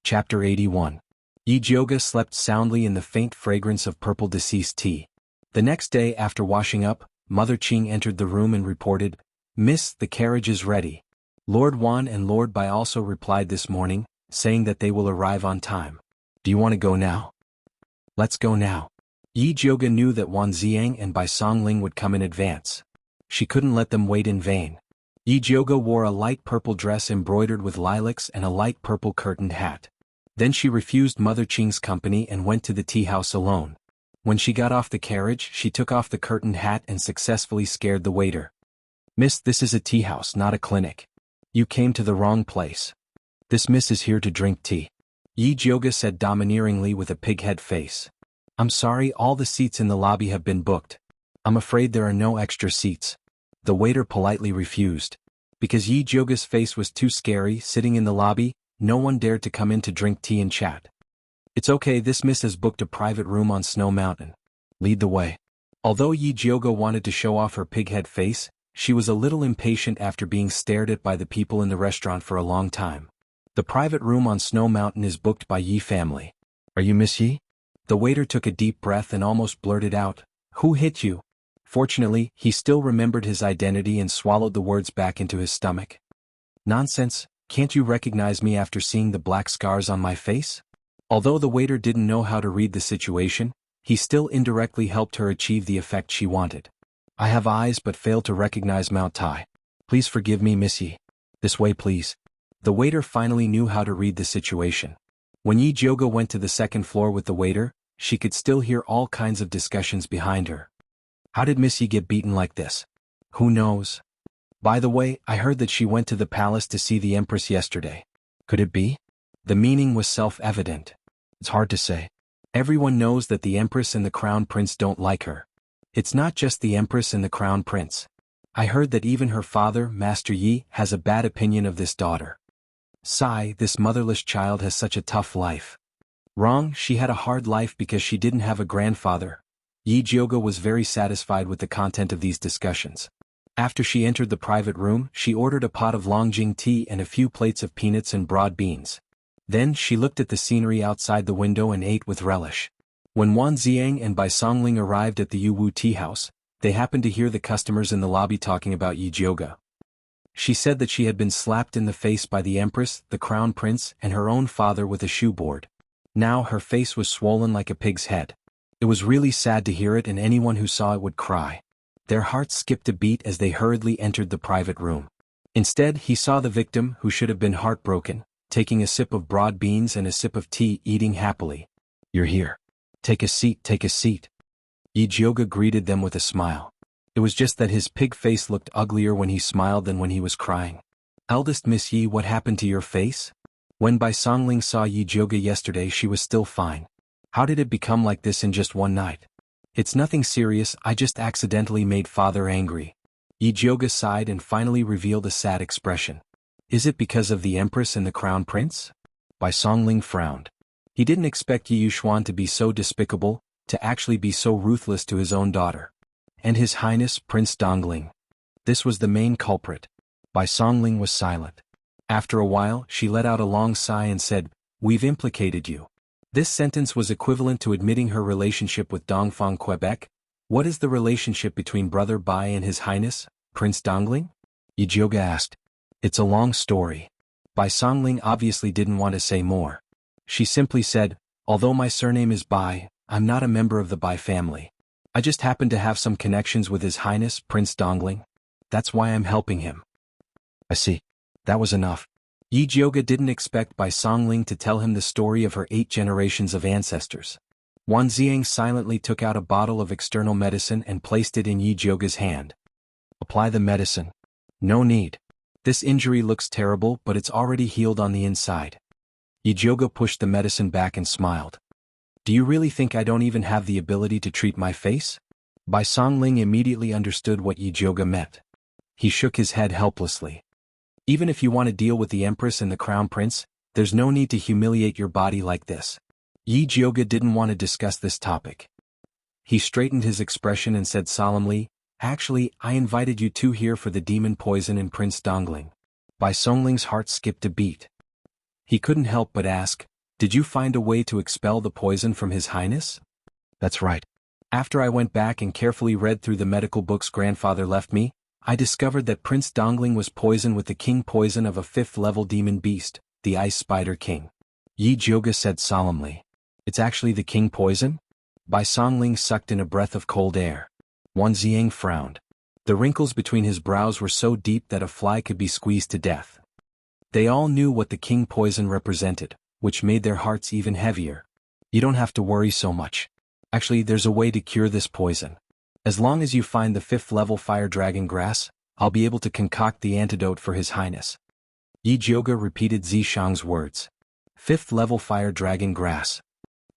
Chapter 81. Yi Jioga slept soundly in the faint fragrance of purple deceased tea. The next day after washing up, Mother Qing entered the room and reported, "Miss, the carriage is ready." Lord Wan and Lord Bai also replied this morning, saying that they will arrive on time. "Do you want to go now?" "Let's go now." Yi Jioga knew that Wan Ziang and Bai Songling would come in advance. She couldn't let them wait in vain. Yi Jioga wore a light purple dress embroidered with lilacs and a light purple curtained hat. Then she refused Mother Qing's company and went to the tea house alone. When she got off the carriage, she took off the curtained hat and successfully scared the waiter. "Miss, this is a tea house, not a clinic. You came to the wrong place. This miss is here to drink tea," Yi Jioga said domineeringly with a pighead face. "I'm sorry, all the seats in the lobby have been booked. I'm afraid there are no extra seats." The waiter politely refused. Because Yi Jioga's face was too scary sitting in the lobby, no one dared to come in to drink tea and chat. "It's okay, this miss has booked a private room on Snow Mountain. Lead the way." Although Yi Jioga wanted to show off her pighead face, she was a little impatient after being stared at by the people in the restaurant for a long time. "The private room on Snow Mountain is booked by Yi family. Are you Miss Yi?" The waiter took a deep breath and almost blurted out, "Who hit you?" Fortunately, he still remembered his identity and swallowed the words back into his stomach. "Nonsense, can't you recognize me after seeing the black scars on my face?" Although the waiter didn't know how to read the situation, he still indirectly helped her achieve the effect she wanted. "I have eyes but fail to recognize Mount Tai. Please forgive me, Miss Yi. This way, please." The waiter finally knew how to read the situation. When Yi Jioga went to the second floor with the waiter, she could still hear all kinds of discussions behind her. "How did Miss Yi get beaten like this?" "Who knows? By the way, I heard that she went to the palace to see the Empress yesterday. Could it be?" The meaning was self-evident. "It's hard to say. Everyone knows that the Empress and the Crown Prince don't like her. It's not just the Empress and the Crown Prince. I heard that even her father, Master Yi, has a bad opinion of this daughter. Sigh, this motherless child has such a tough life." Wrong, she had a hard life because she didn't have a grandfather. Yi Jioga was very satisfied with the content of these discussions. After she entered the private room, she ordered a pot of Longjing tea and a few plates of peanuts and broad beans. Then she looked at the scenery outside the window and ate with relish. When Wan Ziang and Bai Songling arrived at the Yuwu tea house, they happened to hear the customers in the lobby talking about Yi Jioga. She said that she had been slapped in the face by the Empress, the Crown Prince, and her own father with a shoe board. Now her face was swollen like a pig's head. It was really sad to hear it, and anyone who saw it would cry. Their hearts skipped a beat as they hurriedly entered the private room. Instead, he saw the victim, who should have been heartbroken, taking a sip of broad beans and a sip of tea, eating happily. "You're here. Take a seat, take a seat." Yi Jioga greeted them with a smile. It was just that his pig face looked uglier when he smiled than when he was crying. "Eldest Miss Yi, what happened to your face?" When Bai Songling saw Yi Jioga yesterday, she was still fine. "How did it become like this in just one night?" "It's nothing serious, I just accidentally made father angry." Yi Jioga sighed and finally revealed a sad expression. "Is it because of the Empress and the Crown Prince?" Bai Songling frowned. He didn't expect Yi Yuxuan to be so despicable, to actually be so ruthless to his own daughter. And His Highness Prince Dongling. This was the main culprit. Bai Songling was silent. After a while, she let out a long sigh and said, "We've implicated you." This sentence was equivalent to admitting her relationship with Dongfang Quebec. "What is the relationship between Brother Bai and His Highness, Prince Dongling?" Yi Jioga asked. "It's a long story." Bai Songling obviously didn't want to say more. She simply said, "Although my surname is Bai, I'm not a member of the Bai family. I just happen to have some connections with His Highness Prince Dongling. That's why I'm helping him." "I see." That was enough. Yi Jioga didn't expect Bai Songling to tell him the story of her 8 generations of ancestors. Wan Ziang silently took out a bottle of external medicine and placed it in Yi Jioga's hand. "Apply the medicine." "No need. This injury looks terrible, but it's already healed on the inside." Yi Jioga pushed the medicine back and smiled. "Do you really think I don't even have the ability to treat my face?" Bai Songling immediately understood what Yi Jioga meant. He shook his head helplessly. "Even if you want to deal with the Empress and the Crown Prince, there's no need to humiliate your body like this." Yi Jioga didn't want to discuss this topic. He straightened his expression and said solemnly, "Actually, I invited you two here for the demon poison in Prince Dongling." Bai Songling's heart skipped a beat. He couldn't help but ask, Did you find a way to expel the poison from His Highness? That's right. After I went back and carefully read through the medical books grandfather left me, I discovered that Prince Dongling was poisoned with the king poison of a 5th-level demon beast, the Ice Spider King. Yi Jioga said solemnly. It's actually the king poison? Bai Songling sucked in a breath of cold air. Wan Ziang frowned. The wrinkles between his brows were so deep that a fly could be squeezed to death. They all knew what the king poison represented, which made their hearts even heavier. You don't have to worry so much. Actually, there's a way to cure this poison. As long as you find the 5th-level fire dragon grass, I'll be able to concoct the antidote for His Highness. Yi Jioga repeated Zishang's words. 5th-level fire dragon grass.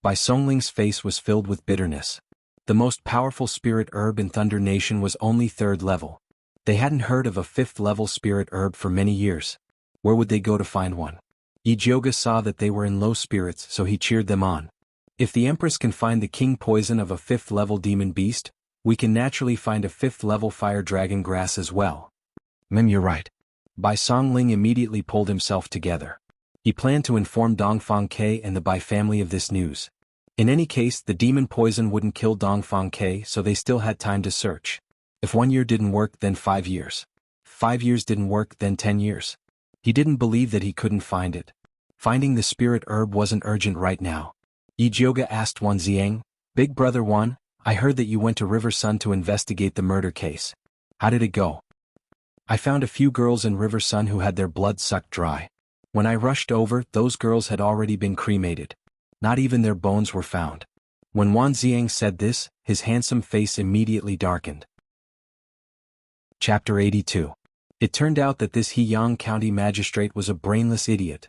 Bai Songling's face was filled with bitterness. The most powerful spirit herb in Thunder Nation was only 3rd level. They hadn't heard of a 5th-level spirit herb for many years. Where would they go to find one? Yi Jioga saw that they were in low spirits, so he cheered them on. If the Empress can find the king poison of a 5th-level demon beast, we can naturally find a 5th-level fire dragon grass as well. You're right. Bai Songling immediately pulled himself together. He planned to inform Dongfang Ke and the Bai family of this news. In any case, the demon poison wouldn't kill Dongfang Ke, so they still had time to search. If 1 year didn't work, then 5 years. 5 years didn't work, then 10 years. He didn't believe that he couldn't find it. Finding the spirit herb wasn't urgent right now. Yi Jioga asked Wan Ziang, Big Brother Wan, I heard that you went to River Sun to investigate the murder case. How did it go? I found a few girls in River Sun who had their blood sucked dry. When I rushed over, those girls had already been cremated. Not even their bones were found. When Wan Ziang said this, his handsome face immediately darkened. Chapter 82. It turned out that this Heyang County magistrate was a brainless idiot.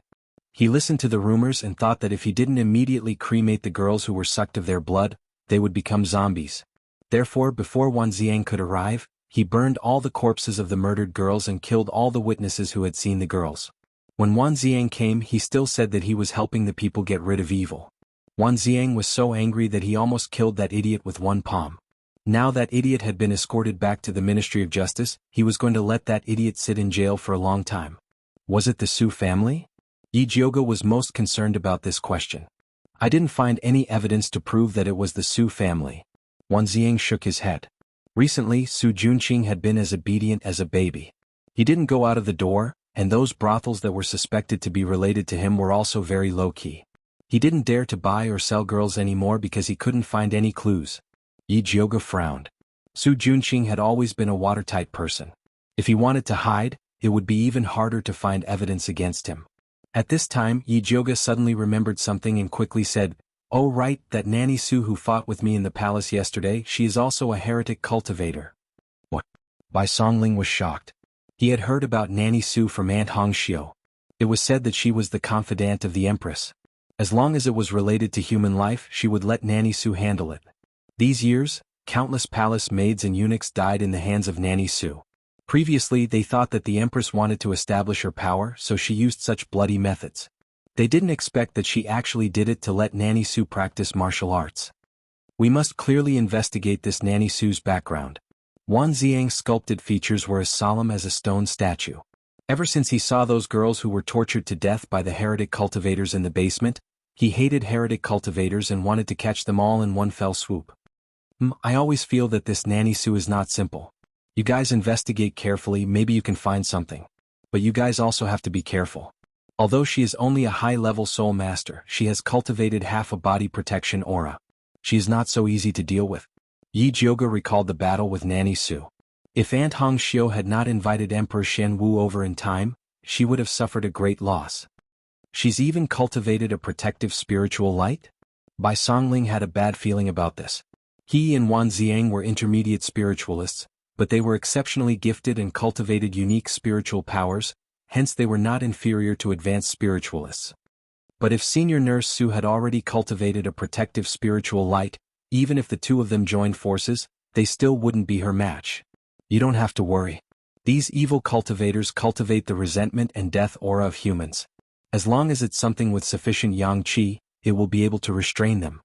He listened to the rumors and thought that if he didn't immediately cremate the girls who were sucked of their blood, they would become zombies. Therefore, before Wan Ziang could arrive, he burned all the corpses of the murdered girls and killed all the witnesses who had seen the girls. When Wan Ziang came, he still said that he was helping the people get rid of evil. Wan Ziang was so angry that he almost killed that idiot with one palm. Now that idiot had been escorted back to the Ministry of Justice, he was going to let that idiot sit in jail for a long time. Was it the Su family? Yi Jioga was most concerned about this question. I didn't find any evidence to prove that it was the Su family. Wan Ziang shook his head. Recently, Su Junqing had been as obedient as a baby. He didn't go out of the door, and those brothels that were suspected to be related to him were also very low-key. He didn't dare to buy or sell girls anymore because he couldn't find any clues. Yi Jioga frowned. Su Junqing had always been a watertight person. If he wanted to hide, it would be even harder to find evidence against him. At this time, Yi Jioga suddenly remembered something and quickly said, Oh right, that Nanny Su who fought with me in the palace yesterday, she is also a heretic cultivator. What? Bai Songling was shocked. He had heard about Nanny Su from Aunt Hongxiu. It was said that she was the confidant of the Empress. As long as it was related to human life, she would let Nanny Su handle it. These years, countless palace maids and eunuchs died in the hands of Nanny Su. Previously, they thought that the Empress wanted to establish her power, so she used such bloody methods. They didn't expect that she actually did it to let Nanny Su practice martial arts. We must clearly investigate this Nanny Su's background. Wan Ziang's sculpted features were as solemn as a stone statue. Ever since he saw those girls who were tortured to death by the heretic cultivators in the basement, he hated heretic cultivators and wanted to catch them all in one fell swoop. I always feel that this Nanny Su is not simple. You guys investigate carefully, maybe you can find something. But you guys also have to be careful. Although she is only a high-level soul master, she has cultivated half a body protection aura. She is not so easy to deal with. Yi Jioga recalled the battle with Nanny Su. If Aunt Hongxiu had not invited Emperor Shen Wu over in time, she would have suffered a great loss. She's even cultivated a protective spiritual light? Bai Songling had a bad feeling about this. He and Wan Ziang were intermediate spiritualists, but they were exceptionally gifted and cultivated unique spiritual powers, hence they were not inferior to advanced spiritualists. But if Senior Nurse Su had already cultivated a protective spiritual light, even if the two of them joined forces, they still wouldn't be her match. You don't have to worry. These evil cultivators cultivate the resentment and death aura of humans. As long as it's something with sufficient yang qi, it will be able to restrain them.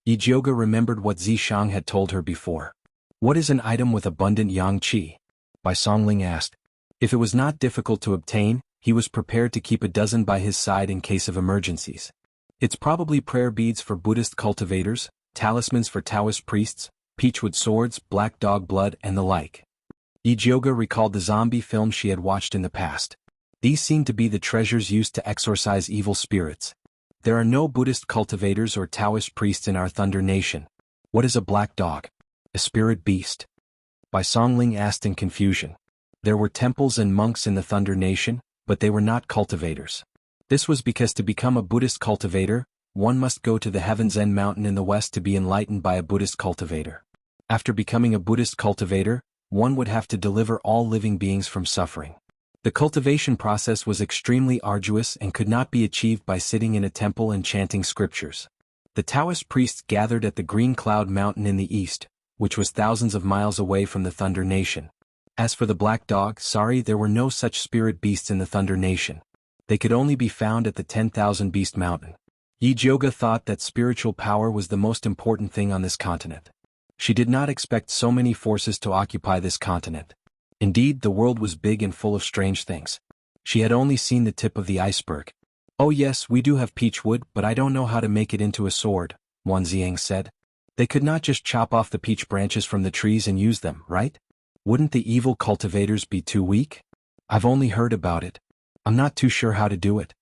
Yi Jioga remembered what Zishang had told her before. What is an item with abundant yang qi? Bai Songling asked. If it was not difficult to obtain, he was prepared to keep a dozen by his side in case of emergencies. It's probably prayer beads for Buddhist cultivators, talismans for Taoist priests, peachwood swords, black dog blood, and the like. Yijioga recalled the zombie films she had watched in the past. These seemed to be the treasures used to exorcise evil spirits. There are no Buddhist cultivators or Taoist priests in our Thunder Nation. What is a black dog? A spirit beast? Bai Songling asked in confusion. There were temples and monks in the Thunder Nation, but they were not cultivators. This was because to become a Buddhist cultivator, one must go to the Heaven's End mountain in the west to be enlightened by a Buddhist cultivator. After becoming a Buddhist cultivator, one would have to deliver all living beings from suffering. The cultivation process was extremely arduous and could not be achieved by sitting in a temple and chanting scriptures. The Taoist priests gathered at the Green Cloud Mountain in the east, which was thousands of miles away from the Thunder Nation. As for the black dog, there were no such spirit beasts in the Thunder Nation. They could only be found at the 10,000 Beast Mountain. Yijioga thought that spiritual power was the most important thing on this continent. She did not expect so many forces to occupy this continent. Indeed, the world was big and full of strange things. She had only seen the tip of the iceberg. Oh yes, we do have peach wood, but I don't know how to make it into a sword, Wan Ziang said. They could not just chop off the peach branches from the trees and use them, right? Wouldn't the evil cultivators be too weak? I've only heard about it. I'm not too sure how to do it.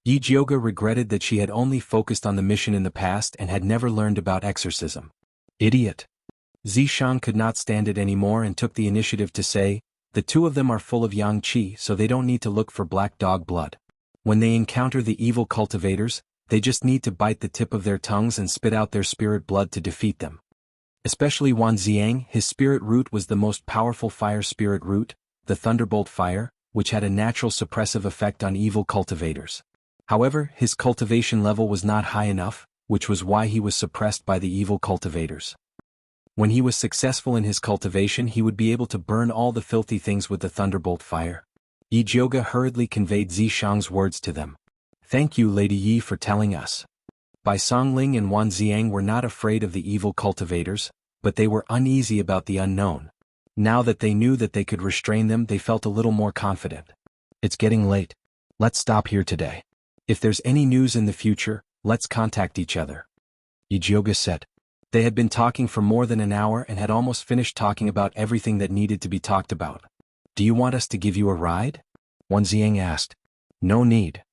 Yijioga regretted that she had only focused on the mission in the past and had never learned about exorcism. Idiot. Zishang could not stand it anymore and took the initiative to say, the two of them are full of yang qi, so they don't need to look for black dog blood. When they encounter the evil cultivators, they just need to bite the tip of their tongues and spit out their spirit blood to defeat them. Especially Wan Ziang, his spirit root was the most powerful fire spirit root, the thunderbolt fire, which had a natural suppressive effect on evil cultivators. However, his cultivation level was not high enough, which was why he was suppressed by the evil cultivators. When he was successful in his cultivation, he would be able to burn all the filthy things with the thunderbolt fire. Yijioga hurriedly conveyed Zishang's words to them. Thank you, Lady Yi, for telling us. Bai Songling and Wan Ziang were not afraid of the evil cultivators, but they were uneasy about the unknown. Now that they knew that they could restrain them, they felt a little more confident. It's getting late. Let's stop here today. If there's any news in the future, let's contact each other. Yijioga said. They had been talking for more than an hour and had almost finished talking about everything that needed to be talked about. Do you want us to give you a ride? Wan Ziang asked. No need.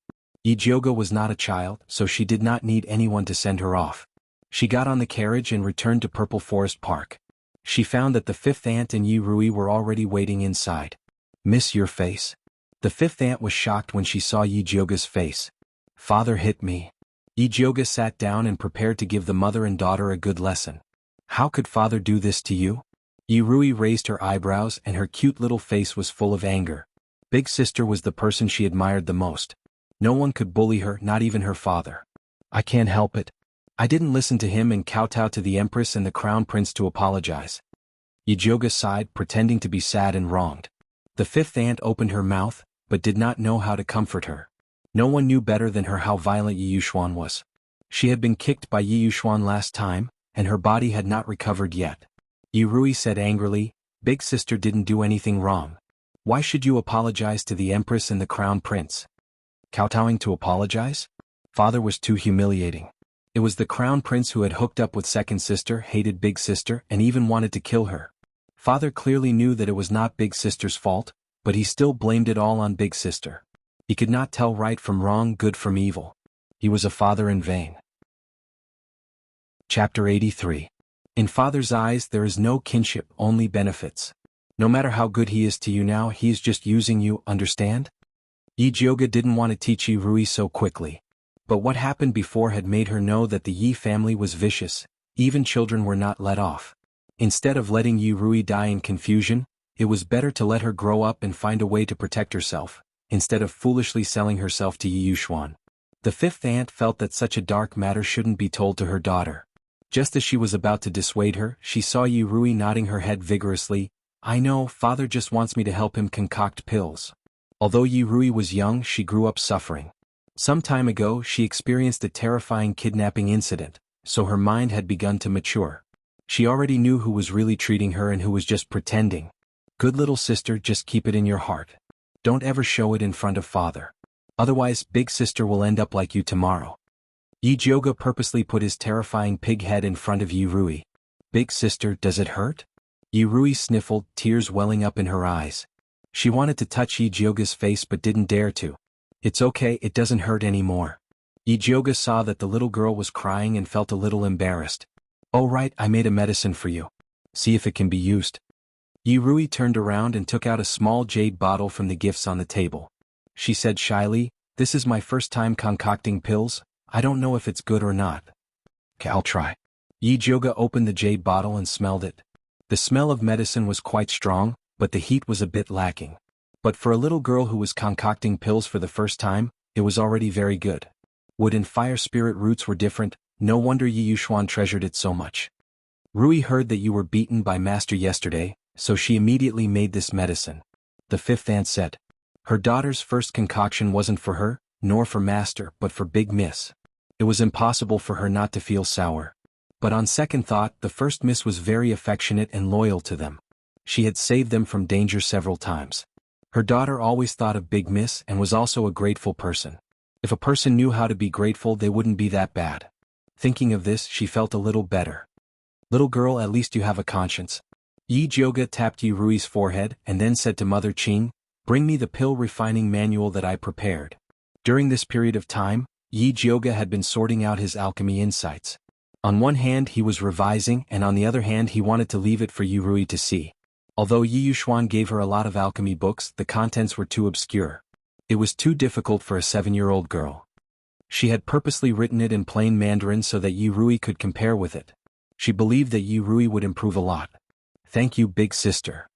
Yijioga was not a child, so she did not need anyone to send her off. She got on the carriage and returned to Purple Forest Park. She found that the fifth aunt and Yi Rui were already waiting inside. Miss your face? The fifth aunt was shocked when she saw Yijioga's face. Father hit me. Yijioga sat down and prepared to give the mother and daughter a good lesson. How could father do this to you? Yi Rui raised her eyebrows and her cute little face was full of anger. Big sister was the person she admired the most. No one could bully her, not even her father. I can't help it. I didn't listen to him and kowtowed to the Empress and the Crown Prince to apologize. Yijioga sighed, pretending to be sad and wronged. The fifth aunt opened her mouth, but did not know how to comfort her. No one knew better than her how violent Yi Yuxuan was. She had been kicked by Yi Yuxuan last time, and her body had not recovered yet. Yi Rui said angrily, Big sister didn't do anything wrong. Why should you apologize to the Empress and the Crown Prince? Kowtowing to apologize? Father was too humiliating. It was the Crown Prince who had hooked up with second sister, hated Big Sister, and even wanted to kill her. Father clearly knew that it was not Big Sister's fault, but he still blamed it all on Big Sister. He could not tell right from wrong, good from evil. He was a father in vain. Chapter 83. In Father's eyes there is no kinship, only benefits. No matter how good he is to you now, he is just using you, understand? Yijioga didn't want to teach Yi Rui so quickly. But what happened before had made her know that the Yi family was vicious, even children were not let off. Instead of letting Yi Rui die in confusion, it was better to let her grow up and find a way to protect herself, instead of foolishly selling herself to Yi Yuxuan. The fifth aunt felt that such a dark matter shouldn't be told to her daughter. Just as she was about to dissuade her, she saw Yi Rui nodding her head vigorously. I know, father just wants me to help him concoct pills. Although Yi Rui was young, she grew up suffering. Some time ago she experienced a terrifying kidnapping incident, so her mind had begun to mature. She already knew who was really treating her and who was just pretending. Good little sister, just keep it in your heart. Don't ever show it in front of father. Otherwise, Big Sister will end up like you tomorrow. Yi Jioga purposely put his terrifying pig head in front of Yi Rui. Big sister, does it hurt? Yi Rui sniffled, tears welling up in her eyes. She wanted to touch Yi Jioga's face but didn't dare to. It's okay, it doesn't hurt anymore. Yi Jioga saw that the little girl was crying and felt a little embarrassed. Oh right, I made a medicine for you. See if it can be used. Yi Rui turned around and took out a small jade bottle from the gifts on the table. She said shyly, this is my first time concocting pills, I don't know if it's good or not. Okay, I'll try. Yi Jioga opened the jade bottle and smelled it. The smell of medicine was quite strong, but the heat was a bit lacking. But for a little girl who was concocting pills for the first time, it was already very good. Wood and fire spirit roots were different, no wonder Yi Yuxuan treasured it so much. Rui heard that you were beaten by master yesterday, so she immediately made this medicine. The fifth aunt said. Her daughter's first concoction wasn't for her, nor for master, but for Big Miss. It was impossible for her not to feel sour. But on second thought, the first miss was very affectionate and loyal to them. She had saved them from danger several times. Her daughter always thought of Big Miss and was also a grateful person. If a person knew how to be grateful, they wouldn't be that bad. Thinking of this, she felt a little better. Little girl, at least you have a conscience. Yi Jioga tapped Yi Rui's forehead and then said to Mother Qing, bring me the pill refining manual that I prepared. During this period of time, Yi Jioga had been sorting out his alchemy insights. On one hand he was revising and on the other hand he wanted to leave it for Yi Rui to see. Although Yi Yuxuan gave her a lot of alchemy books, the contents were too obscure. It was too difficult for a 7-year-old girl. She had purposely written it in plain Mandarin so that Yi Rui could compare with it. She believed that Yi Rui would improve a lot. Thank you, big sister.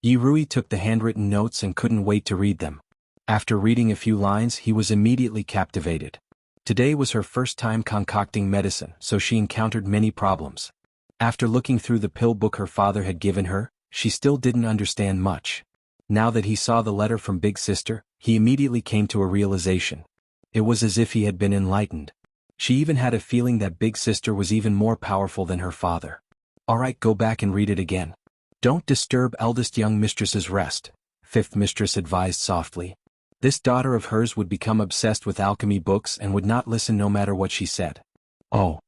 Yi Rui took the handwritten notes and couldn't wait to read them. After reading a few lines, he was immediately captivated. Today was her first time concocting medicine, so she encountered many problems. After looking through the pill book her father had given her, she still didn't understand much. Now that he saw the letter from Big Sister, he immediately came to a realization. It was as if he had been enlightened. She even had a feeling that Big Sister was even more powerful than her father. Alright, go back and read it again. Don't disturb eldest young mistress's rest, fifth mistress advised softly. This daughter of hers would become obsessed with alchemy books and would not listen no matter what she said. Oh.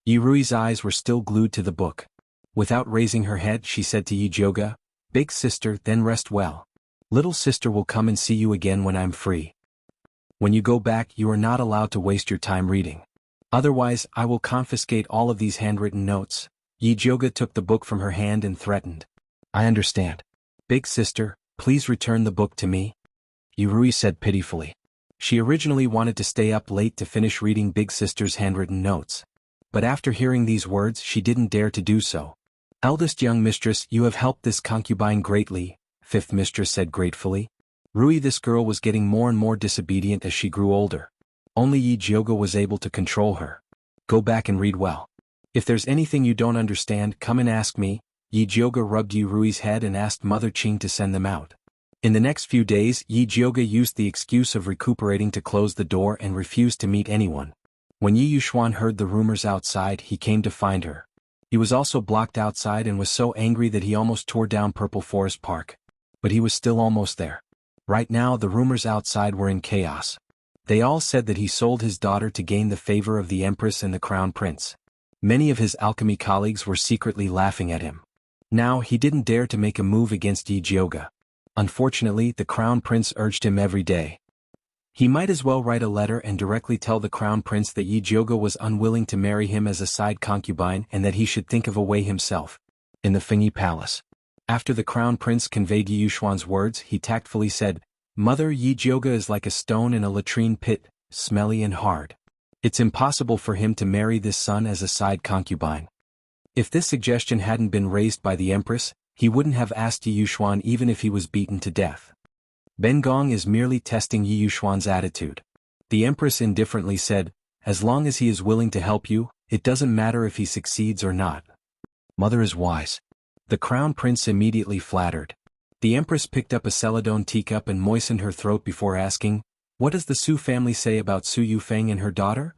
Yi Rui's eyes were still glued to the book. Without raising her head, she said to Yi Jioga, big sister, then rest well. Little sister will come and see you again when I'm free. When you go back, you are not allowed to waste your time reading. Otherwise, I will confiscate all of these handwritten notes. Yi Jioga took the book from her hand and threatened. I understand. Big sister, please return the book to me. Yi Rui said pitifully. She originally wanted to stay up late to finish reading Big Sister's handwritten notes. But after hearing these words, she didn't dare to do so. Eldest young mistress, you have helped this concubine greatly, fifth mistress said gratefully. Rui, this girl was getting more and more disobedient as she grew older. Only Yi Jioga was able to control her. Go back and read well. If there's anything you don't understand, come and ask me. Yi Jioga rubbed Yi Rui's head and asked Mother Qing to send them out. In the next few days, Yi Jioga used the excuse of recuperating to close the door and refused to meet anyone. When Yi Yuxuan heard the rumors outside, he came to find her. He was also blocked outside and was so angry that he almost tore down Purple Forest Park. But he was still almost there. Right now, the rumors outside were in chaos. They all said that he sold his daughter to gain the favor of the Empress and the Crown Prince. Many of his alchemy colleagues were secretly laughing at him. Now, he didn't dare to make a move against Yi Jioga. Unfortunately, the Crown Prince urged him every day. He might as well write a letter and directly tell the Crown Prince that Yi Jioga was unwilling to marry him as a side concubine and that he should think of a way himself. In the Fengyi Palace. After the Crown Prince conveyed Yi Yuxuan's words, he tactfully said, Mother, Yi Jioga is like a stone in a latrine pit, smelly and hard. It's impossible for him to marry this son as a side concubine. If this suggestion hadn't been raised by the Empress, he wouldn't have asked Yi Yuxuan even if he was beaten to death. Ben Gong is merely testing Yi Yuxuan's attitude. The Empress indifferently said, as long as he is willing to help you, it doesn't matter if he succeeds or not. Mother is wise. The Crown Prince immediately flattered. The Empress picked up a celadone teacup and moistened her throat before asking, what does the Su family say about Su Yufeng and her daughter?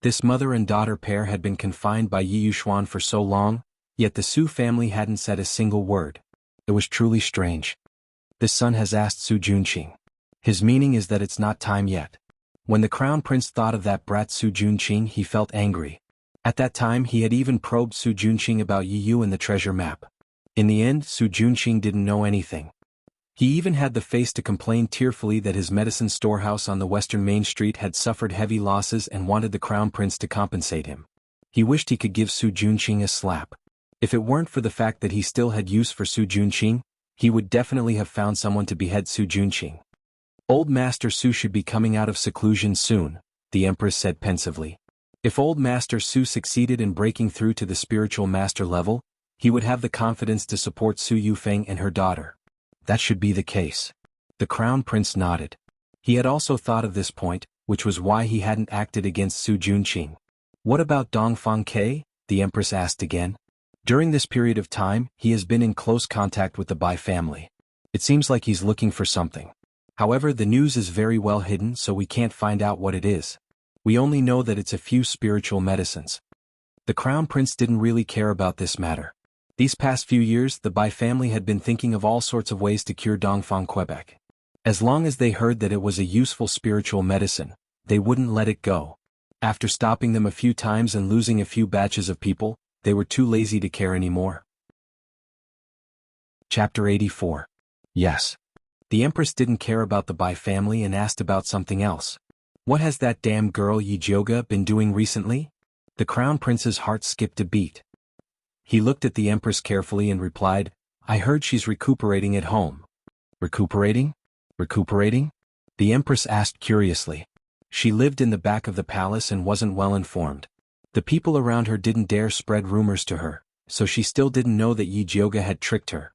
This mother and daughter pair had been confined by Yi Yuxuan for so long, yet the Su family hadn't said a single word. It was truly strange. This son has asked Su Junqing. His meaning is that it's not time yet. When the crown prince thought of that brat Su Junqing, he felt angry. At that time he had even probed Su Junqing about Yi Yu and the treasure map. In the end, Su Junqing didn't know anything. He even had the face to complain tearfully that his medicine storehouse on the western Main Street had suffered heavy losses and wanted the crown prince to compensate him. He wished he could give Su Junqing a slap. If it weren't for the fact that he still had use for Su Junqing, he would definitely have found someone to behead Su Junqing. Old Master Su should be coming out of seclusion soon, the Empress said pensively. If Old Master Su succeeded in breaking through to the spiritual master level, he would have the confidence to support Su Yufeng and her daughter. That should be the case. The crown prince nodded. He had also thought of this point, which was why he hadn't acted against Su Junqing. What about Dongfang Ke? The Empress asked again. During this period of time, he has been in close contact with the Bai family. It seems like he's looking for something. However, the news is very well hidden, so we can't find out what it is. We only know that it's a few spiritual medicines. The crown prince didn't really care about this matter. These past few years, the Bai family had been thinking of all sorts of ways to cure Dongfang Quebec. As long as they heard that it was a useful spiritual medicine, they wouldn't let it go. After stopping them a few times and losing a few batches of people, they were too lazy to care anymore. Chapter 84. Yes. The Empress didn't care about the Bai family and asked about something else. What has that damn girl Yi Jioga been doing recently? The crown prince's heart skipped a beat. He looked at the Empress carefully and replied, I heard she's recuperating at home. Recuperating? Recuperating? The Empress asked curiously. She lived in the back of the palace and wasn't well informed. The people around her didn't dare spread rumors to her, so she still didn't know that Yi Jioga had tricked her.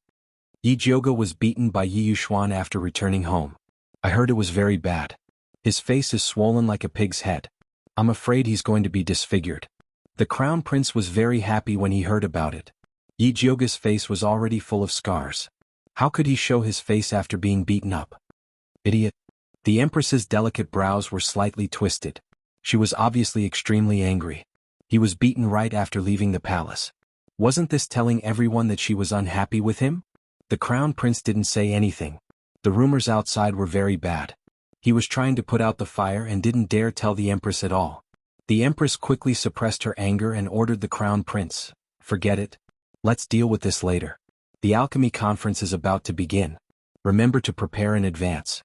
Yi Jioga was beaten by Yi Yushuan after returning home. I heard it was very bad. His face is swollen like a pig's head. I'm afraid he's going to be disfigured. The crown prince was very happy when he heard about it. Yi Jioga's face was already full of scars. How could he show his face after being beaten up? Idiot. The Empress's delicate brows were slightly twisted. She was obviously extremely angry. He was beaten right after leaving the palace. Wasn't this telling everyone that she was unhappy with him? The crown prince didn't say anything. The rumors outside were very bad. He was trying to put out the fire and didn't dare tell the Empress at all. The Empress quickly suppressed her anger and ordered the crown prince, forget it. Let's deal with this later. The alchemy conference is about to begin. Remember to prepare in advance.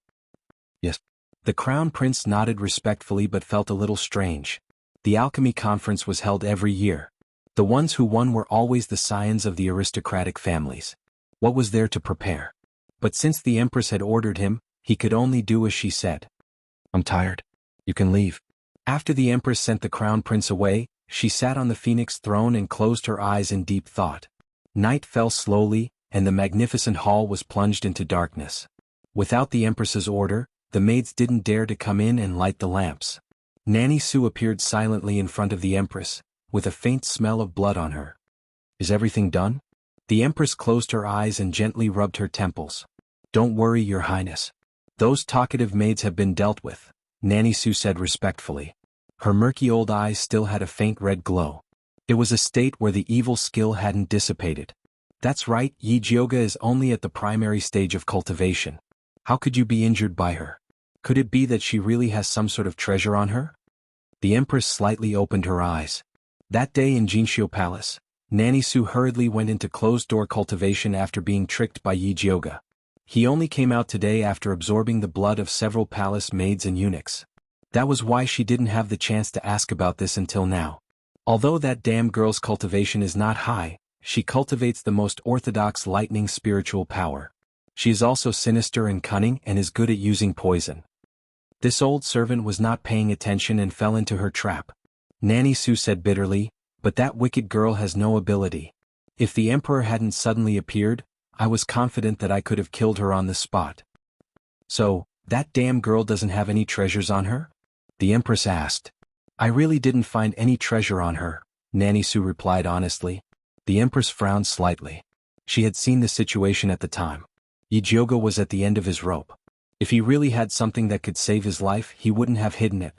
Yes. The crown prince nodded respectfully but felt a little strange. The alchemy conference was held every year. The ones who won were always the scions of the aristocratic families. What was there to prepare? But since the Empress had ordered him, he could only do as she said. I'm tired. You can leave. After the Empress sent the crown prince away, she sat on the phoenix throne and closed her eyes in deep thought. Night fell slowly, and the magnificent hall was plunged into darkness. Without the Empress's order, the maids didn't dare to come in and light the lamps. Nanny Su appeared silently in front of the Empress, with a faint smell of blood on her. Is everything done? The Empress closed her eyes and gently rubbed her temples. Don't worry, Your Highness. Those talkative maids have been dealt with, Nanny Su said respectfully. Her murky old eyes still had a faint red glow. It was a state where the evil skill hadn't dissipated. That's right, Yi Jioga is only at the primary stage of cultivation. How could you be injured by her? Could it be that she really has some sort of treasure on her? The Empress slightly opened her eyes. That day in Jinxiu Palace, Nanny Su hurriedly went into closed-door cultivation after being tricked by Yi Jioga. He only came out today after absorbing the blood of several palace maids and eunuchs. That was why she didn't have the chance to ask about this until now. Although that damn girl's cultivation is not high, she cultivates the most orthodox lightning spiritual power. She is also sinister and cunning and is good at using poison. This old servant was not paying attention and fell into her trap. Nanny Su said bitterly, but that wicked girl has no ability. If the Emperor hadn't suddenly appeared, I was confident that I could have killed her on the spot. So, that damn girl doesn't have any treasures on her? The Empress asked. I really didn't find any treasure on her, Nanny Su replied honestly. The Empress frowned slightly. She had seen the situation at the time. Yi Jioga was at the end of his rope. If he really had something that could save his life, he wouldn't have hidden it.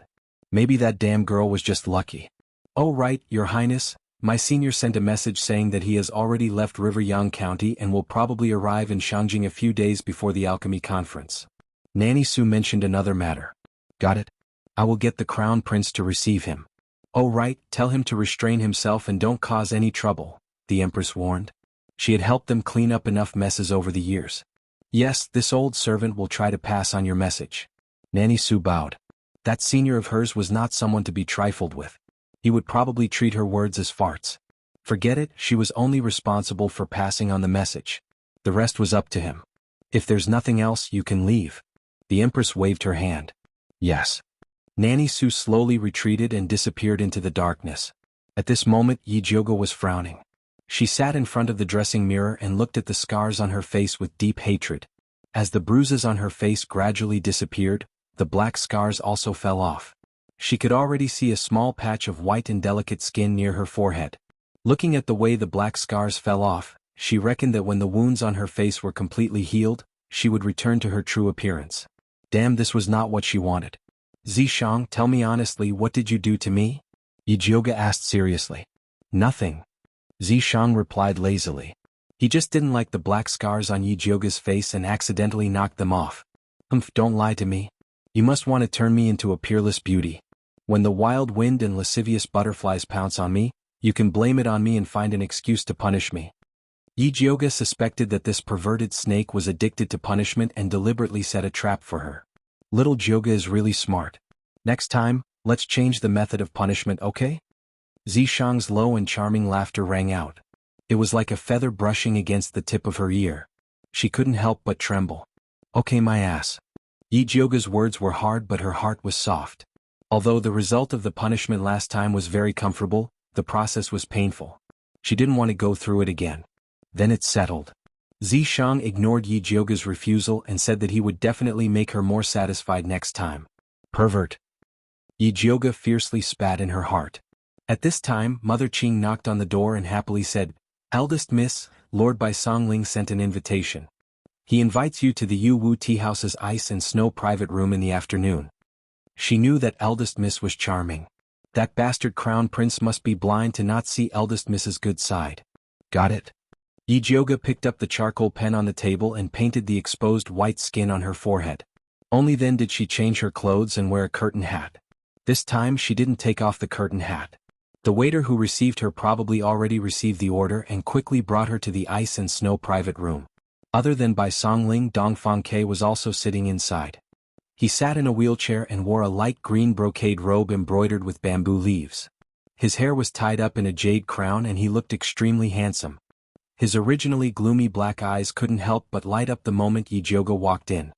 Maybe that damn girl was just lucky. Oh right, Your Highness, my senior sent a message saying that he has already left Riveryang County and will probably arrive in Shangjing a few days before the alchemy conference. Nanny Su mentioned another matter. Got it? I will get the crown prince to receive him. Oh right, tell him to restrain himself and don't cause any trouble, the empress warned. She had helped them clean up enough messes over the years. Yes, this old servant will try to pass on your message. Nanny Su bowed. That senior of hers was not someone to be trifled with. He would probably treat her words as farts. Forget it, she was only responsible for passing on the message. The rest was up to him. If there's nothing else, you can leave. The empress waved her hand. Yes. Nanny Su slowly retreated and disappeared into the darkness. At this moment, Yi Jioga was frowning. She sat in front of the dressing mirror and looked at the scars on her face with deep hatred. As the bruises on her face gradually disappeared, the black scars also fell off. She could already see a small patch of white and delicate skin near her forehead. Looking at the way the black scars fell off, she reckoned that when the wounds on her face were completely healed, she would return to her true appearance. Damn, this was not what she wanted. Zishang, tell me honestly, what did you do to me? Yi Jioga asked seriously. Nothing. Zishang replied lazily. He just didn't like the black scars on Yi Jioga's face and accidentally knocked them off. Don't lie to me. You must want to turn me into a peerless beauty. When the wild wind and lascivious butterflies pounce on me, you can blame it on me and find an excuse to punish me. Yi Jioga suspected that this perverted snake was addicted to punishment and deliberately set a trap for her. Little Jioga is really smart. Next time, let's change the method of punishment, okay? Zishang's low and charming laughter rang out. It was like a feather brushing against the tip of her ear. She couldn't help but tremble. Okay, my ass. Yi Jioga's words were hard but her heart was soft. Although the result of the punishment last time was very comfortable, the process was painful. She didn't want to go through it again. Then it settled. Zishang ignored Yi Jioga's refusal and said that he would definitely make her more satisfied next time. Pervert. Yi Jioga fiercely spat in her heart. At this time, Mother Qing knocked on the door and happily said, Eldest Miss, Lord Bai Songling sent an invitation. He invites you to the Yu Wu Tea House's ice and snow private room in the afternoon. She knew that Eldest Miss was charming. That bastard crown prince must be blind to not see Eldest Miss's good side. Got it? Yi Jioga picked up the charcoal pen on the table and painted the exposed white skin on her forehead. Only then did she change her clothes and wear a curtain hat. This time she didn't take off the curtain hat. The waiter who received her probably already received the order and quickly brought her to the ice and snow private room. Other than Bai Songling, Dongfang Ke was also sitting inside. He sat in a wheelchair and wore a light green brocade robe embroidered with bamboo leaves. His hair was tied up in a jade crown and he looked extremely handsome. His originally gloomy black eyes couldn't help but light up the moment Yi Jioga walked in.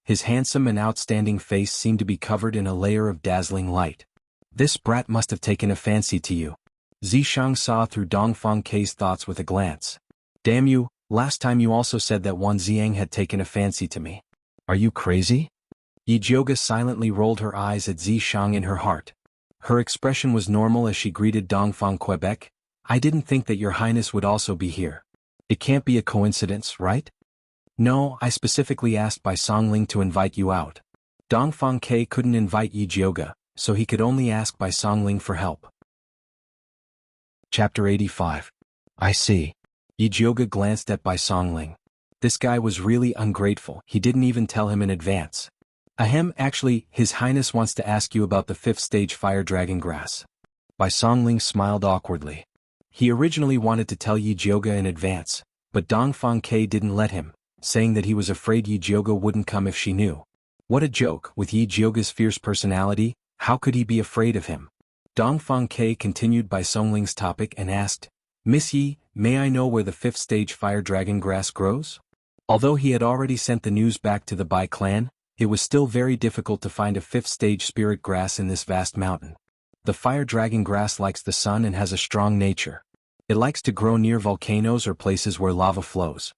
His handsome and outstanding face seemed to be covered in a layer of dazzling light. This brat must have taken a fancy to you. Zishang saw through Dongfang Ke's thoughts with a glance. Damn you, last time you also said that Wan Ziang had taken a fancy to me. Are you crazy? Yi Jioga silently rolled her eyes at Zishang in her heart. Her expression was normal as she greeted Dongfang Quebec. I didn't think that your highness would also be here. It can't be a coincidence, right? No, I specifically asked Bai Songling to invite you out. Dongfang Ke couldn't invite Yi Jioga, so he could only ask Bai Songling for help. Chapter 85. I see. Yi Jioga glanced at Bai Songling. This guy was really ungrateful, he didn't even tell him in advance. Ahem, actually, His Highness wants to ask you about the 5th stage fire dragon grass. Bai Songling smiled awkwardly. He originally wanted to tell Yi Jioga in advance, but Dongfang Ke didn't let him, saying that he was afraid Yi Jioga wouldn't come if she knew. What a joke, with Yi Jioga's fierce personality, how could he be afraid of him? Dongfang Ke continued Bai Songling's topic and asked, Miss Yi, may I know where the 5th stage fire dragon grass grows? Although he had already sent the news back to the Bai clan, it was still very difficult to find a 5th stage spirit grass in this vast mountain. The fire dragon grass likes the sun and has a strong nature. It likes to grow near volcanoes or places where lava flows.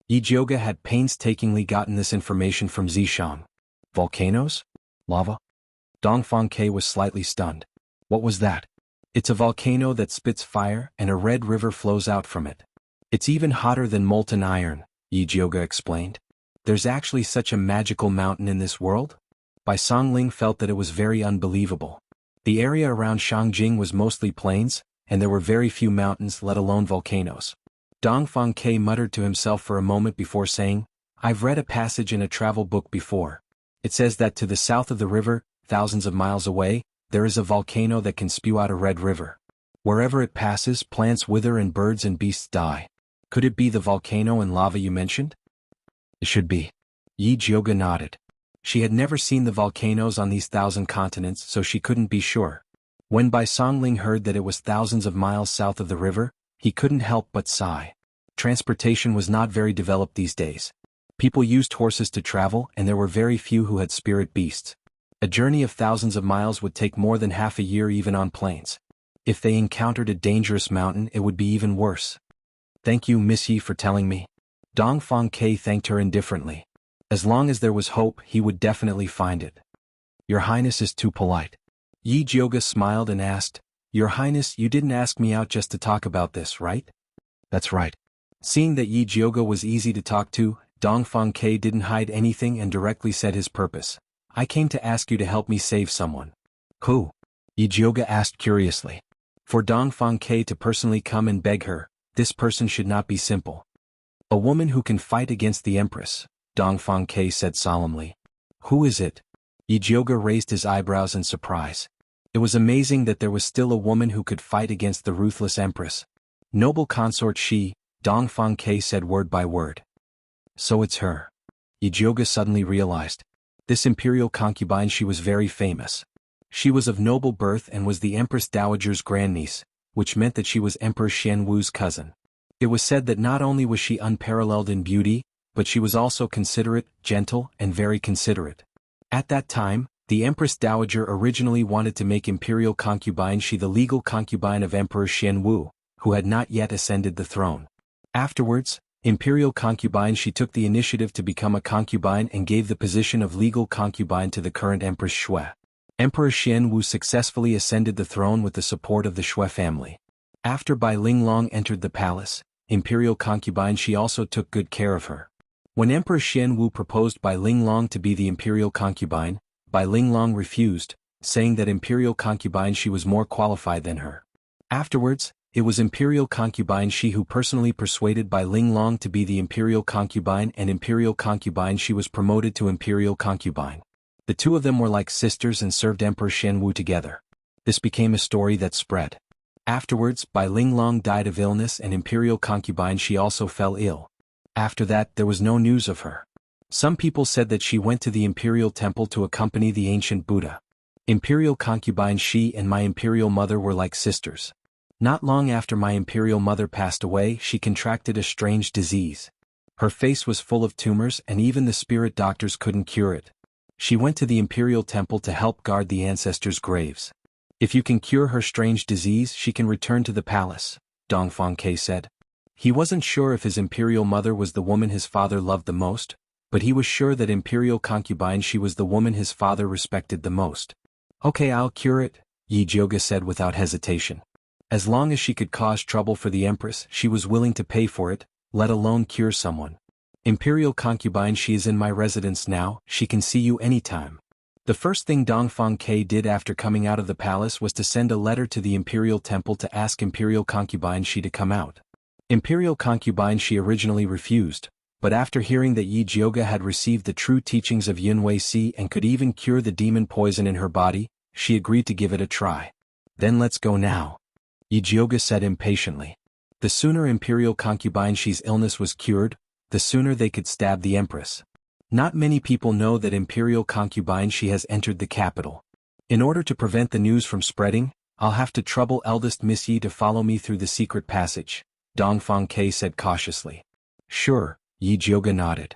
Yi Jioga had painstakingly gotten this information from Zishang. Volcanoes? Lava? Dongfang Ke was slightly stunned. What was that? It's a volcano that spits fire and a red river flows out from it. It's even hotter than molten iron, Yi Jioga explained. There's actually such a magical mountain in this world? Bai Songling felt that it was very unbelievable. The area around Shangjing was mostly plains, and there were very few mountains, let alone volcanoes. Dongfang Ke muttered to himself for a moment before saying, I've read a passage in a travel book before. It says that to the south of the river, thousands of miles away, there is a volcano that can spew out a red river. Wherever it passes, plants wither and birds and beasts die. Could it be the volcano and lava you mentioned? It should be. Yi Jiuge nodded. She had never seen the volcanoes on these 1,000 continents, so she couldn't be sure. When Bai Songling heard that it was thousands of miles south of the river, he couldn't help but sigh. Transportation was not very developed these days. People used horses to travel, and there were very few who had spirit beasts. A journey of thousands of miles would take more than half a year even on planes. If they encountered a dangerous mountain, it would be even worse. Thank you, Miss Yi, for telling me. Dong Fangke thanked her indifferently. As long as there was hope, he would definitely find it. Your Highness is too polite. Yi Jiuge smiled and asked, Your Highness, you didn't ask me out just to talk about this, right? That's right. Seeing that Yi Jiuge was easy to talk to, Dong Fangke didn't hide anything and directly said his purpose. I came to ask you to help me save someone. Who? Yi Jiuge asked curiously. For Dong Fangke to personally come and beg her, this person should not be simple. A woman who can fight against the Empress, Dong Fangke said solemnly. Who is it? Yi Jiuge raised his eyebrows in surprise. It was amazing that there was still a woman who could fight against the ruthless Empress. Noble consort she, Dong Fangke said word by word. So it's her. Yi Jiuge suddenly realized. This imperial concubine, she was very famous. She was of noble birth and was the Empress Dowager's grandniece, which meant that she was Emperor Xianwu's cousin. It was said that not only was she unparalleled in beauty, but she was also considerate, gentle, and very considerate. At that time, the Empress Dowager originally wanted to make imperial concubine she the legal concubine of Emperor Xianwu, who had not yet ascended the throne. Afterwards, imperial concubine she took the initiative to become a concubine and gave the position of legal concubine to the current Empress Shui. Emperor Xianwu successfully ascended the throne with the support of the Shui family. After Bai Linglong entered the palace, imperial concubine she also took good care of her. When Emperor Xianwu proposed Bai Linglong to be the imperial concubine, Bai Linglong refused, saying that imperial concubine she was more qualified than her. Afterwards, it was imperial concubine she who personally persuaded Bai Linglong to be the imperial concubine, and imperial concubine she was promoted to imperial concubine. The two of them were like sisters and served Emperor Xianwu together. This became a story that spread. Afterwards, Bai Linglong died of illness and imperial concubine she also fell ill. After that, there was no news of her. Some people said that she went to the imperial temple to accompany the ancient Buddha. Imperial concubine she and my imperial mother were like sisters. Not long after my imperial mother passed away, she contracted a strange disease. Her face was full of tumors and even the spirit doctors couldn't cure it. She went to the imperial temple to help guard the ancestors' graves. If you can cure her strange disease, she can return to the palace, Dong Fangke said. He wasn't sure if his imperial mother was the woman his father loved the most, but he was sure that imperial concubine she was the woman his father respected the most. Okay, I'll cure it, Yi Jiuge said without hesitation. As long as she could cause trouble for the Empress, she was willing to pay for it, let alone cure someone. Imperial concubine she is in my residence now, she can see you anytime. The first thing Dong Fangke did after coming out of the palace was to send a letter to the imperial temple to ask imperial concubine she to come out. Imperial concubine she originally refused, but after hearing that Yi Jiuge had received the true teachings of Yunwei Si and could even cure the demon poison in her body, she agreed to give it a try. Then let's go now, Yi Jiuge said impatiently. The sooner imperial concubine she's illness was cured, the sooner they could stab the Empress. Not many people know that imperial concubine she has entered the capital. In order to prevent the news from spreading, I'll have to trouble eldest Miss Yi to follow me through the secret passage, Dong Fangke said cautiously. Sure, Yi Jiuge nodded.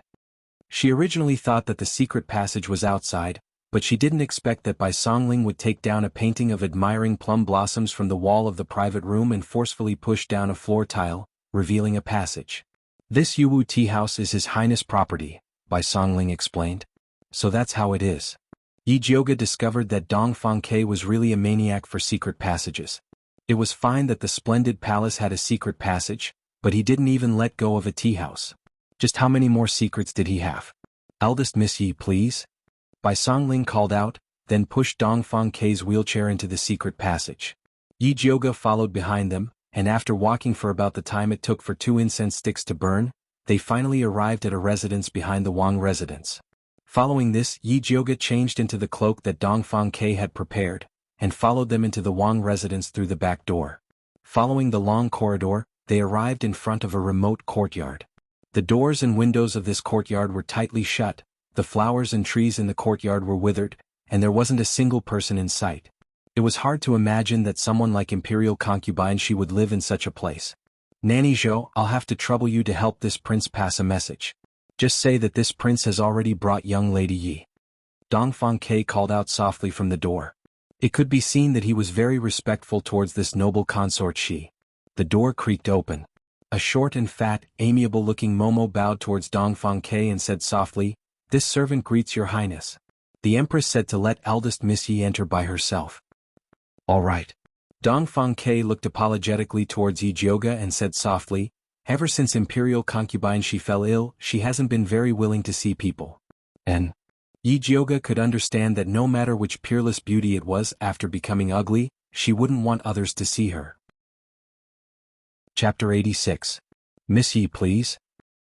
She originally thought that the secret passage was outside, but she didn't expect that Bai Songling would take down a painting of admiring plum blossoms from the wall of the private room and forcefully push down a floor tile, revealing a passage. This Yuwu tea house is His Highness property, Bai Songling explained. So that's how it is. Yi Jiuge discovered that Dong Fangke was really a maniac for secret passages. It was fine that the splendid palace had a secret passage, but he didn't even let go of a tea house. Just how many more secrets did he have? Eldest Miss Yi, please? Bai Songling called out, then pushed Dong Fangke's wheelchair into the secret passage. Yi Jiuge followed behind them, and after walking for about the time it took for 2 incense sticks to burn, they finally arrived at a residence behind the Wang residence. Following this, Yi Jioga changed into the cloak that Dongfang Ke had prepared, and followed them into the Wang residence through the back door. Following the long corridor, they arrived in front of a remote courtyard. The doors and windows of this courtyard were tightly shut, the flowers and trees in the courtyard were withered, and there wasn't a single person in sight. It was hard to imagine that someone like Imperial Concubine Shi would live in such a place. Nanny Zhou, I'll have to trouble you to help this prince pass a message. Just say that this prince has already brought young Lady Yi. Dongfang Ke called out softly from the door. It could be seen that he was very respectful towards this noble consort Shi. The door creaked open. A short and fat, amiable-looking Momo bowed towards Dongfang Ke and said softly, "This servant greets your highness." The empress said to let eldest Miss Yi enter by herself. "All right." Dongfang Ke looked apologetically towards Yi Jioga and said softly, "Ever since Imperial Concubine Shi fell ill, she hasn't been very willing to see people." And Yi Jioga could understand that no matter which peerless beauty it was after becoming ugly, she wouldn't want others to see her. Chapter 86. Miss Yi, please.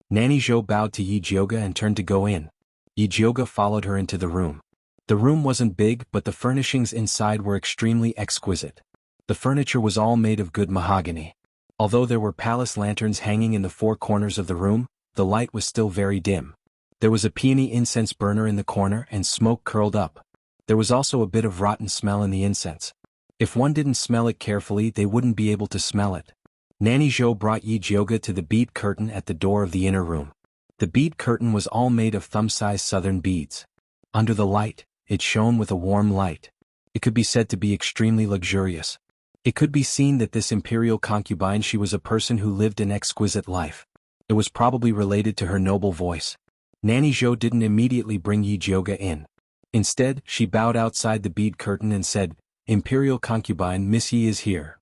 Nanny Zhou bowed to Yi Jioga and turned to go in. Yi Jioga followed her into the room. The room wasn't big, but the furnishings inside were extremely exquisite. The furniture was all made of good mahogany. Although there were palace lanterns hanging in the four corners of the room, the light was still very dim. There was a peony incense burner in the corner and smoke curled up. There was also a bit of rotten smell in the incense. If one didn't smell it carefully, they wouldn't be able to smell it. Nanny Zhou brought Yi Jioga to the bead curtain at the door of the inner room. The bead curtain was all made of thumb-sized southern beads. Under the light, it shone with a warm light. It could be said to be extremely luxurious. It could be seen that this imperial concubine She was a person who lived an exquisite life. It was probably related to her noble voice. Nanny Zhou didn't immediately bring Yi Jioga in. Instead, she bowed outside the bead curtain and said, "Imperial concubine Miss Yi is here.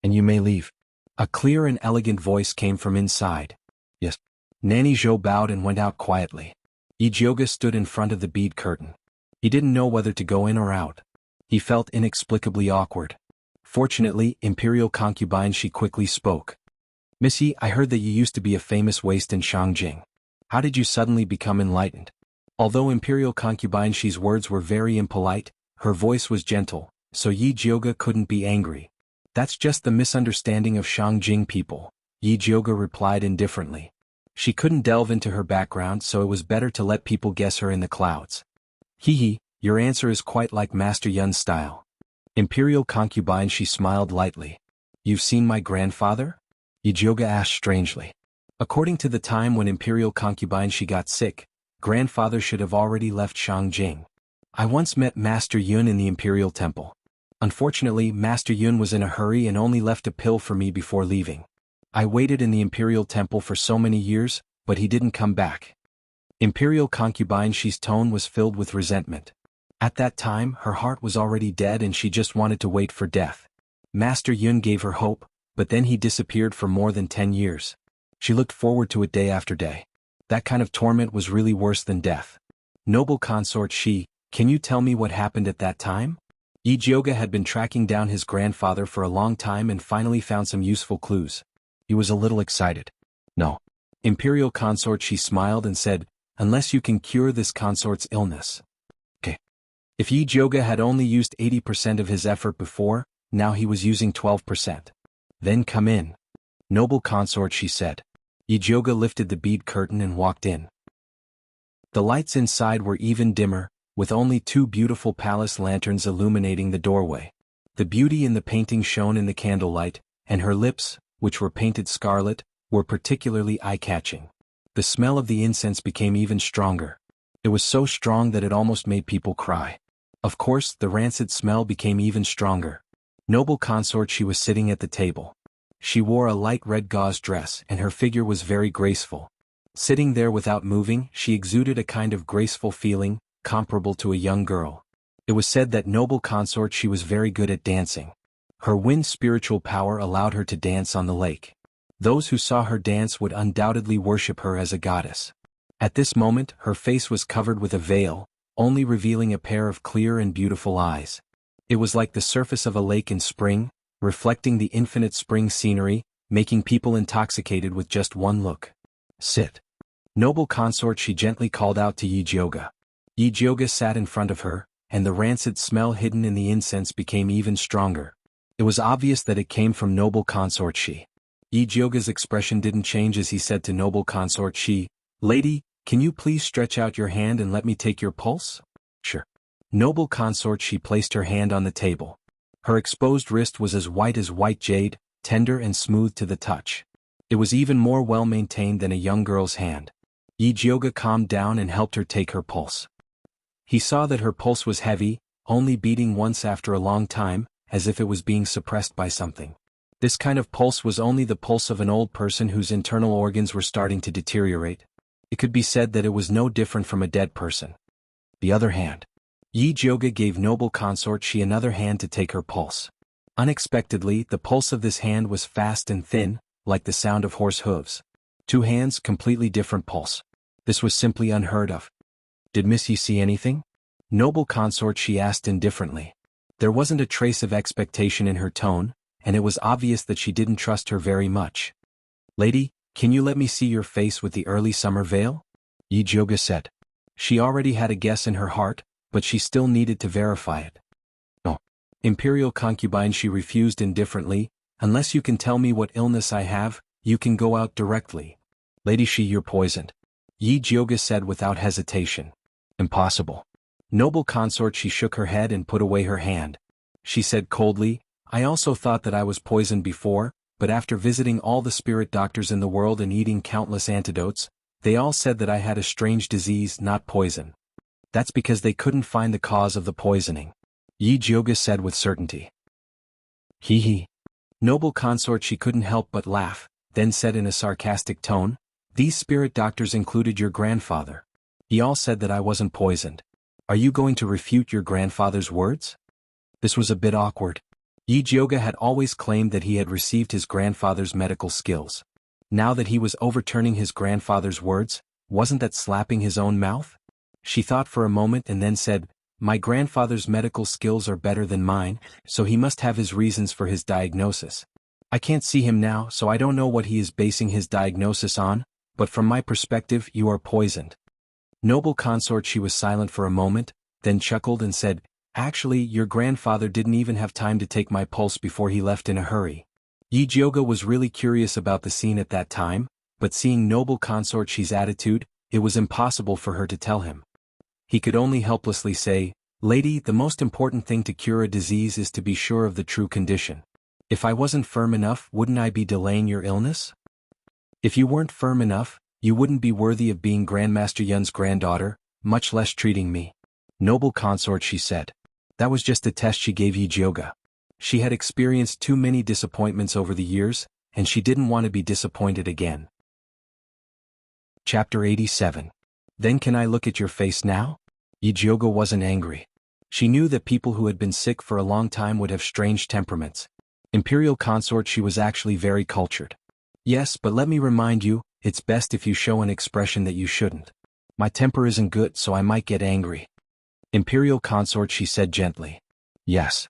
And you may leave." A clear and elegant voice came from inside. "Yes." Nanny Zhou bowed and went out quietly. Yi Jioga stood in front of the bead curtain. He didn't know whether to go in or out. He felt inexplicably awkward. Fortunately, Imperial Concubine She quickly spoke. "Miss Yi, I heard that you used to be a famous waste in Shangjing. How did you suddenly become enlightened?" Although Imperial Concubine She's words were very impolite, her voice was gentle, so Yi Jioga couldn't be angry. "That's just the misunderstanding of Shangjing people," Yi Jioga replied indifferently. She couldn't delve into her background, so it was better to let people guess her in the clouds. "Hee, your answer is quite like Master Yun's style." Imperial Concubine She smiled lightly. "You've seen my grandfather?" Yi Jioga asked strangely. According to the time when Imperial Concubine She got sick, grandfather should have already left Shangjing. "I once met Master Yun in the Imperial Temple. Unfortunately, Master Yun was in a hurry and only left a pill for me before leaving. I waited in the Imperial Temple for so many years, but he didn't come back." Imperial Concubine She's tone was filled with resentment. At that time, her heart was already dead and she just wanted to wait for death. Master Yun gave her hope, but then he disappeared for more than 10 years. She looked forward to it day after day. That kind of torment was really worse than death. "Noble consort Shi, can you tell me what happened at that time?" Yi Jioga had been tracking down his grandfather for a long time and finally found some useful clues. He was a little excited. "No." Imperial consort She smiled and said, "Unless you can cure this consort's illness." "Okay." If Yi Jioga had only used 80% of his effort before, now he was using 12%. "Then come in." "Noble consort," she said. Yi Jioga lifted the bead curtain and walked in. The lights inside were even dimmer, with only two beautiful palace lanterns illuminating the doorway. The beauty in the painting shone in the candlelight, and her lips, which were painted scarlet, were particularly eye-catching. The smell of the incense became even stronger. It was so strong that it almost made people cry. Of course, the rancid smell became even stronger. Noble consort She was sitting at the table. She wore a light red gauze dress and her figure was very graceful. Sitting there without moving, she exuded a kind of graceful feeling, comparable to a young girl. It was said that noble consort She was very good at dancing. Her wind spiritual power allowed her to dance on the lake. Those who saw her dance would undoubtedly worship her as a goddess. At this moment, her face was covered with a veil, only revealing a pair of clear and beautiful eyes. It was like the surface of a lake in spring, reflecting the infinite spring scenery, making people intoxicated with just one look. "Sit." Noble consort She gently called out to Yi Jioga. Yi Jioga sat in front of her, and the rancid smell hidden in the incense became even stronger. It was obvious that it came from noble consort Shi. Yi Jioga's expression didn't change as he said to noble consort Shi, "Lady, can you please stretch out your hand and let me take your pulse?" "Sure." Noble consort Shi placed her hand on the table. Her exposed wrist was as white jade, tender and smooth to the touch. It was even more well-maintained than a young girl's hand. Yi Jioga calmed down and helped her take her pulse. He saw that her pulse was heavy, only beating once after a long time, as if it was being suppressed by something. This kind of pulse was only the pulse of an old person whose internal organs were starting to deteriorate. It could be said that it was no different from a dead person. The other hand. Yi Jioga gave noble consort Shi another hand to take her pulse. Unexpectedly, the pulse of this hand was fast and thin, like the sound of horse hooves. Two hands, completely different pulse. This was simply unheard of. "Did Miss Yi see anything?" Noble consort Shi asked indifferently. There wasn't a trace of expectation in her tone, and it was obvious that she didn't trust her very much. "Lady, can you let me see your face with the early summer veil?" Yi Jioga said. She already had a guess in her heart, but she still needed to verify it. "No." Imperial concubine, she refused indifferently, "Unless you can tell me what illness I have, you can go out directly." "Lady Shi, you're poisoned," Yi Jioga said without hesitation. "Impossible." Noble consort She shook her head and put away her hand. She said coldly, "I also thought that I was poisoned before, but after visiting all the spirit doctors in the world and eating countless antidotes, they all said that I had a strange disease, not poison. That's because they couldn't find the cause of the poisoning," Yi Jioga said with certainty. "Hee hee." Noble consort She couldn't help but laugh, then said in a sarcastic tone, "These spirit doctors included your grandfather. He all said that I wasn't poisoned. Are you going to refute your grandfather's words?" This was a bit awkward. Yi Jioga had always claimed that he had received his grandfather's medical skills. Now that he was overturning his grandfather's words, wasn't that slapping his own mouth? She thought for a moment and then said, "My grandfather's medical skills are better than mine, so he must have his reasons for his diagnosis. I can't see him now, so I don't know what he is basing his diagnosis on, but from my perspective you are poisoned." Noble consort She was silent for a moment, then chuckled and said, "Actually, your grandfather didn't even have time to take my pulse before he left in a hurry." Yi Jioga was really curious about the scene at that time, but seeing noble consort She's attitude, it was impossible for her to tell him. He could only helplessly say, "Lady, the most important thing to cure a disease is to be sure of the true condition. If I wasn't firm enough, wouldn't I be delaying your illness? If you weren't firm enough, you wouldn't be worthy of being Grandmaster Yun's granddaughter, much less treating me." Noble consort She said. That was just a test she gave Yi Jioga. She had experienced too many disappointments over the years, and she didn't want to be disappointed again. Chapter 87. "Then can I look at your face now?" Yi Jioga wasn't angry. She knew that people who had been sick for a long time would have strange temperaments. Imperial consort She was actually very cultured. "Yes, but let me remind you, it's best if you show an expression that you shouldn't. My temper isn't good, so I might get angry." Imperial consort She said gently. "Yes."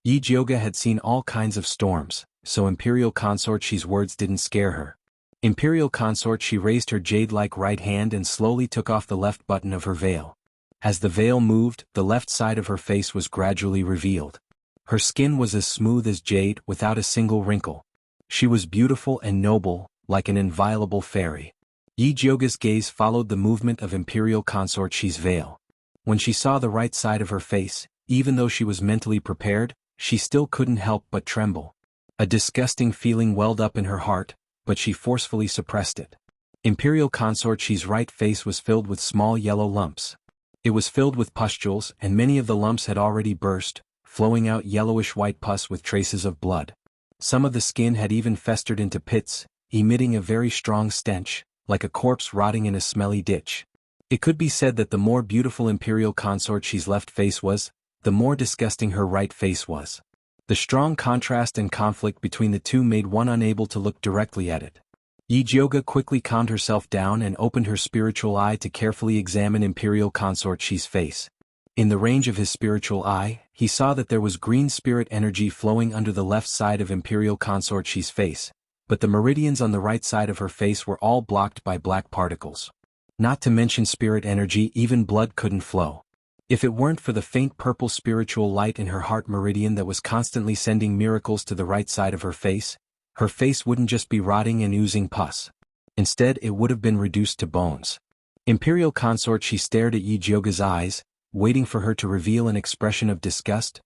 Yi Jioga had seen all kinds of storms, so Imperial consort She's words didn't scare her. Imperial consort She raised her jade-like right hand and slowly took off the left button of her veil. As the veil moved, the left side of her face was gradually revealed. Her skin was as smooth as jade, without a single wrinkle. She was beautiful and noble, like an inviolable fairy. Yi Jioga's gaze followed the movement of Imperial consort She's veil. When she saw the right side of her face, even though she was mentally prepared, she still couldn't help but tremble. A disgusting feeling welled up in her heart, but she forcefully suppressed it. Imperial consort She's right face was filled with small yellow lumps. It was filled with pustules, and many of the lumps had already burst, flowing out yellowish-white pus with traces of blood. Some of the skin had even festered into pits, emitting a very strong stench, like a corpse rotting in a smelly ditch. It could be said that the more beautiful Imperial consort She's left face was, the more disgusting her right face was. The strong contrast and conflict between the two made one unable to look directly at it. Yi Jioga quickly calmed herself down and opened her spiritual eye to carefully examine Imperial consort She's face. In the range of his spiritual eye, he saw that there was green spirit energy flowing under the left side of Imperial consort She's face, but the meridians on the right side of her face were all blocked by black particles. Not to mention spirit energy, even blood couldn't flow. If it weren't for the faint purple spiritual light in her heart meridian that was constantly sending miracles to the right side of her face wouldn't just be rotting and oozing pus. Instead, it would have been reduced to bones. Imperial consort, she stared at Yi Jyoga's eyes, waiting for her to reveal an expression of disgust,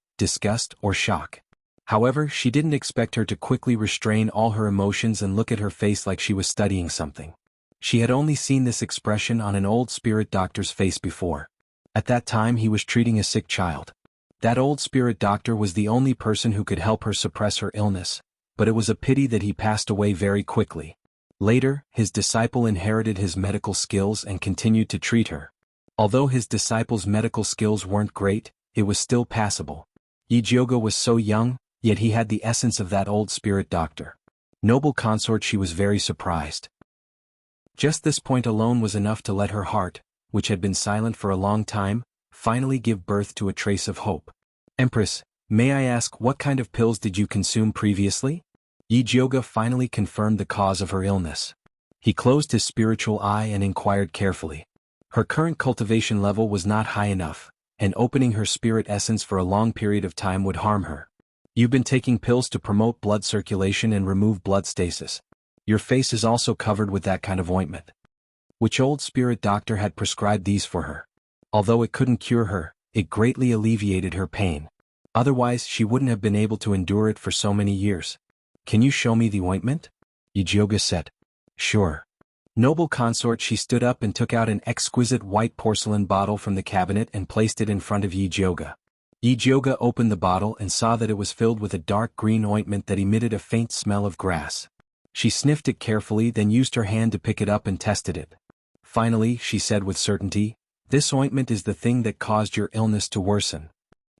or shock. However, she didn't expect her to quickly restrain all her emotions and look at her face like she was studying something. She had only seen this expression on an old spirit doctor's face before. At that time he was treating a sick child. That old spirit doctor was the only person who could help her suppress her illness, but it was a pity that he passed away very quickly. Later, his disciple inherited his medical skills and continued to treat her. Although his disciple's medical skills weren't great, it was still passable. Yi Jyoga was so young, yet he had the essence of that old spirit doctor. Noble consort, she was very surprised. Just this point alone was enough to let her heart, which had been silent for a long time, finally give birth to a trace of hope. Empress, may I ask what kind of pills did you consume previously? Yi Jyoga finally confirmed the cause of her illness. He closed his spiritual eye and inquired carefully. Her current cultivation level was not high enough, and opening her spirit essence for a long period of time would harm her. You've been taking pills to promote blood circulation and remove blood stasis. Your face is also covered with that kind of ointment. Which old spirit doctor had prescribed these for her? Although it couldn't cure her, it greatly alleviated her pain. Otherwise, she wouldn't have been able to endure it for so many years. Can you show me the ointment? Yi Jyoga said. Sure. Noble consort, she stood up and took out an exquisite white porcelain bottle from the cabinet and placed it in front of Yi Jyoga. Yi Jyoga opened the bottle and saw that it was filled with a dark green ointment that emitted a faint smell of grass. She sniffed it carefully, then used her hand to pick it up and tested it. Finally, she said with certainty, this ointment is the thing that caused your illness to worsen.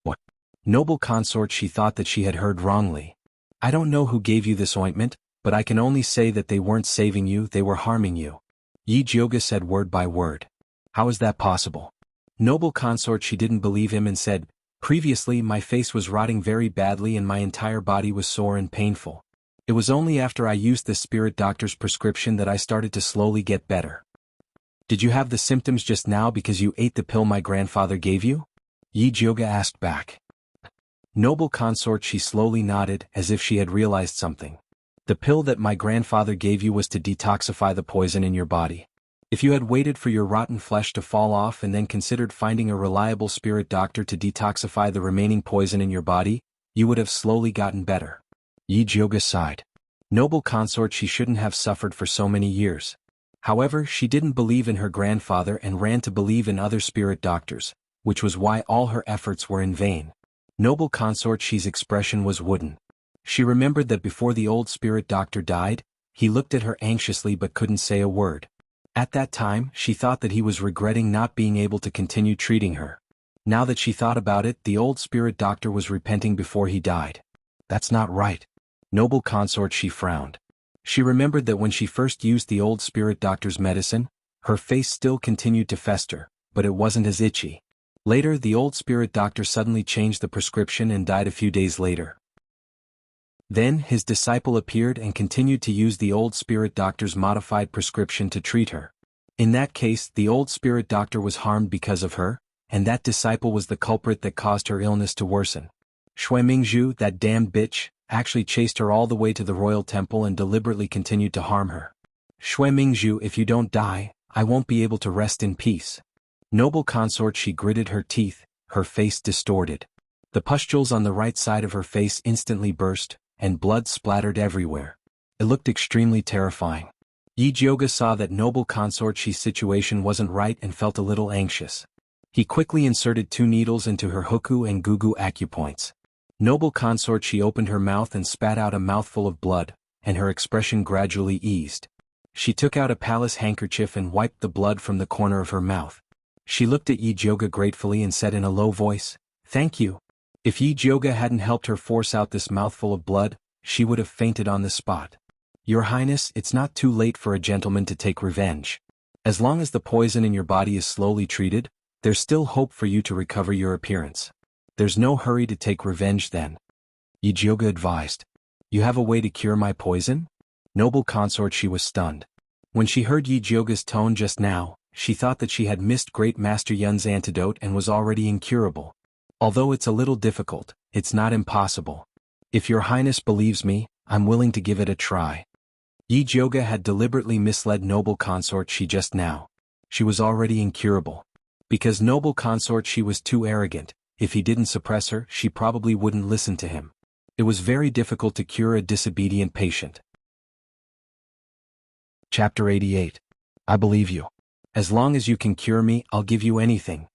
What? Noble consort, she thought that she had heard wrongly. I don't know who gave you this ointment, but I can only say that they weren't saving you, they were harming you. Yi Jyoga said word by word. How is that possible? Noble consort, she didn't believe him and said, previously my face was rotting very badly and my entire body was sore and painful. It was only after I used the spirit doctor's prescription that I started to slowly get better. Did you have the symptoms just now because you ate the pill my grandfather gave you? Yi Jyoga asked back. Noble consort, she slowly nodded as if she had realized something. The pill that my grandfather gave you was to detoxify the poison in your body. If you had waited for your rotten flesh to fall off and then considered finding a reliable spirit doctor to detoxify the remaining poison in your body, you would have slowly gotten better. Yi Jyoga sighed. Noble consort, she shouldn't have suffered for so many years. However, she didn't believe in her grandfather and ran to believe in other spirit doctors, which was why all her efforts were in vain. Noble consort, she's expression was wooden. She remembered that before the old spirit doctor died, he looked at her anxiously but couldn't say a word. At that time, she thought that he was regretting not being able to continue treating her. Now that she thought about it, the old spirit doctor was repenting before he died. That's not right. Noble consort, she frowned. She remembered that when she first used the old spirit doctor's medicine, her face still continued to fester, but it wasn't as itchy. Later, the old spirit doctor suddenly changed the prescription and died a few days later. Then, his disciple appeared and continued to use the old spirit doctor's modified prescription to treat her. In that case, the old spirit doctor was harmed because of her, and that disciple was the culprit that caused her illness to worsen. Shui Mingzhu, that damned bitch, actually chased her all the way to the royal temple and deliberately continued to harm her. Shui Mingzhu, if you don't die, I won't be able to rest in peace. Noble consort, she gritted her teeth, her face distorted. The pustules on the right side of her face instantly burst, and blood splattered everywhere. It looked extremely terrifying. Yi Jyoga saw that noble consort Shi's situation wasn't right and felt a little anxious. He quickly inserted 2 needles into her huku and gugu acupoints. Noble consort, she opened her mouth and spat out a mouthful of blood, and her expression gradually eased. She took out a palace handkerchief and wiped the blood from the corner of her mouth. She looked at Yi Jyoga gratefully and said in a low voice, "Thank you." If Yi Jyoga hadn't helped her force out this mouthful of blood, she would have fainted on the spot. "Your Highness, it's not too late for a gentleman to take revenge. As long as the poison in your body is slowly treated, there's still hope for you to recover your appearance. There's no hurry to take revenge then," Yi Jyoga advised. "You have a way to cure my poison?" Noble consort, she was stunned. When she heard Yi Jyoga's tone just now, she thought that she had missed Great Master Yun's antidote and was already incurable. Although it's a little difficult, it's not impossible. If your highness believes me, I'm willing to give it a try. Yi Jioge had deliberately misled noble consort she just now. She was already incurable. Because noble consort she was too arrogant, if he didn't suppress her she probably wouldn't listen to him. It was very difficult to cure a disobedient patient. Chapter 88. I believe you. As long as you can cure me, I'll give you anything.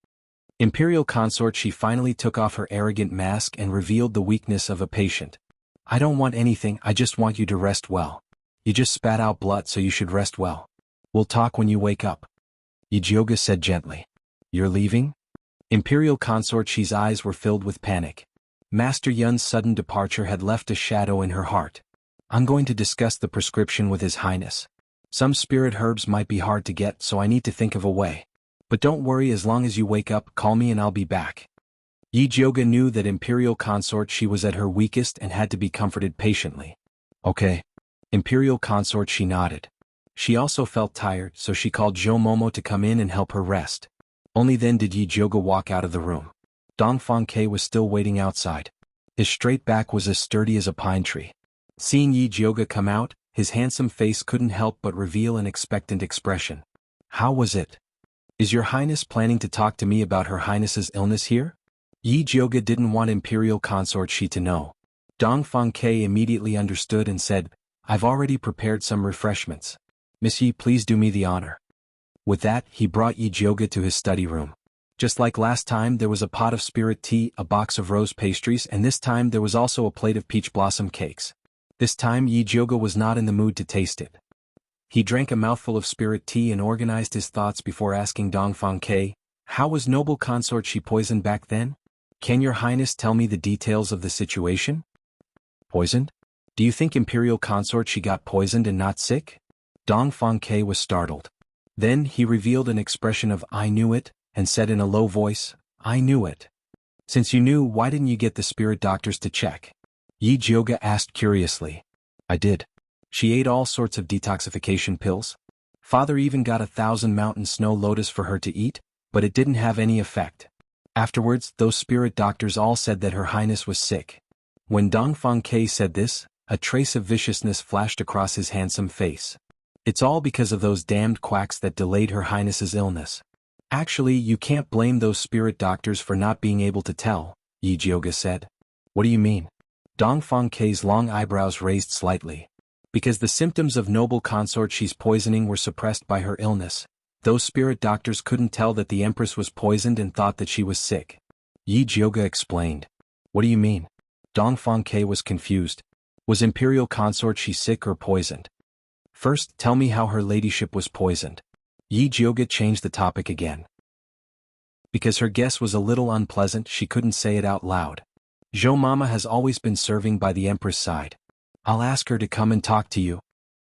Imperial consort she finally took off her arrogant mask and revealed the weakness of a patient. I don't want anything, I just want you to rest well. You just spat out blood so you should rest well. We'll talk when you wake up. Yi Jioge said gently. You're leaving? Imperial consort she's eyes were filled with panic. Master Yun's sudden departure had left a shadow in her heart. I'm going to discuss the prescription with His Highness. Some spirit herbs might be hard to get, so I need to think of a way. But don't worry, as long as you wake up, call me and I'll be back. Yi Jioge knew that Imperial consort she was at her weakest and had to be comforted patiently. Okay. Imperial consort she nodded. She also felt tired, so she called Zhou Momo to come in and help her rest. Only then did Yi Jioge walk out of the room. Dong Fangke was still waiting outside. His straight back was as sturdy as a pine tree. Seeing Yi Jioge come out, his handsome face couldn't help but reveal an expectant expression. How was it? Is your highness planning to talk to me about her highness's illness here? Yi Jioge didn't want Imperial consort she to know. Dong Fangke immediately understood and said, I've already prepared some refreshments. Miss Yi, please do me the honor. With that, he brought Yi Jioge to his study room. Just like last time, there was a pot of spirit tea, a box of rose pastries, and this time there was also a plate of peach blossom cakes. This time Yi Jioge was not in the mood to taste it. He drank a mouthful of spirit tea and organized his thoughts before asking Dong Fangke, how was noble consort she poisoned back then? Can your highness tell me the details of the situation? Poisoned? Do you think Imperial consort she got poisoned and not sick? Dong Fangke was startled. Then he revealed an expression of I knew it, and said in a low voice, I knew it. Since you knew, why didn't you get the spirit doctors to check? Yi Jioge asked curiously. I did. She ate all sorts of detoxification pills. Father even got 1,000 mountain snow lotus for her to eat, but it didn't have any effect. Afterwards, those spirit doctors all said that her highness was sick. When Dong Fangke said this, a trace of viciousness flashed across his handsome face. It's all because of those damned quacks that delayed her highness's illness. Actually, you can't blame those spirit doctors for not being able to tell, Yi Jioge said. What do you mean? Dong Fangke's long eyebrows raised slightly. Because the symptoms of noble consort she's poisoning were suppressed by her illness. Those spirit doctors couldn't tell that the empress was poisoned and thought that she was sick. Yi Jioge explained. What do you mean? Dong Fangke was confused. Was Imperial consort she sick or poisoned? First, tell me how her ladyship was poisoned. Yi Jioge changed the topic again. Because her guess was a little unpleasant, she couldn't say it out loud. Zhou Mama has always been serving by the empress side. I'll ask her to come and talk to you.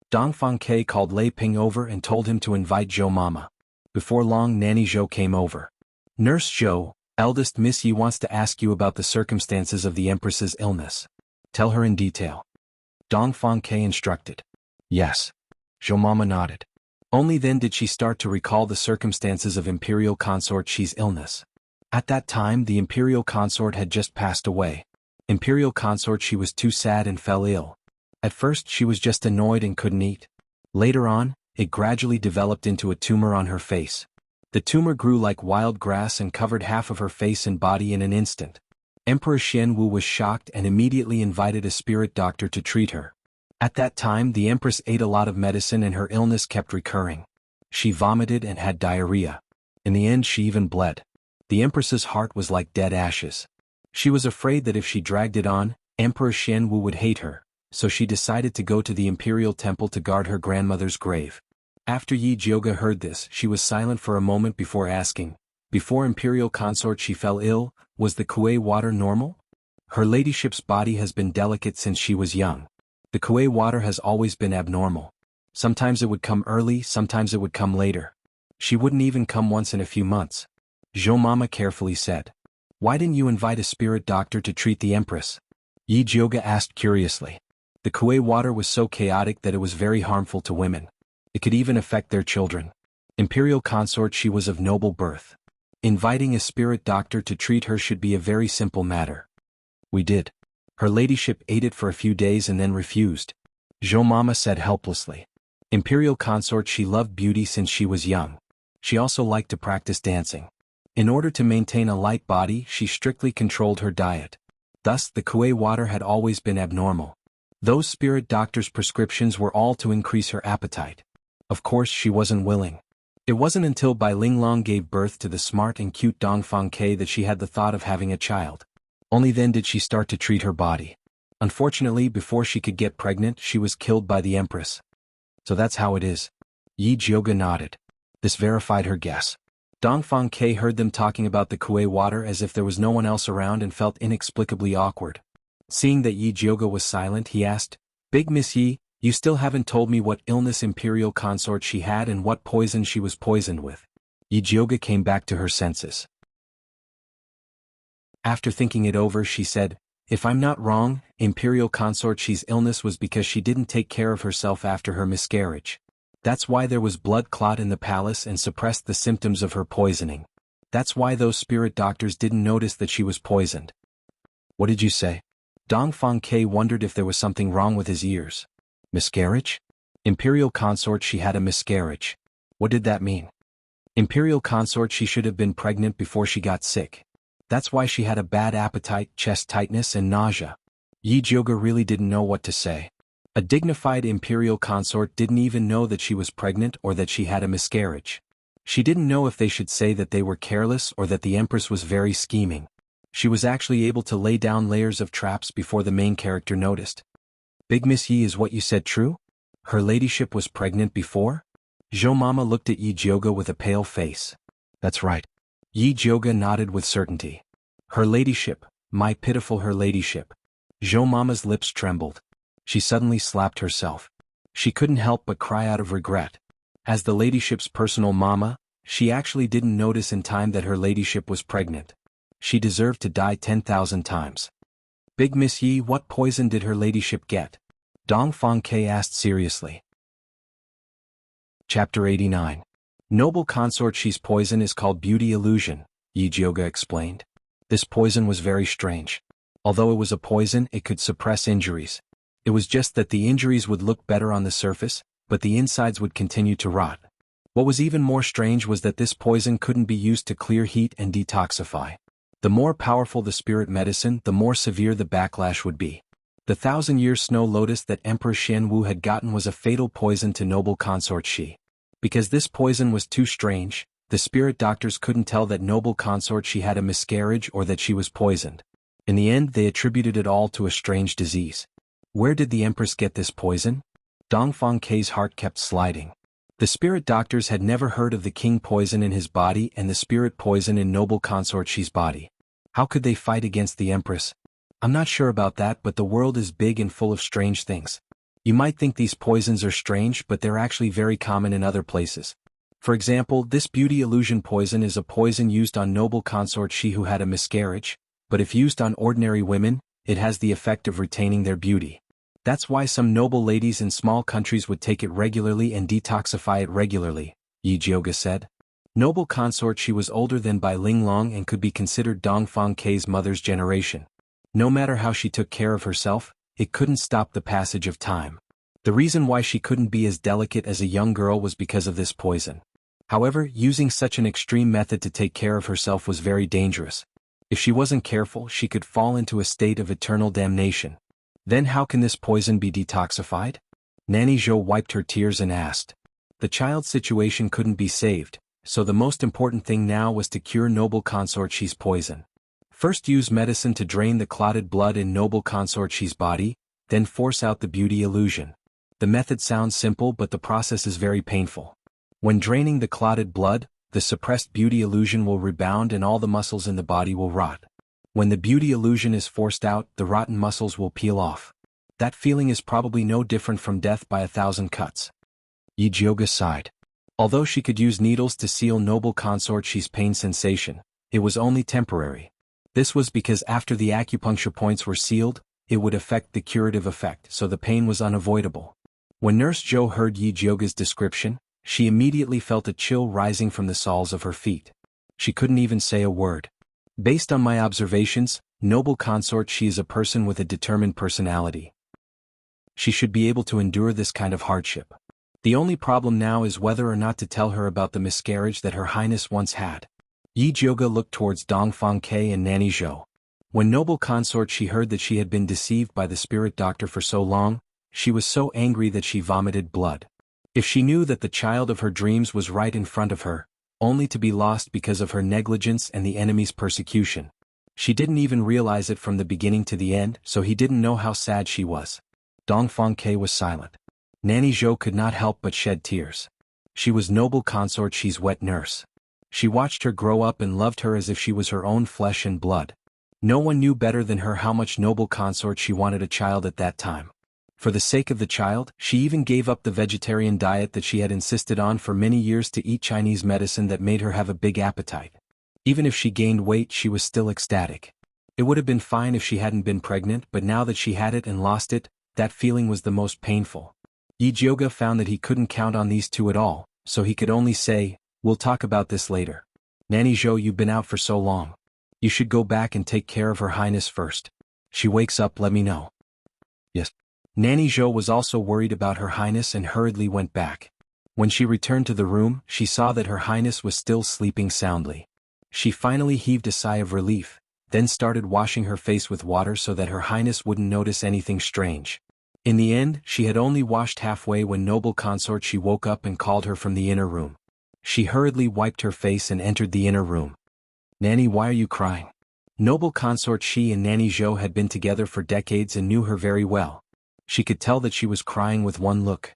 Dong Fangke called Lei Ping over and told him to invite Zhou Mama. Before long, Nanny Zhou came over. Nurse Zhou, eldest Miss Yi wants to ask you about the circumstances of the empress's illness. Tell her in detail. Dong Fangke instructed. Yes. Zhou Mama nodded. Only then did she start to recall the circumstances of Imperial consort she's illness. At that time, the Imperial consort had just passed away. Imperial consort she was too sad and fell ill. At first she was just annoyed and couldn't eat. Later on, it gradually developed into a tumor on her face. The tumor grew like wild grass and covered half of her face and body in an instant. Emperor Xianwu was shocked and immediately invited a spirit doctor to treat her. At that time the empress ate a lot of medicine and her illness kept recurring. She vomited and had diarrhea. In the end she even bled. The empress's heart was like dead ashes. She was afraid that if she dragged it on, Emperor Xianwu would hate her, so she decided to go to the imperial temple to guard her grandmother's grave. After Yi Jioge heard this, she was silent for a moment before asking, before Imperial consort she fell ill, was the Kuei water normal? Her ladyship's body has been delicate since she was young. The Kuei water has always been abnormal. Sometimes it would come early, sometimes it would come later. She wouldn't even come once in a few months. Zhou Mama carefully said. Why didn't you invite a spirit doctor to treat the empress? Yi Jioge asked curiously. The Kuei water was so chaotic that it was very harmful to women. It could even affect their children. Imperial consort, she was of noble birth. Inviting a spirit doctor to treat her should be a very simple matter. We did. Her ladyship ate it for a few days and then refused. Jo Mama said helplessly. Imperial consort, she loved beauty since she was young. She also liked to practice dancing. In order to maintain a light body, she strictly controlled her diet. Thus, the Kuei water had always been abnormal. Those spirit doctors' prescriptions were all to increase her appetite. Of course, she wasn't willing. It wasn't until Bai Linglong gave birth to the smart and cute Dongfang Ke that she had the thought of having a child. Only then did she start to treat her body. Unfortunately, before she could get pregnant, she was killed by the Empress. So that's how it is. Yi Jioga nodded. This verified her guess. Dongfang Ke heard them talking about the Kuei water as if there was no one else around and felt inexplicably awkward. Seeing that Yi Jioga was silent, he asked, "Big Miss Yi, you still haven't told me what illness Imperial consort she had and what poison she was poisoned with." Yi Jioga came back to her senses. After thinking it over, she said, "If I'm not wrong, Imperial consort she's illness was because she didn't take care of herself after her miscarriage. That's why there was blood clot in the palace and suppressed the symptoms of her poisoning. That's why those spirit doctors didn't notice that she was poisoned." "What did you say?" Dongfang Ke wondered if there was something wrong with his ears. "Miscarriage? Imperial consort, she had a miscarriage. What did that mean?" "Imperial consort, she should have been pregnant before she got sick. That's why she had a bad appetite, chest tightness and nausea." Yi Jioga really didn't know what to say. A dignified imperial consort didn't even know that she was pregnant or that she had a miscarriage. She didn't know if they should say that they were careless or that the Empress was very scheming. She was actually able to lay down layers of traps before the main character noticed. "Big Miss Yi, is what you said true? Her ladyship was pregnant before?" Jo Mama looked at Yi Jioga with a pale face. "That's right." Yi Jioga nodded with certainty. "Her ladyship, my pitiful her ladyship." Jo Mama's lips trembled. She suddenly slapped herself. She couldn't help but cry out of regret. As the ladyship's personal mama, she actually didn't notice in time that her ladyship was pregnant. She deserved to die 10,000 times. "Big Miss Yi, what poison did her ladyship get?" Dongfang Ke asked seriously. Chapter 89. Noble consort, she's poison is called beauty illusion, Yi Jioga explained. This poison was very strange. Although it was a poison, it could suppress injuries. It was just that the injuries would look better on the surface, but the insides would continue to rot. What was even more strange was that this poison couldn't be used to clear heat and detoxify. The more powerful the spirit medicine, the more severe the backlash would be. The 1,000-year snow lotus that Emperor Xianwu had gotten was a fatal poison to noble consort Shi. Because this poison was too strange, the spirit doctors couldn't tell that noble consort Shi had a miscarriage or that she was poisoned. In the end, they attributed it all to a strange disease. Where did the Empress get this poison? Dongfang Ke's heart kept sliding. The spirit doctors had never heard of the king poison in his body and the spirit poison in noble consort Shi's body. How could they fight against the Empress? I'm not sure about that, but the world is big and full of strange things. You might think these poisons are strange, but they're actually very common in other places. For example, this beauty illusion poison is a poison used on noble consort Shi who had a miscarriage, but if used on ordinary women, it has the effect of retaining their beauty. That's why some noble ladies in small countries would take it regularly and detoxify it regularly, Yi Jioga said. Noble consort Shi was older than Bai Linglong and could be considered Dongfang Ke's mother's generation. No matter how she took care of herself, it couldn't stop the passage of time. The reason why she couldn't be as delicate as a young girl was because of this poison. However, using such an extreme method to take care of herself was very dangerous. If she wasn't careful, she could fall into a state of eternal damnation. Then how can this poison be detoxified? Nanny Zhou wiped her tears and asked. The child's situation couldn't be saved, so the most important thing now was to cure noble consort Shi's poison. First use medicine to drain the clotted blood in noble consort Shi's body, then force out the beauty illusion. The method sounds simple, but the process is very painful. When draining the clotted blood, the suppressed beauty illusion will rebound and all the muscles in the body will rot. When the beauty illusion is forced out, the rotten muscles will peel off. That feeling is probably no different from death by 1,000 cuts. Yi Jioga sighed. Although she could use needles to seal noble consort Shi's pain sensation, it was only temporary. This was because after the acupuncture points were sealed, it would affect the curative effect, so the pain was unavoidable. When Nurse Zhou heard Yi Jioga's description, she immediately felt a chill rising from the soles of her feet. She couldn't even say a word. Based on my observations, noble consort, she is a person with a determined personality. She should be able to endure this kind of hardship. The only problem now is whether or not to tell her about the miscarriage that Her Highness once had. Yi Jiuge looked towards Dongfang Ke and Nanny Zhou. When noble consort she heard that she had been deceived by the spirit doctor for so long, she was so angry that she vomited blood. If she knew that the child of her dreams was right in front of her, only to be lost because of her negligence and the enemy's persecution. She didn't even realize it from the beginning to the end, so he didn't know how sad she was. Dongfang Ke was silent. Nanny Zhou could not help but shed tears. She was noble consort she's wet nurse. She watched her grow up and loved her as if she was her own flesh and blood. No one knew better than her how much noble consort she wanted a child at that time. For the sake of the child, she even gave up the vegetarian diet that she had insisted on for many years to eat Chinese medicine that made her have a big appetite. Even if she gained weight, she was still ecstatic. It would have been fine if she hadn't been pregnant, but now that she had it and lost it, that feeling was the most painful. Yi Jiuge found that he couldn't count on these two at all, so he could only say, "We'll talk about this later. Nanny Zhou, you've been out for so long. You should go back and take care of Her Highness first. She wakes up, let me know." Yes. Nanny Zhou was also worried about Her Highness and hurriedly went back. When she returned to the room, she saw that Her Highness was still sleeping soundly. She finally heaved a sigh of relief, then started washing her face with water so that Her Highness wouldn't notice anything strange. In the end, she had only washed halfway when noble consort she woke up and called her from the inner room. She hurriedly wiped her face and entered the inner room. "Nanny, why are you crying?" Noble consort she and Nanny Zhou had been together for decades and knew her very well. She could tell that she was crying with one look.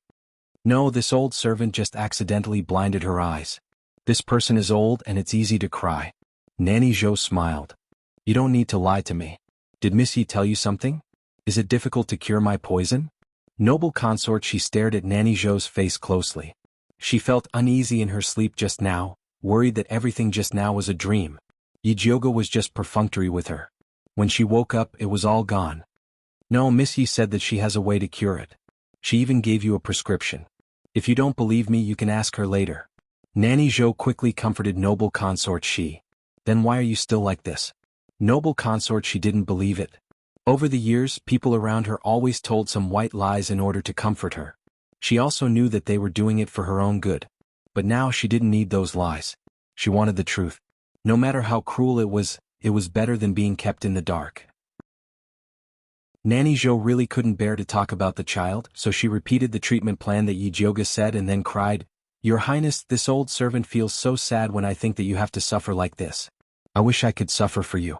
"No, this old servant just accidentally blinded her eyes. This person is old and it's easy to cry." Nanny Zhou smiled. "You don't need to lie to me. Did Miss Yi tell you something? Is it difficult to cure my poison?" Noble consort she stared at Nanny Zhou's face closely. She felt uneasy in her sleep just now, worried that everything just now was a dream. Yi Jiuge was just perfunctory with her. When she woke up, it was all gone. "No, Miss Yi said that she has a way to cure it. She even gave you a prescription. If you don't believe me, you can ask her later." Nanny Zhou quickly comforted noble consort she. "Then why are you still like this?" Noble consort she didn't believe it. Over the years, people around her always told some white lies in order to comfort her. She also knew that they were doing it for her own good. But now she didn't need those lies. She wanted the truth. No matter how cruel it was better than being kept in the dark. Nanny Zhou really couldn't bear to talk about the child, so she repeated the treatment plan that Yi Jiuge said and then cried, "Your Highness, this old servant feels so sad when I think that you have to suffer like this. I wish I could suffer for you.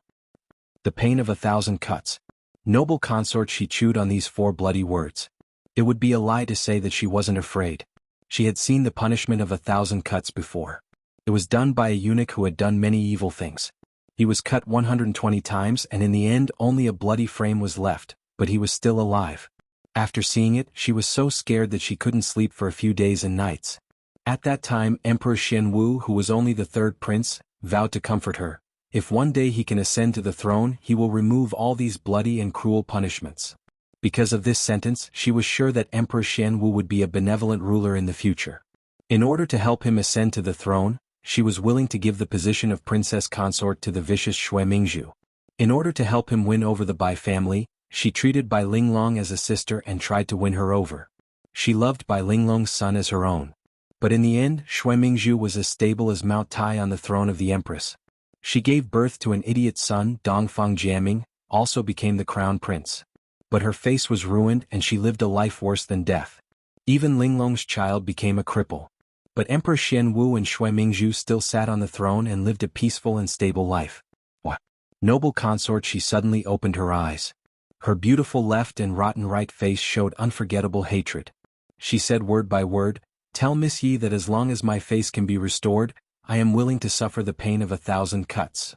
The pain of 1,000 cuts." Noble consort she chewed on these 4 bloody words. It would be a lie to say that she wasn't afraid. She had seen the punishment of 1,000 cuts before. It was done by a eunuch who had done many evil things. He was cut 120 times and in the end only a bloody frame was left, but he was still alive. After seeing it, she was so scared that she couldn't sleep for a few days and nights. At that time, Emperor Xianwu, who was only the 3rd prince, vowed to comfort her. If one day he can ascend to the throne, he will remove all these bloody and cruel punishments. Because of this sentence, she was sure that Emperor Xianwu would be a benevolent ruler in the future. In order to help him ascend to the throne, she was willing to give the position of princess consort to the vicious Shui Mingzhu. In order to help him win over the Bai family, she treated Bai Linglong as a sister and tried to win her over. She loved Bai Linglong's son as her own. But in the end, Shui Mingzhu was as stable as Mount Tai on the throne of the empress. She gave birth to an idiot son, Dongfang Jiaming, also became the crown prince. But her face was ruined and she lived a life worse than death. Even Linglong's child became a cripple. But Emperor Xianwu and Shui Mingzhu still sat on the throne and lived a peaceful and stable life. What? Noble consort she suddenly opened her eyes. Her beautiful left and rotten right face showed unforgettable hatred. She said word by word, "Tell Miss Yi that as long as my face can be restored, I am willing to suffer the pain of 1,000 cuts."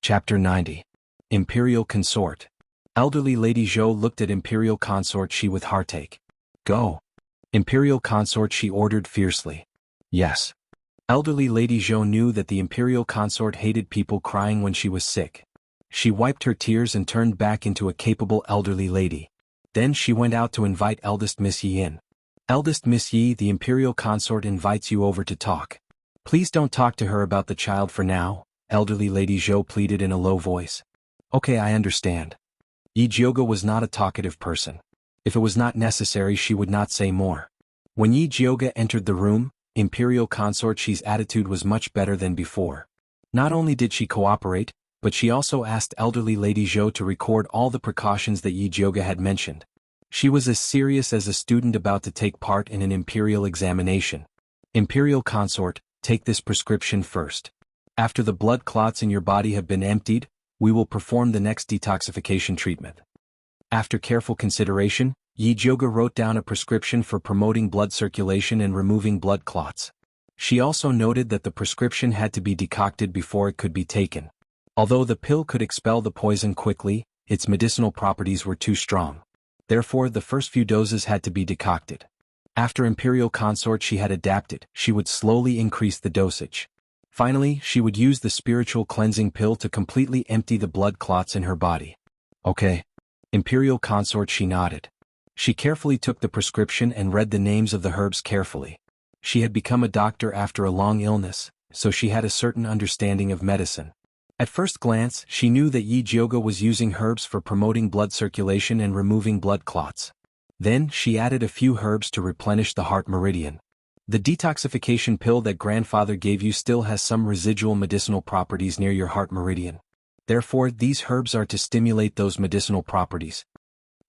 Chapter 90. Imperial Consort. Elderly Lady Zhou looked at Imperial Consort she with heartache. "Go." Imperial Consort she ordered fiercely. "Yes." Elderly Lady Zhou knew that the Imperial Consort hated people crying when she was sick. She wiped her tears and turned back into a capable elderly lady. Then she went out to invite eldest Miss Yi in. Eldest Miss Yi, the imperial consort invites you over to talk. Please don't talk to her about the child for now, elderly Lady Zhou pleaded in a low voice. Okay, I understand. Yi Jiuge was not a talkative person. If it was not necessary, she would not say more. When Yi Jiuge entered the room, imperial consort Shi's attitude was much better than before. Not only did she cooperate, but she also asked elderly Lady Zhou to record all the precautions that Yi Jiuge had mentioned. She was as serious as a student about to take part in an imperial examination. Imperial consort, take this prescription first. After the blood clots in your body have been emptied, we will perform the next detoxification treatment. After careful consideration, Yi Jiuge wrote down a prescription for promoting blood circulation and removing blood clots. She also noted that the prescription had to be decocted before it could be taken. Although the pill could expel the poison quickly, its medicinal properties were too strong. Therefore, the first few doses had to be decocted. After imperial consort she had adapted, she would slowly increase the dosage. Finally, she would use the spiritual cleansing pill to completely empty the blood clots in her body. Okay. Imperial consort, she nodded. She carefully took the prescription and read the names of the herbs carefully. She had become a doctor after a long illness, so she had a certain understanding of medicine. At first glance, she knew that Yi Jiuge was using herbs for promoting blood circulation and removing blood clots. Then, she added a few herbs to replenish the heart meridian. The detoxification pill that grandfather gave you still has some residual medicinal properties near your heart meridian. Therefore, these herbs are to stimulate those medicinal properties.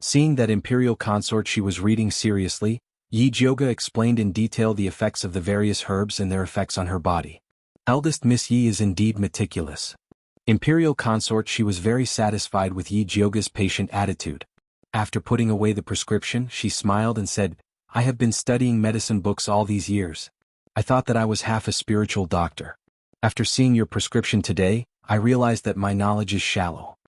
Seeing that imperial consort she was reading seriously, Yi Jiuge explained in detail the effects of the various herbs and their effects on her body. Eldest Miss Yi is indeed meticulous. Imperial consort, she was very satisfied with Yi Jiuge's patient attitude. After putting away the prescription, she smiled and said, I have been studying medicine books all these years. I thought that I was half a spiritual doctor. After seeing your prescription today, I realized that my knowledge is shallow.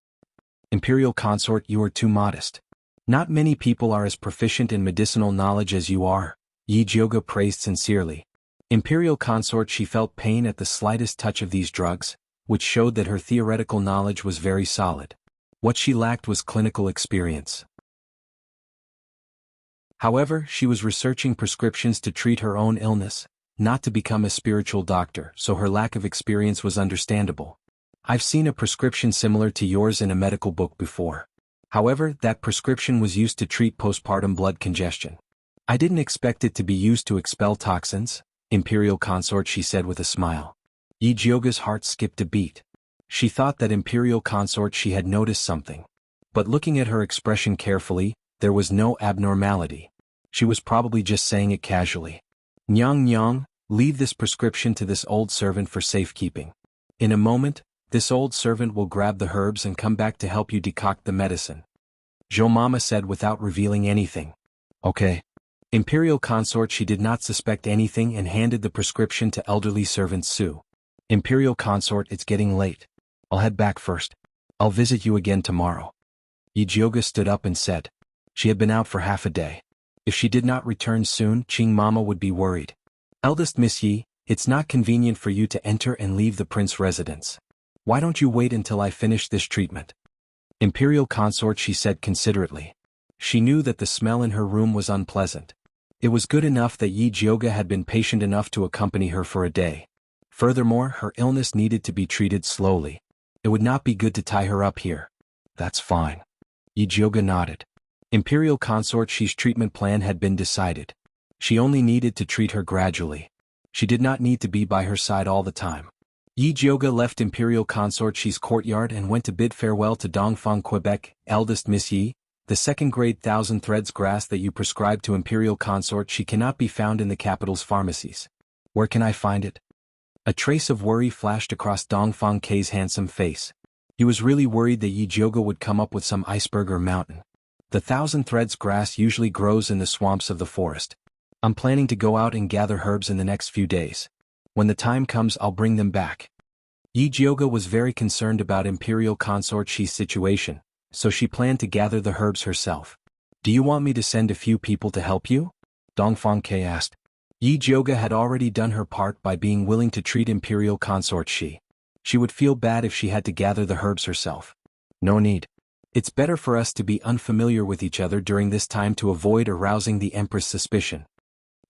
Imperial consort, you are too modest. Not many people are as proficient in medicinal knowledge as you are, Yi Jiuge praised sincerely. Imperial consort, she felt pain at the slightest touch of these drugs, which showed that her theoretical knowledge was very solid. What she lacked was clinical experience. However, she was researching prescriptions to treat her own illness, not to become a spiritual doctor, so her lack of experience was understandable. I've seen a prescription similar to yours in a medical book before. However, that prescription was used to treat postpartum blood congestion. I didn't expect it to be used to expel toxins, Imperial consort, she said with a smile. Yi Jiuge's heart skipped a beat. She thought that Imperial consort she had noticed something. But looking at her expression carefully, there was no abnormality. She was probably just saying it casually. Nyang, leave this prescription to this old servant for safekeeping. In a moment, this old servant will grab the herbs and come back to help you decoct the medicine. Zhou Mama said without revealing anything. Okay. Imperial consort, she did not suspect anything and handed the prescription to elderly servant Su. Imperial consort, it's getting late. I'll head back first. I'll visit you again tomorrow. Yi Jiuge stood up and said. She had been out for half a day. If she did not return soon, Qing Mama would be worried. Eldest Miss Yi, it's not convenient for you to enter and leave the prince residence. Why don't you wait until I finish this treatment? Imperial consort, she said considerately. She knew that the smell in her room was unpleasant. It was good enough that Yi Jiuge had been patient enough to accompany her for a day. Furthermore, her illness needed to be treated slowly. It would not be good to tie her up here. That's fine. Yi Jiuge nodded. Imperial consort, she's treatment plan had been decided. She only needed to treat her gradually. She did not need to be by her side all the time. Yi Jiuge left Imperial consort she's courtyard and went to bid farewell to Dongfang, Quebec. Eldest Miss Yi, the second-grade 1,000 threads grass that you prescribed to Imperial consort she cannot be found in the capital's pharmacies. Where can I find it? A trace of worry flashed across Dongfang K's handsome face. He was really worried that Yi Jiuge would come up with some iceberg or mountain. The 1,000 threads grass usually grows in the swamps of the forest. I'm planning to go out and gather herbs in the next few days. When the time comes, I'll bring them back. Yi Jiuge was very concerned about Imperial consort Shi's situation, so she planned to gather the herbs herself. Do you want me to send a few people to help you? Dongfang Ke asked. Yi Jiuge had already done her part by being willing to treat Imperial consort Shi. She would feel bad if she had to gather the herbs herself. No need. It's better for us to be unfamiliar with each other during this time to avoid arousing the Empress' suspicion.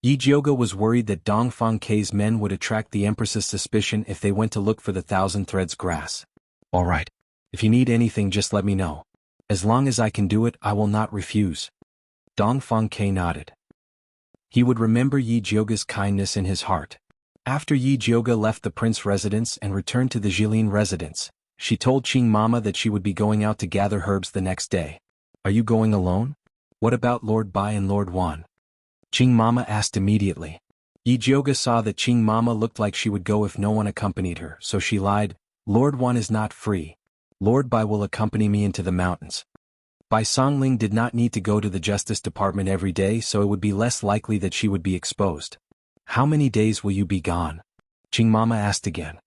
Yi Jioge was worried that Dong Fang Kei's men would attract the Empress's suspicion if they went to look for the thousand threads grass. Alright. If you need anything just let me know. As long as I can do it I will not refuse. Dong Fang Kei nodded. He would remember Yi Jioge's kindness in his heart. After Yi Jioge left the prince residence and returned to the Jilin residence, she told Qing Mama that she would be going out to gather herbs the next day. Are you going alone? What about Lord Bai and Lord Wan? Qing Mama asked immediately. Yi Jioge saw that Qing Mama looked like she would go if no one accompanied her, so she lied. Lord Wan is not free. Lord Bai will accompany me into the mountains. Bai Songling did not need to go to the Justice Department every day, so it would be less likely that she would be exposed. How many days will you be gone? Qing Mama asked again.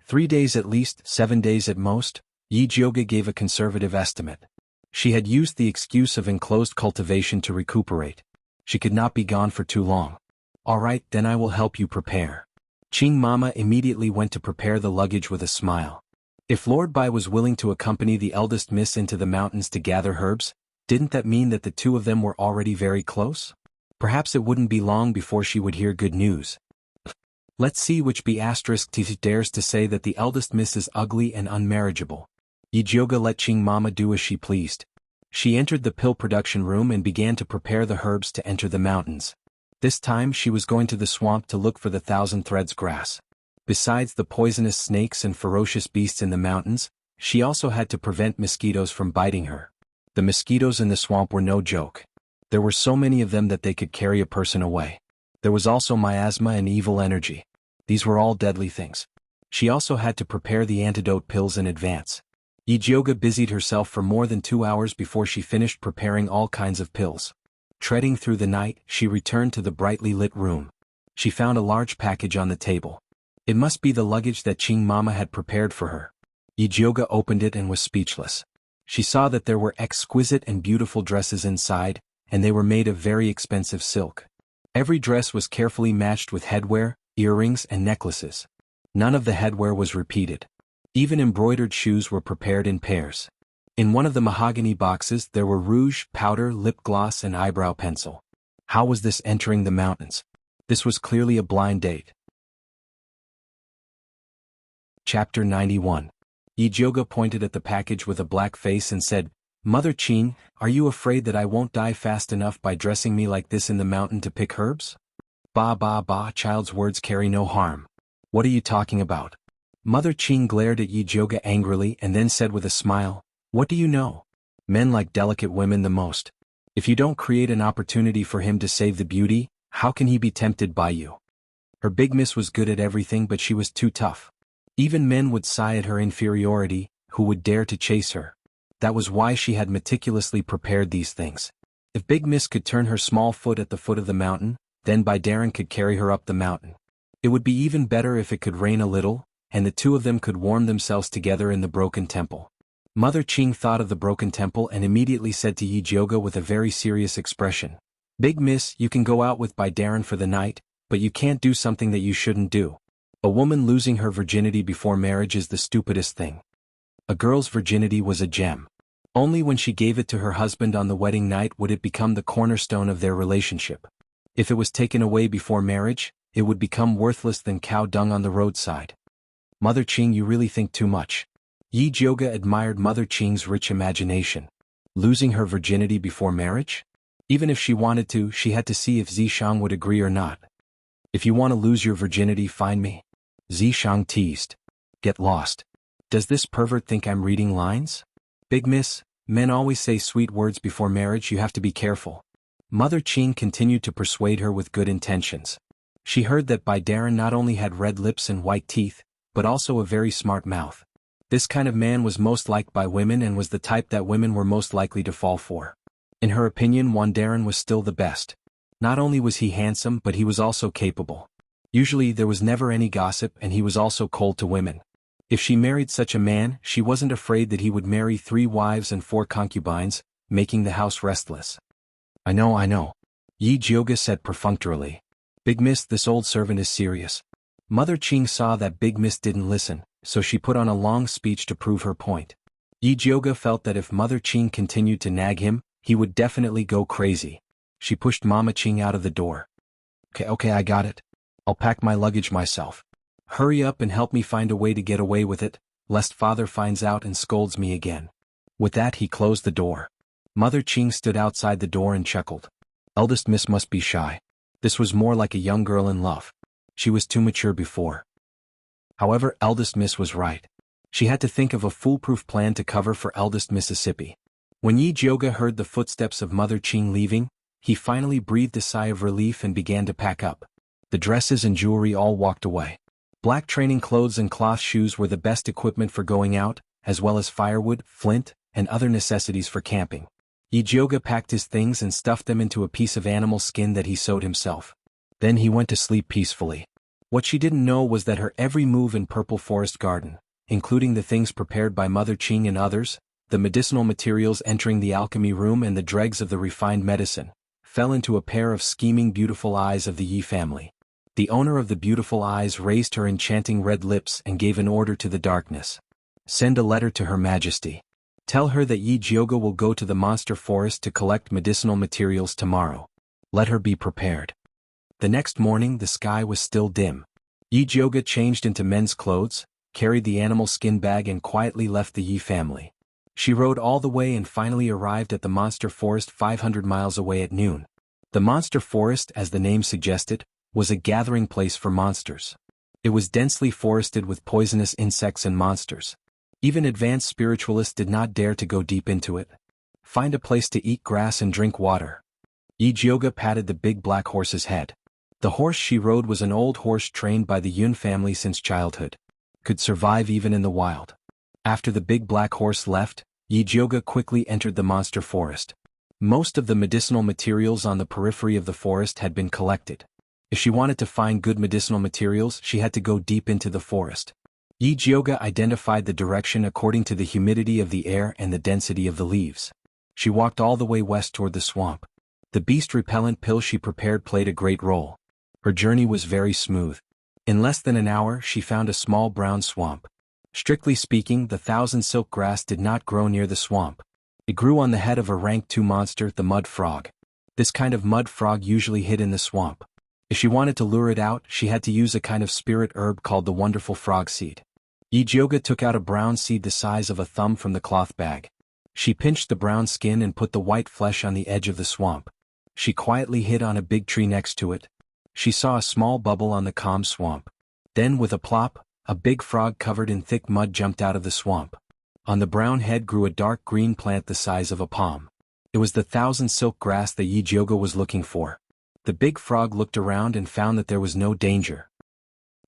3 days at least, 7 days at most. Yi Jioge gave a conservative estimate. She had used the excuse of enclosed cultivation to recuperate. She could not be gone for too long. Alright, then I will help you prepare. Qing Mama immediately went to prepare the luggage with a smile. If Lord Bai was willing to accompany the eldest miss into the mountains to gather herbs, didn't that mean that the two of them were already very close? Perhaps it wouldn't be long before she would hear good news. Let's see which B** dares to say that the eldest miss is ugly and unmarriageable. Yi Jioge let Qing Mama do as she pleased. She entered the pill production room and began to prepare the herbs to enter the mountains. This time she was going to the swamp to look for the thousand threads grass. Besides the poisonous snakes and ferocious beasts in the mountains, she also had to prevent mosquitoes from biting her. The mosquitoes in the swamp were no joke. There were so many of them that they could carry a person away. There was also miasma and evil energy. These were all deadly things. She also had to prepare the antidote pills in advance. Yi Jioge busied herself for more than 2 hours before she finished preparing all kinds of pills. Treading through the night, she returned to the brightly lit room. She found a large package on the table. It must be the luggage that Qing Mama had prepared for her. Yi Jioge opened it and was speechless. She saw that there were exquisite and beautiful dresses inside, and they were made of very expensive silk. Every dress was carefully matched with headwear, earrings and necklaces. None of the headwear was repeated. Even embroidered shoes were prepared in pairs. In one of the mahogany boxes there were rouge, powder, lip gloss and eyebrow pencil. How was this entering the mountains? This was clearly a blind date. Chapter 91. Yi Jioge pointed at the package with a black face and said, Mother Qing, are you afraid that I won't die fast enough by dressing me like this in the mountain to pick herbs? Bah, child's words carry no harm. What are you talking about? Mother Qing glared at Yi Jioge angrily and then said with a smile, What do you know? Men like delicate women the most. If you don't create an opportunity for him to save the beauty, how can he be tempted by you? Her big miss was good at everything but she was too tough. Even men would sigh at her inferiority, who would dare to chase her. That was why she had meticulously prepared these things. If Big Miss could turn her small foot at the foot of the mountain, then Bai Darren could carry her up the mountain. It would be even better if it could rain a little, and the two of them could warm themselves together in the broken temple. Mother Qing thought of the broken temple and immediately said to Yi Jioge with a very serious expression, Big Miss, you can go out with Bai Darren for the night, but you can't do something that you shouldn't do. A woman losing her virginity before marriage is the stupidest thing. A girl's virginity was a gem. Only when she gave it to her husband on the wedding night would it become the cornerstone of their relationship. If it was taken away before marriage, it would become worthless than cow dung on the roadside. Mother Qing, you really think too much. Yi Jioge admired Mother Qing's rich imagination. Losing her virginity before marriage? Even if she wanted to, she had to see if Zishang would agree or not. If you want to lose your virginity, find me. Zishang teased. Get lost. Does this pervert think I'm reading lines? Big Miss, men always say sweet words before marriage, you have to be careful. Mother Qing continued to persuade her with good intentions. She heard that Bai Darren not only had red lips and white teeth, but also a very smart mouth. This kind of man was most liked by women and was the type that women were most likely to fall for. In her opinion, Wan Darren was still the best. Not only was he handsome but he was also capable. Usually there was never any gossip and he was also cold to women. If she married such a man, she wasn't afraid that he would marry 3 wives and 4 concubines, making the house restless. I know. Yi Jioge said perfunctorily. Big Miss, this old servant is serious. Mother Qing saw that Big Miss didn't listen, so she put on a long speech to prove her point. Yi Jioge felt that if Mother Qing continued to nag him, he would definitely go crazy. She pushed Mama Qing out of the door. Okay, I got it. I'll pack my luggage myself. Hurry up and help me find a way to get away with it, lest father finds out and scolds me again. With that he closed the door. Mother Qing stood outside the door and chuckled. Eldest miss must be shy. This was more like a young girl in love. She was too mature before. However, eldest miss was right. She had to think of a foolproof plan to cover for eldest Mississippi. When Yi Jioga heard the footsteps of Mother Qing leaving, he finally breathed a sigh of relief and began to pack up. The dresses and jewelry all walked away. Black training clothes and cloth shoes were the best equipment for going out, as well as firewood, flint, and other necessities for camping. Yi Jioga packed his things and stuffed them into a piece of animal skin that he sewed himself. Then he went to sleep peacefully. What she didn't know was that her every move in Purple Forest Garden, including the things prepared by Mother Qing and others, the medicinal materials entering the alchemy room and the dregs of the refined medicine, fell into a pair of scheming beautiful eyes of the Yi family. The owner of the beautiful eyes raised her enchanting red lips and gave an order to the darkness. Send a letter to Her Majesty. Tell her that Yi Jioga will go to the monster forest to collect medicinal materials tomorrow. Let her be prepared. The next morning the sky was still dim. Yi Jioga changed into men's clothes, carried the animal skin bag and quietly left the Yi family. She rode all the way and finally arrived at the monster forest 500 miles away at noon. The monster forest, as the name suggested, was a gathering place for monsters. It was densely forested with poisonous insects and monsters. Even advanced spiritualists did not dare to go deep into it. Find a place to eat grass and drink water. Yi Jioga patted the big black horse's head. The horse she rode was an old horse trained by the Yun family since childhood. Could survive even in the wild. After the big black horse left, Yi Jioga quickly entered the monster forest. Most of the medicinal materials on the periphery of the forest had been collected. If she wanted to find good medicinal materials, she had to go deep into the forest. Yi Jioga identified the direction according to the humidity of the air and the density of the leaves. She walked all the way west toward the swamp. The beast repellent pill she prepared played a great role. Her journey was very smooth. In less than an hour she found a small brown swamp. Strictly speaking, the thousand silk grass did not grow near the swamp. It grew on the head of a rank 2 monster, the mud frog. This kind of mud frog usually hid in the swamp. If she wanted to lure it out, she had to use a kind of spirit herb called the wonderful frog seed. Yi Jioga took out a brown seed the size of a thumb from the cloth bag. She pinched the brown skin and put the white flesh on the edge of the swamp. She quietly hid on a big tree next to it. She saw a small bubble on the calm swamp. Then with a plop, a big frog covered in thick mud jumped out of the swamp. On the brown head grew a dark green plant the size of a palm. It was the thousand silk grass that Yi Jioga was looking for. The big frog looked around and found that there was no danger.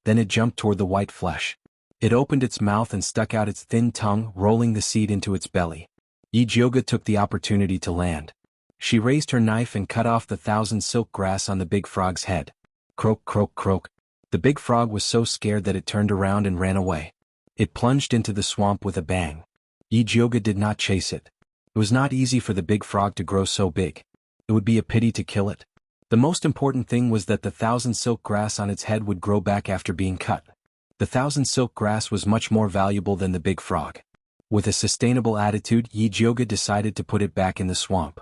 Then it jumped toward the white flesh. It opened its mouth and stuck out its thin tongue, rolling the seed into its belly. Yi Jioga took the opportunity to land. She raised her knife and cut off the thousand silk grass on the big frog's head. Croak, croak, croak. The big frog was so scared that it turned around and ran away. It plunged into the swamp with a bang. Yi Jioga did not chase it. It was not easy for the big frog to grow so big. It would be a pity to kill it. The most important thing was that the thousand silk grass on its head would grow back after being cut. The thousand silk grass was much more valuable than the big frog. With a sustainable attitude, Yi Jioga decided to put it back in the swamp.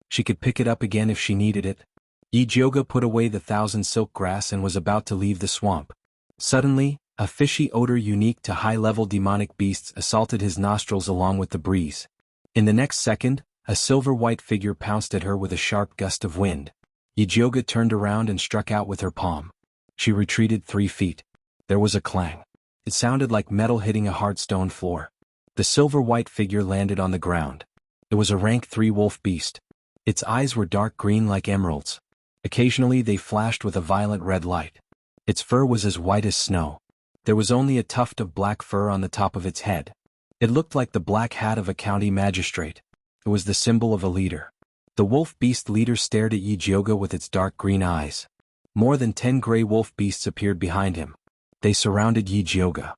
She could pick it up again if she needed it. Yi Jioga put away the thousand silk grass and was about to leave the swamp. Suddenly, a fishy odor unique to high-level demonic beasts assaulted his nostrils along with the breeze. In the next second, a silver-white figure pounced at her with a sharp gust of wind. Yi Jioga turned around and struck out with her palm. She retreated 3 feet. There was a clang. It sounded like metal hitting a hard stone floor. The silver-white figure landed on the ground. It was a rank 3 wolf beast. Its eyes were dark green like emeralds. Occasionally they flashed with a violet red light. Its fur was as white as snow. There was only a tuft of black fur on the top of its head. It looked like the black hat of a county magistrate. It was the symbol of a leader. The wolf beast leader stared at Yi Jioga with its dark green eyes. More than 10 gray wolf beasts appeared behind him. They surrounded Yi Jioga.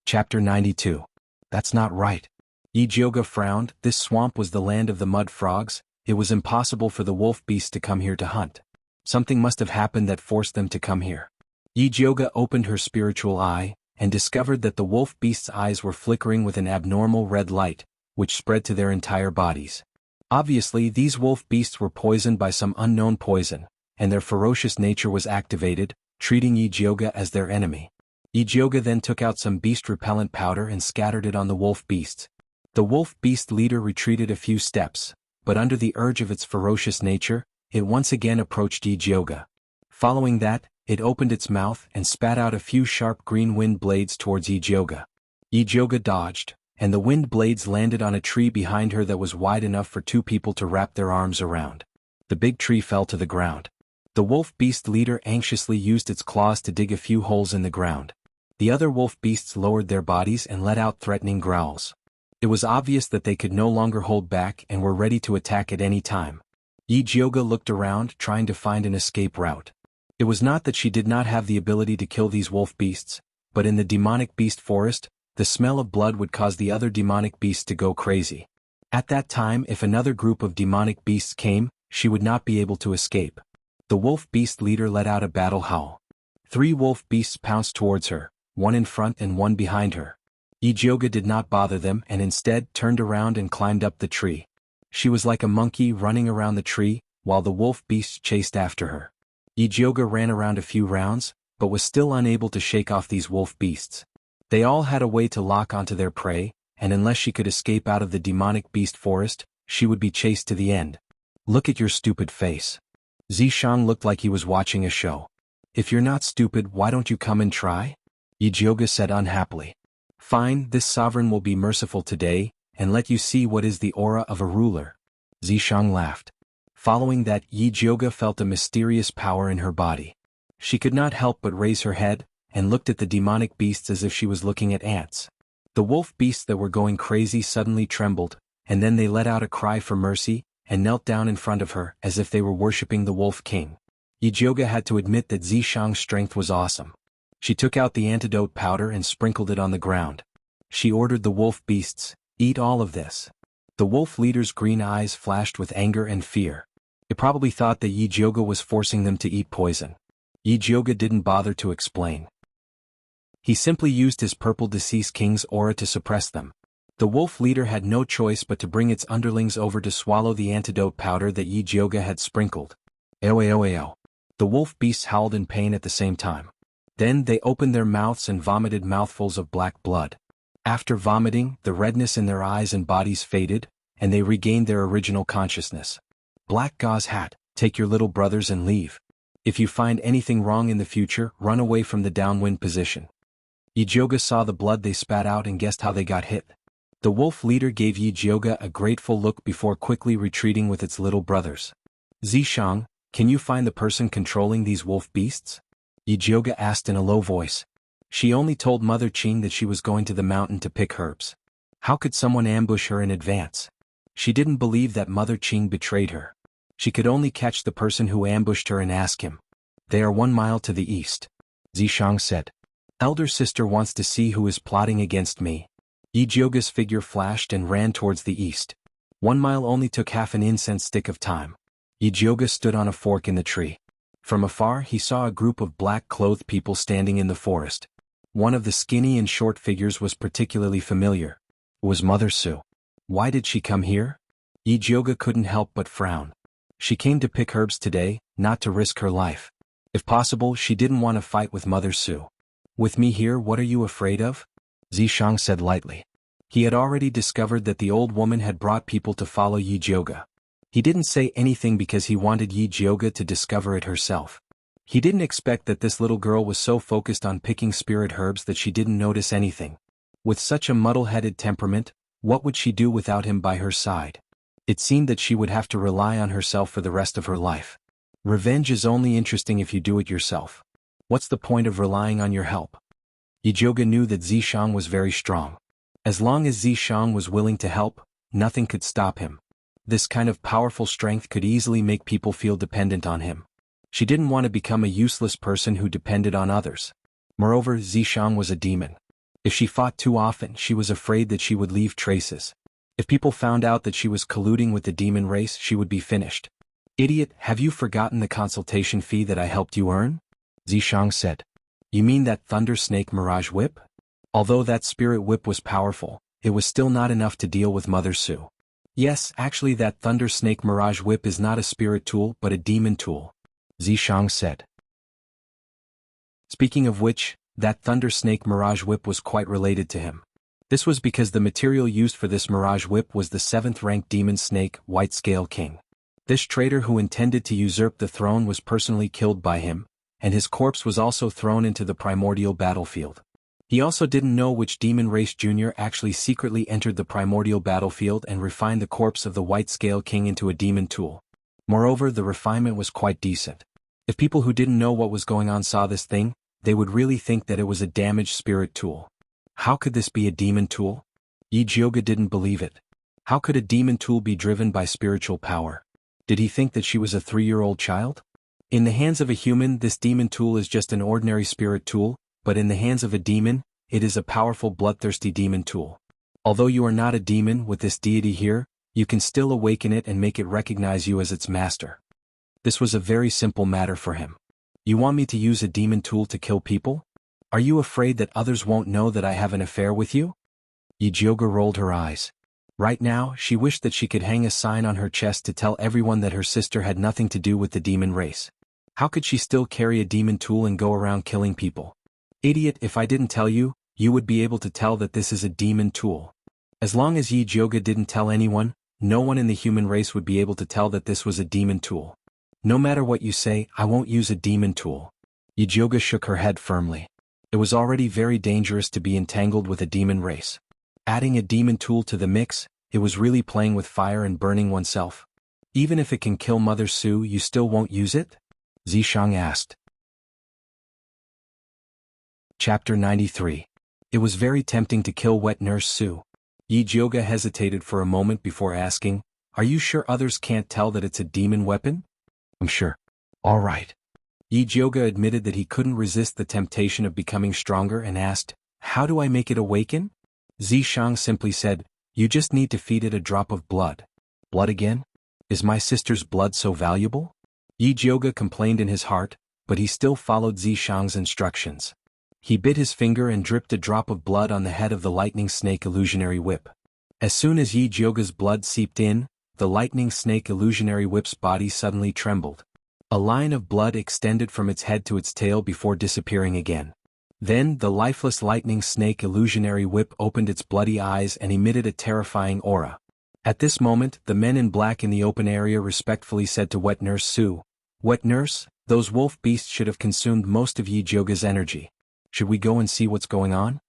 Chapter 92. That's not right. Yi Jioga frowned. This swamp was the land of the mud frogs. It was impossible for the wolf beasts to come here to hunt. Something must have happened that forced them to come here. Yi Jioga opened her spiritual eye, and discovered that the wolf beast's eyes were flickering with an abnormal red light, which spread to their entire bodies. Obviously, these wolf beasts were poisoned by some unknown poison, and their ferocious nature was activated, treating Yijioga as their enemy. Yijioga then took out some beast-repellent powder and scattered it on the wolf beasts. The wolf beast leader retreated a few steps, but under the urge of its ferocious nature, it once again approached Yijioga. Following that, it opened its mouth and spat out a few sharp green wind blades towards Yijioga. Yijioga dodged, and the wind blades landed on a tree behind her that was wide enough for two people to wrap their arms around. The big tree fell to the ground. The wolf beast leader anxiously used its claws to dig a few holes in the ground. The other wolf beasts lowered their bodies and let out threatening growls. It was obvious that they could no longer hold back and were ready to attack at any time. Yijioga looked around, trying to find an escape route. It was not that she did not have the ability to kill these wolf beasts, but in the demonic beast forest, the smell of blood would cause the other demonic beasts to go crazy. At that time, if another group of demonic beasts came, she would not be able to escape. The wolf beast leader let out a battle howl. 3 wolf beasts pounced towards her, one in front and one behind her. Yijioga did not bother them and instead turned around and climbed up the tree. She was like a monkey running around the tree, while the wolf beasts chased after her. Yijioga ran around a few rounds, but was still unable to shake off these wolf beasts. They all had a way to lock onto their prey, and unless she could escape out of the demonic beast forest, she would be chased to the end. Look at your stupid face. Zishang looked like he was watching a show. If you're not stupid, why don't you come and try? Yijioga said unhappily. Fine, this sovereign will be merciful today, and let you see what is the aura of a ruler. Zishang laughed. Following that, Yijioga felt a mysterious power in her body. She could not help but raise her head, and looked at the demonic beasts as if she was looking at ants. The wolf beasts that were going crazy suddenly trembled, and then they let out a cry for mercy, and knelt down in front of her as if they were worshipping the Wolf King. Yijioga had to admit that Zishang's strength was awesome. She took out the antidote powder and sprinkled it on the ground. She ordered the wolf beasts, "Eat all of this." The wolf leader's green eyes flashed with anger and fear. It probably thought that Yijioga was forcing them to eat poison. Yijioga didn't bother to explain. He simply used his purple deceased king's aura to suppress them. The wolf leader had no choice but to bring its underlings over to swallow the antidote powder that Yijioga had sprinkled. Ow. The wolf beasts howled in pain at the same time. Then they opened their mouths and vomited mouthfuls of black blood. After vomiting, the redness in their eyes and bodies faded, and they regained their original consciousness. Black Gauze Hat, take your little brothers and leave. If you find anything wrong in the future, run away from the downwind position. Yijioga saw the blood they spat out and guessed how they got hit. The wolf leader gave Yijioga a grateful look before quickly retreating with its little brothers. Zishang, can you find the person controlling these wolf beasts? Yijioga asked in a low voice. She only told Mother Qing that she was going to the mountain to pick herbs. How could someone ambush her in advance? She didn't believe that Mother Qing betrayed her. She could only catch the person who ambushed her and ask him. They are 1 mile to the east. Zishang said. Elder sister wants to see who is plotting against me. Yijioga's figure flashed and ran towards the east. 1 mile only took half an incense stick of time. Yijioga stood on a fork in the tree. From afar he saw a group of black-clothed people standing in the forest. One of the skinny and short figures was particularly familiar. It was Mother Su. Why did she come here? Yijioga couldn't help but frown. She came to pick herbs today, not to risk her life. If possible, she didn't want to fight with Mother Su. With me here, what are you afraid of? Zishang said lightly. He had already discovered that the old woman had brought people to follow Yijioga. He didn't say anything because he wanted Yijioga to discover it herself. He didn't expect that this little girl was so focused on picking spirit herbs that she didn't notice anything. With such a muddle-headed temperament, what would she do without him by her side? It seemed that she would have to rely on herself for the rest of her life. Revenge is only interesting if you do it yourself. What's the point of relying on your help? Yijioga knew that Zishang was very strong. As long as Zishang was willing to help, nothing could stop him. This kind of powerful strength could easily make people feel dependent on him. She didn't want to become a useless person who depended on others. Moreover, Zishang was a demon. If she fought too often, she was afraid that she would leave traces. If people found out that she was colluding with the demon race, she would be finished. Idiot, have you forgotten the consultation fee that I helped you earn? Zishang said. You mean that Thunder Snake Mirage Whip? Although that spirit whip was powerful, it was still not enough to deal with Mother Su. Yes, actually that Thunder Snake Mirage Whip is not a spirit tool but a demon tool, Zishang said. Speaking of which, that Thunder Snake Mirage Whip was quite related to him. This was because the material used for this Mirage Whip was the 7th-ranked demon snake, White Scale King. This traitor who intended to usurp the throne was personally killed by him, and his corpse was also thrown into the primordial battlefield. He also didn't know which demon race junior actually secretly entered the primordial battlefield and refined the corpse of the White Scale King into a demon tool. Moreover, the refinement was quite decent. If people who didn't know what was going on saw this thing, they would really think that it was a damaged spirit tool. How could this be a demon tool? Yi Jioga didn't believe it. How could a demon tool be driven by spiritual power? Did he think that she was a 3-year-old child? In the hands of a human, this demon tool is just an ordinary spirit tool, but in the hands of a demon, it is a powerful bloodthirsty demon tool. Although you are not a demon with this deity here, you can still awaken it and make it recognize you as its master. This was a very simple matter for him. You want me to use a demon tool to kill people? Are you afraid that others won't know that I have an affair with you? Yi Jioga rolled her eyes. Right now, she wished that she could hang a sign on her chest to tell everyone that her sister had nothing to do with the demon race. How could she still carry a demon tool and go around killing people? Idiot, if I didn't tell you, you would be able to tell that this is a demon tool. As long as Yi Jioga didn't tell anyone, no one in the human race would be able to tell that this was a demon tool. No matter what you say, I won't use a demon tool. Yi Jioga shook her head firmly. It was already very dangerous to be entangled with a demon race. Adding a demon tool to the mix, it was really playing with fire and burning oneself. Even if it can kill Mother Su, you still won't use it? Zishang asked. Chapter 93. It was very tempting to kill Wet Nurse Su. Yi Jioga hesitated for a moment before asking, "Are you sure others can't tell that it's a demon weapon?" "I'm sure." "All right." Yi Jioga admitted that he couldn't resist the temptation of becoming stronger and asked, "How do I make it awaken?" Zishang simply said, "You just need to feed it a drop of blood." "Blood again? Is my sister's blood so valuable?" Yi Jioga complained in his heart, but he still followed Zishang's instructions. He bit his finger and dripped a drop of blood on the head of the lightning snake illusionary whip. As soon as Yi Jioga's blood seeped in, the lightning snake illusionary whip's body suddenly trembled. A line of blood extended from its head to its tail before disappearing again. Then the lifeless lightning snake illusionary whip opened its bloody eyes and emitted a terrifying aura. At this moment, the men in black in the open area respectfully said to Wet Nurse Su, "Wet Nurse, those wolf beasts should have consumed most of Yi Jioga's energy. Should we go and see what's going on?"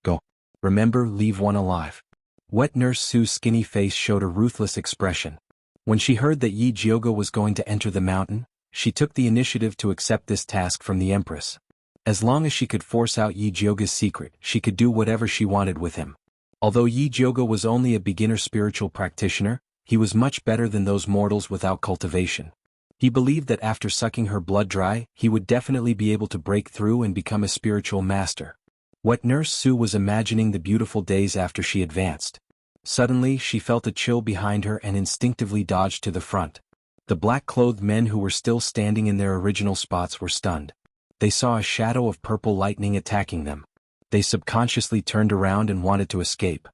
"Go. Remember, leave one alive." Wet Nurse Su's skinny face showed a ruthless expression. When she heard that Yi Jioga was going to enter the mountain, she took the initiative to accept this task from the Empress. As long as she could force out Yi Jioga's secret, she could do whatever she wanted with him. Although Yi Jioga was only a beginner spiritual practitioner, he was much better than those mortals without cultivation. He believed that after sucking her blood dry, he would definitely be able to break through and become a spiritual master. Wet Nurse Su was imagining the beautiful days after she advanced. Suddenly, she felt a chill behind her and instinctively dodged to the front. The black-clothed men who were still standing in their original spots were stunned. They saw a shadow of purple lightning attacking them. They subconsciously turned around and wanted to escape.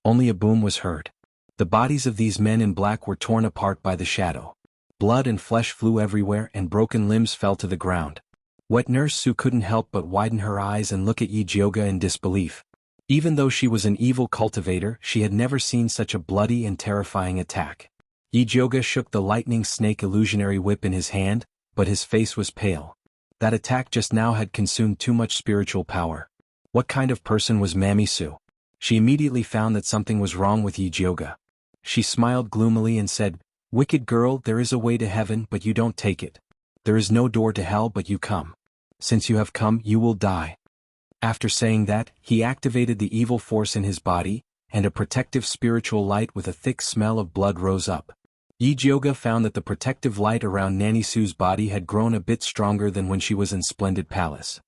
Only a boom was heard. The bodies of these men in black were torn apart by the shadow. Blood and flesh flew everywhere and broken limbs fell to the ground. Wet Nurse Su couldn't help but widen her eyes and look at Yi Jioga in disbelief. Even though she was an evil cultivator, she had never seen such a bloody and terrifying attack. Yi Jioga shook the lightning snake illusionary whip in his hand, but his face was pale. That attack just now had consumed too much spiritual power. What kind of person was Mammy Su? She immediately found that something was wrong with Yi Jioga. She smiled gloomily and said, "Wicked girl, there is a way to heaven but you don't take it. There is no door to hell but you come. Since you have come, you will die." After saying that, he activated the evil force in his body, and a protective spiritual light with a thick smell of blood rose up. Yi Jioga found that the protective light around Nanny Su's body had grown a bit stronger than when she was in Splendid Palace.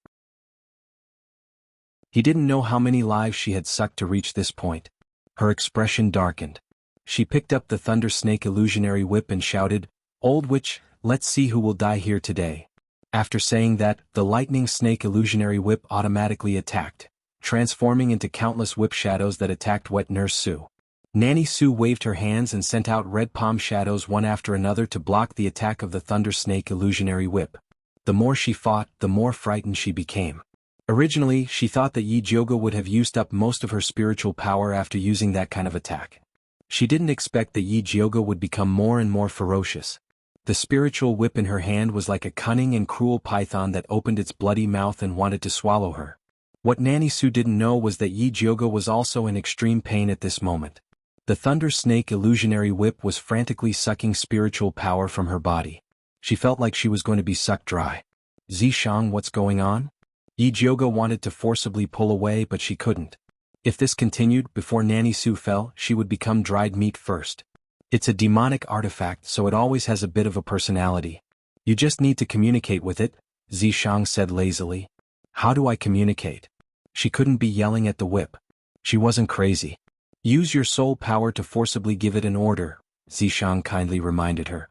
He didn't know how many lives she had sucked to reach this point. Her expression darkened. She picked up the Thunder Snake illusionary whip and shouted, "Old witch, let's see who will die here today." After saying that, the lightning snake illusionary whip automatically attacked, transforming into countless whip shadows that attacked Wet Nurse Su. Nanny Sue waved her hands and sent out red palm shadows one after another to block the attack of the Thunder Snake illusionary whip. The more she fought, the more frightened she became. Originally, she thought that Yi Jioga would have used up most of her spiritual power after using that kind of attack. She didn't expect that Yi Jioga would become more and more ferocious. The spiritual whip in her hand was like a cunning and cruel python that opened its bloody mouth and wanted to swallow her. What Nanny Sue didn't know was that Yi Jioga was also in extreme pain at this moment. The Thunder Snake illusionary whip was frantically sucking spiritual power from her body. She felt like she was going to be sucked dry. Zishang, what's going on? Yi Jioga wanted to forcibly pull away, but she couldn't. If this continued, before Nanny Sue fell, she would become dried meat first. It's a demonic artifact, so it always has a bit of a personality. You just need to communicate with it, Zishang said lazily. How do I communicate? She couldn't be yelling at the whip. She wasn't crazy. Use your soul power to forcibly give it an order, Zishang kindly reminded her.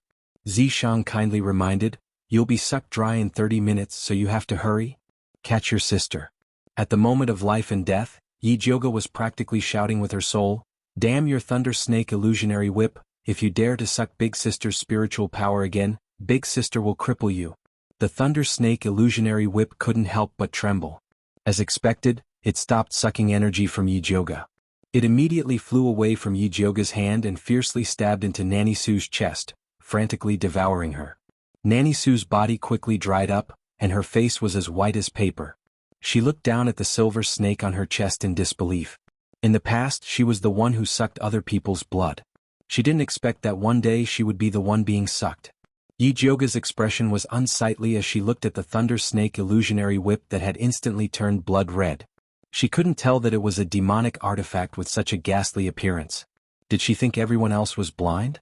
Zishang kindly reminded, you'll be sucked dry in 30 minutes, so you have to hurry. Catch your sister. At the moment of life and death, Yi Jioga was practically shouting with her soul, damn your Thunder Snake illusionary whip, if you dare to suck Big Sister's spiritual power again, Big Sister will cripple you. The Thunder Snake illusionary whip couldn't help but tremble. As expected, it stopped sucking energy from Yi Jioga. It immediately flew away from Yi Jioga's hand and fiercely stabbed into Nanny Sue's chest, frantically devouring her. Nanny Sue's body quickly dried up, and her face was as white as paper. She looked down at the silver snake on her chest in disbelief. In the past, she was the one who sucked other people's blood. She didn't expect that one day she would be the one being sucked. Yi Jioga's expression was unsightly as she looked at the Thunder Snake illusionary whip that had instantly turned blood red. She couldn't tell that it was a demonic artifact with such a ghastly appearance. Did she think everyone else was blind?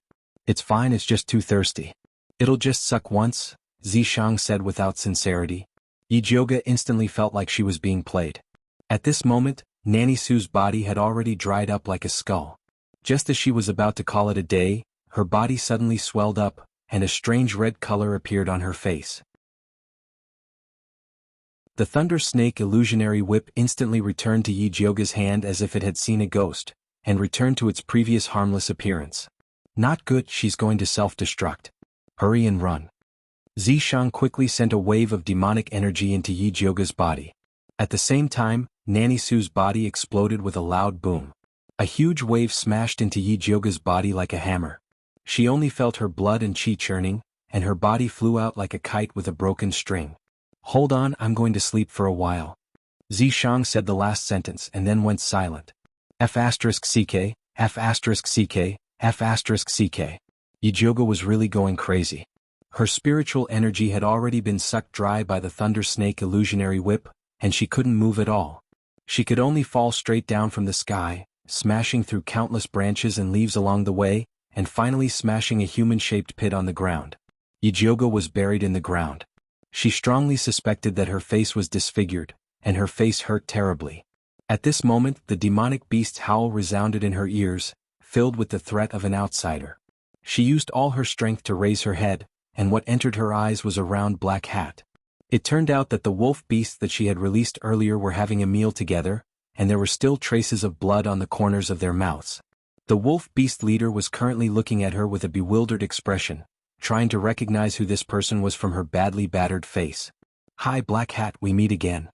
It's fine, it's just too thirsty. It'll just suck once, Zishang said without sincerity. Yi Jioga instantly felt like she was being played. At this moment, Nanny Sue's body had already dried up like a skull. Just as she was about to call it a day, her body suddenly swelled up, and a strange red color appeared on her face. The Thunder Snake illusionary whip instantly returned to Yi Jioga's hand as if it had seen a ghost, and returned to its previous harmless appearance. Not good, she's going to self-destruct. Hurry and run. Zishang quickly sent a wave of demonic energy into Yi Jioga's body. At the same time, Nanny Sue's body exploded with a loud boom. A huge wave smashed into Yi Jioga's body like a hammer. She only felt her blood and chi churning, and her body flew out like a kite with a broken string. Hold on, I'm going to sleep for a while. Zishang said the last sentence and then went silent. F***ck, F***ck, F***ck. Yi Jioga was really going crazy. Her spiritual energy had already been sucked dry by the Thunder Snake illusionary whip, and she couldn't move at all. She could only fall straight down from the sky, smashing through countless branches and leaves along the way, and finally smashing a human-shaped pit on the ground. Yi Jioga was buried in the ground. She strongly suspected that her face was disfigured, and her face hurt terribly. At this moment, the demonic beast's howl resounded in her ears, filled with the threat of an outsider. She used all her strength to raise her head, and what entered her eyes was a round black hat. It turned out that the wolf beasts that she had released earlier were having a meal together, and there were still traces of blood on the corners of their mouths. The wolf beast leader was currently looking at her with a bewildered expression, trying to recognize who this person was from her badly battered face. Hi Black Hat, we meet again.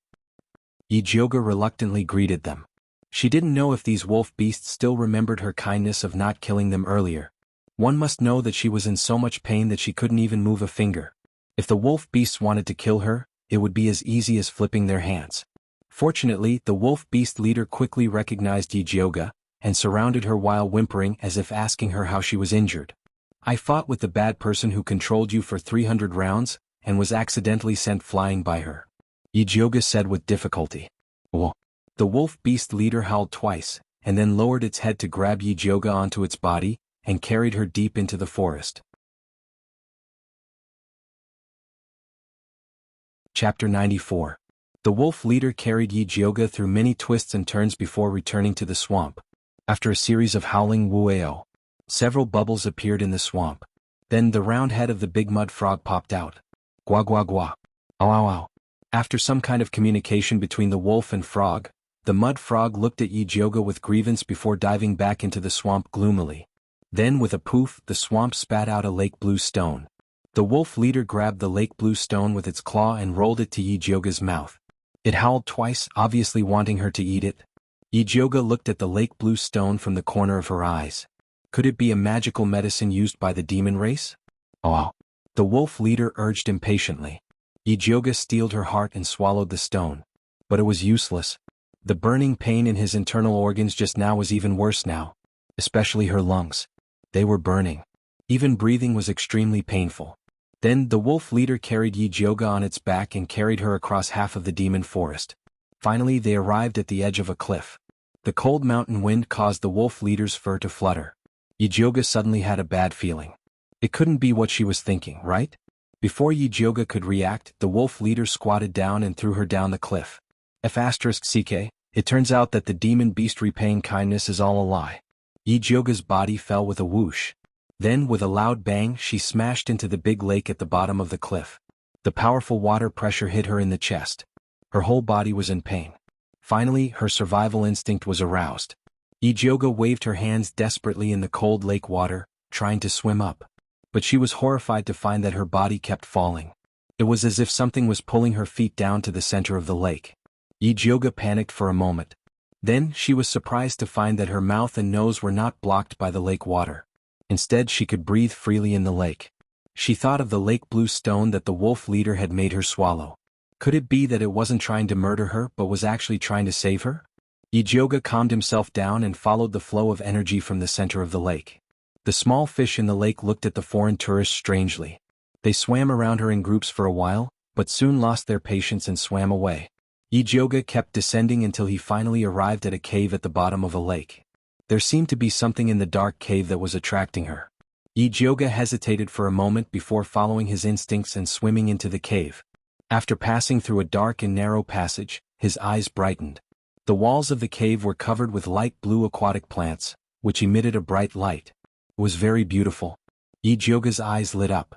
Yi Jioga reluctantly greeted them. She didn't know if these wolf beasts still remembered her kindness of not killing them earlier. One must know that she was in so much pain that she couldn't even move a finger. If the wolf beasts wanted to kill her, it would be as easy as flipping their hands. Fortunately, the wolf beast leader quickly recognized Yi Jioga, and surrounded her while whimpering as if asking her how she was injured. I fought with the bad person who controlled you for 300 rounds, and was accidentally sent flying by her. Yi Jioga said with difficulty. Oh. The wolf beast leader howled twice, and then lowered its head to grab Yi Jioga onto its body, and carried her deep into the forest. Chapter 94. The wolf leader carried Yi Jioga through many twists and turns before returning to the swamp. After a series of howling woo-ao, several bubbles appeared in the swamp. Then the round head of the big mud frog popped out. Gua gua gua. Ow ow ow. After some kind of communication between the wolf and frog, The mud frog looked at Yijioga with grievance before diving back into the swamp gloomily. Then with a poof, the swamp spat out a lake blue stone. The wolf leader grabbed the lake blue stone with its claw and rolled it to Yijioga's mouth. It howled twice, obviously wanting her to eat it. Yijioga looked at the lake blue stone from the corner of her eyes. Could it be a magical medicine used by the demon race? Oh! The wolf leader urged impatiently. Yijioga steeled her heart and swallowed the stone. But it was useless. The burning pain in his internal organs just now was even worse now. Especially her lungs. They were burning. Even breathing was extremely painful. Then the wolf leader carried Yijioga on its back and carried her across half of the demon forest. Finally they arrived at the edge of a cliff. The cold mountain wind caused the wolf leader's fur to flutter. Yijioga suddenly had a bad feeling. It couldn't be what she was thinking, right? Before Yijioga could react, the wolf leader squatted down and threw her down the cliff. F***ck, it turns out that the demon beast repaying kindness is all a lie. Yijioga's body fell with a whoosh. Then with a loud bang she smashed into the big lake at the bottom of the cliff. The powerful water pressure hit her in the chest. Her whole body was in pain. Finally, her survival instinct was aroused. Yijioga waved her hands desperately in the cold lake water, trying to swim up. But she was horrified to find that her body kept falling. It was as if something was pulling her feet down to the center of the lake. Yijioga panicked for a moment. Then she was surprised to find that her mouth and nose were not blocked by the lake water. Instead she could breathe freely in the lake. She thought of the lake blue stone that the wolf leader had made her swallow. Could it be that it wasn't trying to murder her but was actually trying to save her? Yijioga calmed himself down and followed the flow of energy from the center of the lake. The small fish in the lake looked at the foreign tourists strangely. They swam around her in groups for a while, but soon lost their patience and swam away. Yijioga kept descending until he finally arrived at a cave at the bottom of a lake. There seemed to be something in the dark cave that was attracting her. Yijioga hesitated for a moment before following his instincts and swimming into the cave. After passing through a dark and narrow passage, his eyes brightened. The walls of the cave were covered with light blue aquatic plants, which emitted a bright light. It was very beautiful. Yijioga's eyes lit up.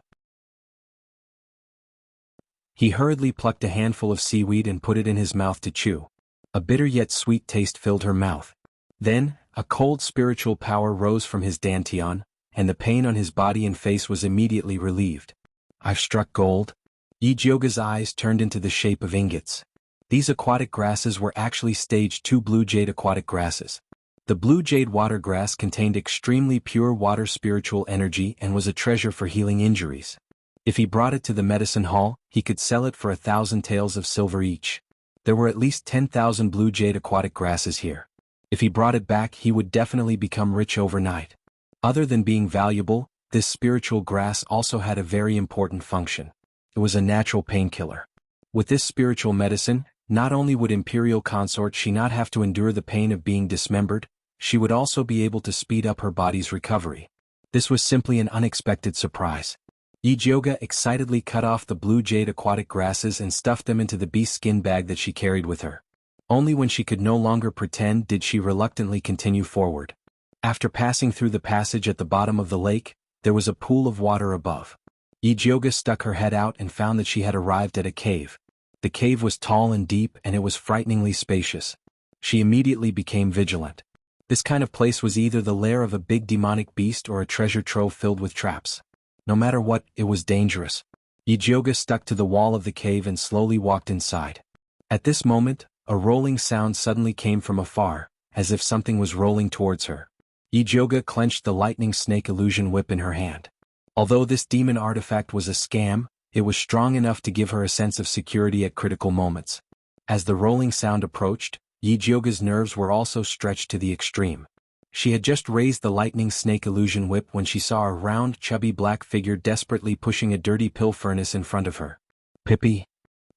He hurriedly plucked a handful of seaweed and put it in his mouth to chew. A bitter yet sweet taste filled her mouth. Then, a cold spiritual power rose from his dantian, and the pain on his body and face was immediately relieved. I've struck gold. Yijioga's eyes turned into the shape of ingots. These aquatic grasses were actually stage 2 blue jade aquatic grasses. The blue jade water grass contained extremely pure water spiritual energy and was a treasure for healing injuries. If he brought it to the medicine hall, he could sell it for 1,000 taels of silver each. There were at least 10,000 blue jade aquatic grasses here. If he brought it back, he would definitely become rich overnight. Other than being valuable, this spiritual grass also had a very important function. It was a natural painkiller. With this spiritual medicine, not only would Imperial Consort she not have to endure the pain of being dismembered, she would also be able to speed up her body's recovery. This was simply an unexpected surprise. Yijioga excitedly cut off the blue jade aquatic grasses and stuffed them into the beast skin bag that she carried with her. Only when she could no longer pretend did she reluctantly continue forward. After passing through the passage at the bottom of the lake, there was a pool of water above. Yijioga stuck her head out and found that she had arrived at a cave. The cave was tall and deep and it was frighteningly spacious. She immediately became vigilant. This kind of place was either the lair of a big demonic beast or a treasure trove filled with traps. No matter what, it was dangerous. Yijioga stuck to the wall of the cave and slowly walked inside. At this moment, a rolling sound suddenly came from afar, as if something was rolling towards her. Yijioga clenched the lightning snake illusion whip in her hand. Although this demon artifact was a scam, it was strong enough to give her a sense of security at critical moments. As the rolling sound approached, Yijioga's nerves were also stretched to the extreme. She had just raised the lightning snake illusion whip when she saw a round, chubby black figure desperately pushing a dirty pill furnace in front of her. Pippi.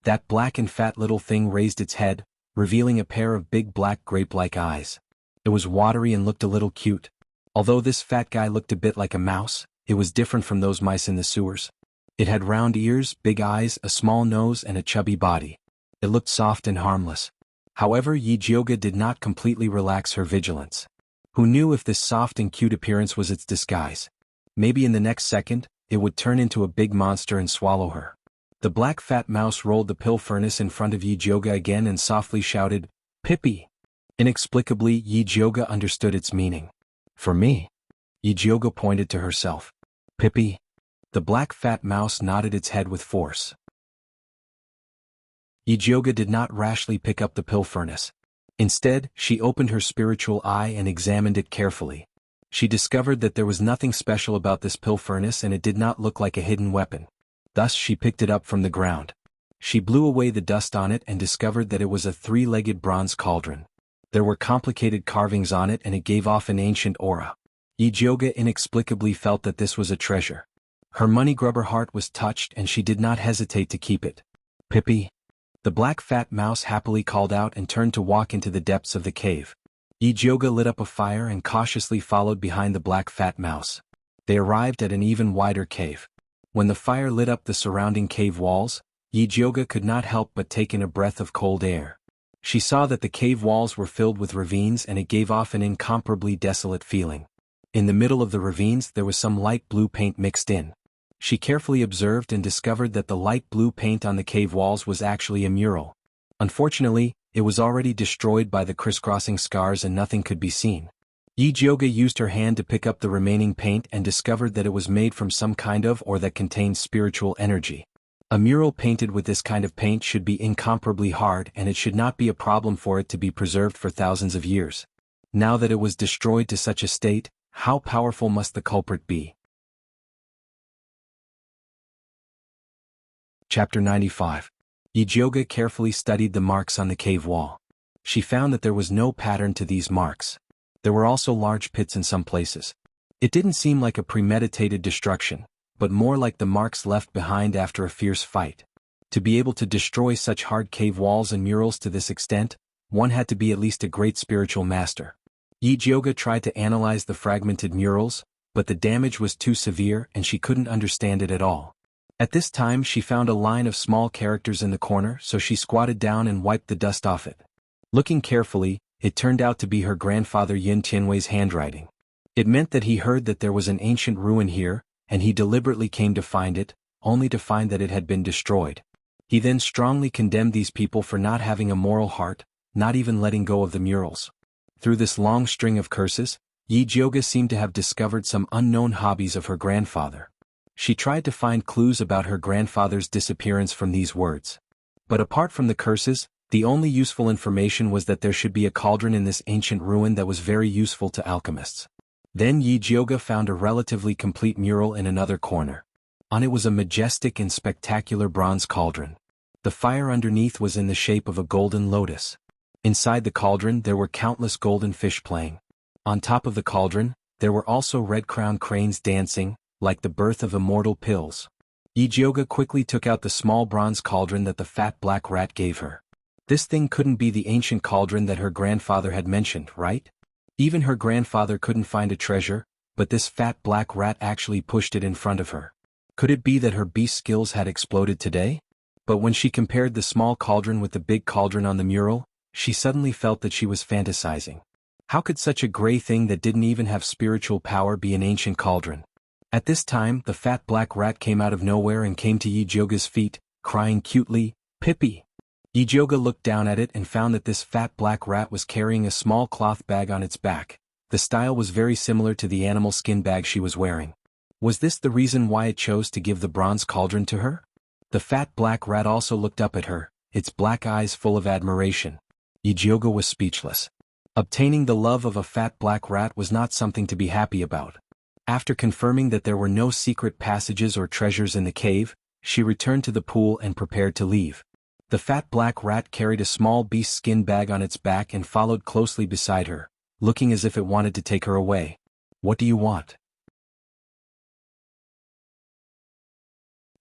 That black and fat little thing raised its head, revealing a pair of big black grape-like eyes. It was watery and looked a little cute. Although this fat guy looked a bit like a mouse, it was different from those mice in the sewers. It had round ears, big eyes, a small nose and a chubby body. It looked soft and harmless. However, Yijioga did not completely relax her vigilance. Who knew if this soft and cute appearance was its disguise? Maybe in the next second, it would turn into a big monster and swallow her. The black fat mouse rolled the pill furnace in front of Yijioga again and softly shouted, "Pippi!" Inexplicably, Yijioga understood its meaning. For me? Yijioga pointed to herself. Pippi? The black fat mouse nodded its head with force. Yijioga did not rashly pick up the pill furnace. Instead, she opened her spiritual eye and examined it carefully. She discovered that there was nothing special about this pill furnace and it did not look like a hidden weapon. Thus she picked it up from the ground. She blew away the dust on it and discovered that it was a three-legged bronze cauldron. There were complicated carvings on it and it gave off an ancient aura. Yijioga inexplicably felt that this was a treasure. Her money-grubber heart was touched and she did not hesitate to keep it. Pippi? The black fat mouse happily called out and turned to walk into the depths of the cave. Yijioga lit up a fire and cautiously followed behind the black fat mouse. They arrived at an even wider cave. When the fire lit up the surrounding cave walls, Yijioga could not help but take in a breath of cold air. She saw that the cave walls were filled with ravines and it gave off an incomparably desolate feeling. In the middle of the ravines there was some light blue paint mixed in. She carefully observed and discovered that the light blue paint on the cave walls was actually a mural. Unfortunately, it was already destroyed by the crisscrossing scars and nothing could be seen. Yijioga used her hand to pick up the remaining paint and discovered that it was made from some kind of or that contained spiritual energy. A mural painted with this kind of paint should be incomparably hard and it should not be a problem for it to be preserved for thousands of years. Now that it was destroyed to such a state, how powerful must the culprit be? Chapter 95. Yijioga carefully studied the marks on the cave wall. She found that there was no pattern to these marks. There were also large pits in some places. It didn't seem like a premeditated destruction, but more like the marks left behind after a fierce fight. To be able to destroy such hard cave walls and murals to this extent, one had to be at least a great spiritual master. Yijioga tried to analyze the fragmented murals, but the damage was too severe and she couldn't understand it at all. At this time she found a line of small characters in the corner, so she squatted down and wiped the dust off it. Looking carefully, it turned out to be her grandfather Yin Tianwei's handwriting. It meant that he heard that there was an ancient ruin here, and he deliberately came to find it, only to find that it had been destroyed. He then strongly condemned these people for not having a moral heart, not even letting go of the murals. Through this long string of curses, Yijioga seemed to have discovered some unknown hobbies of her grandfather. She tried to find clues about her grandfather's disappearance from these words. But apart from the curses, the only useful information was that there should be a cauldron in this ancient ruin that was very useful to alchemists. Then Yijioga found a relatively complete mural in another corner. On it was a majestic and spectacular bronze cauldron. The fire underneath was in the shape of a golden lotus. Inside the cauldron there were countless golden fish playing. On top of the cauldron, there were also red-crowned cranes dancing, like the birth of immortal pills. Yijioga quickly took out the small bronze cauldron that the fat black rat gave her. This thing couldn't be the ancient cauldron that her grandfather had mentioned, right? Even her grandfather couldn't find a treasure, but this fat black rat actually pushed it in front of her. Could it be that her beast skills had exploded today? But when she compared the small cauldron with the big cauldron on the mural, she suddenly felt that she was fantasizing. How could such a gray thing that didn't even have spiritual power be an ancient cauldron? At this time, the fat black rat came out of nowhere and came to Yijioga's feet, crying cutely, "Pippi!" Yijioga looked down at it and found that this fat black rat was carrying a small cloth bag on its back. The style was very similar to the animal skin bag she was wearing. Was this the reason why it chose to give the bronze cauldron to her? The fat black rat also looked up at her, its black eyes full of admiration. Yijioga was speechless. Obtaining the love of a fat black rat was not something to be happy about. After confirming that there were no secret passages or treasures in the cave, she returned to the pool and prepared to leave. The fat black rat carried a small beast skin bag on its back and followed closely beside her, looking as if it wanted to take her away. "What do you want?"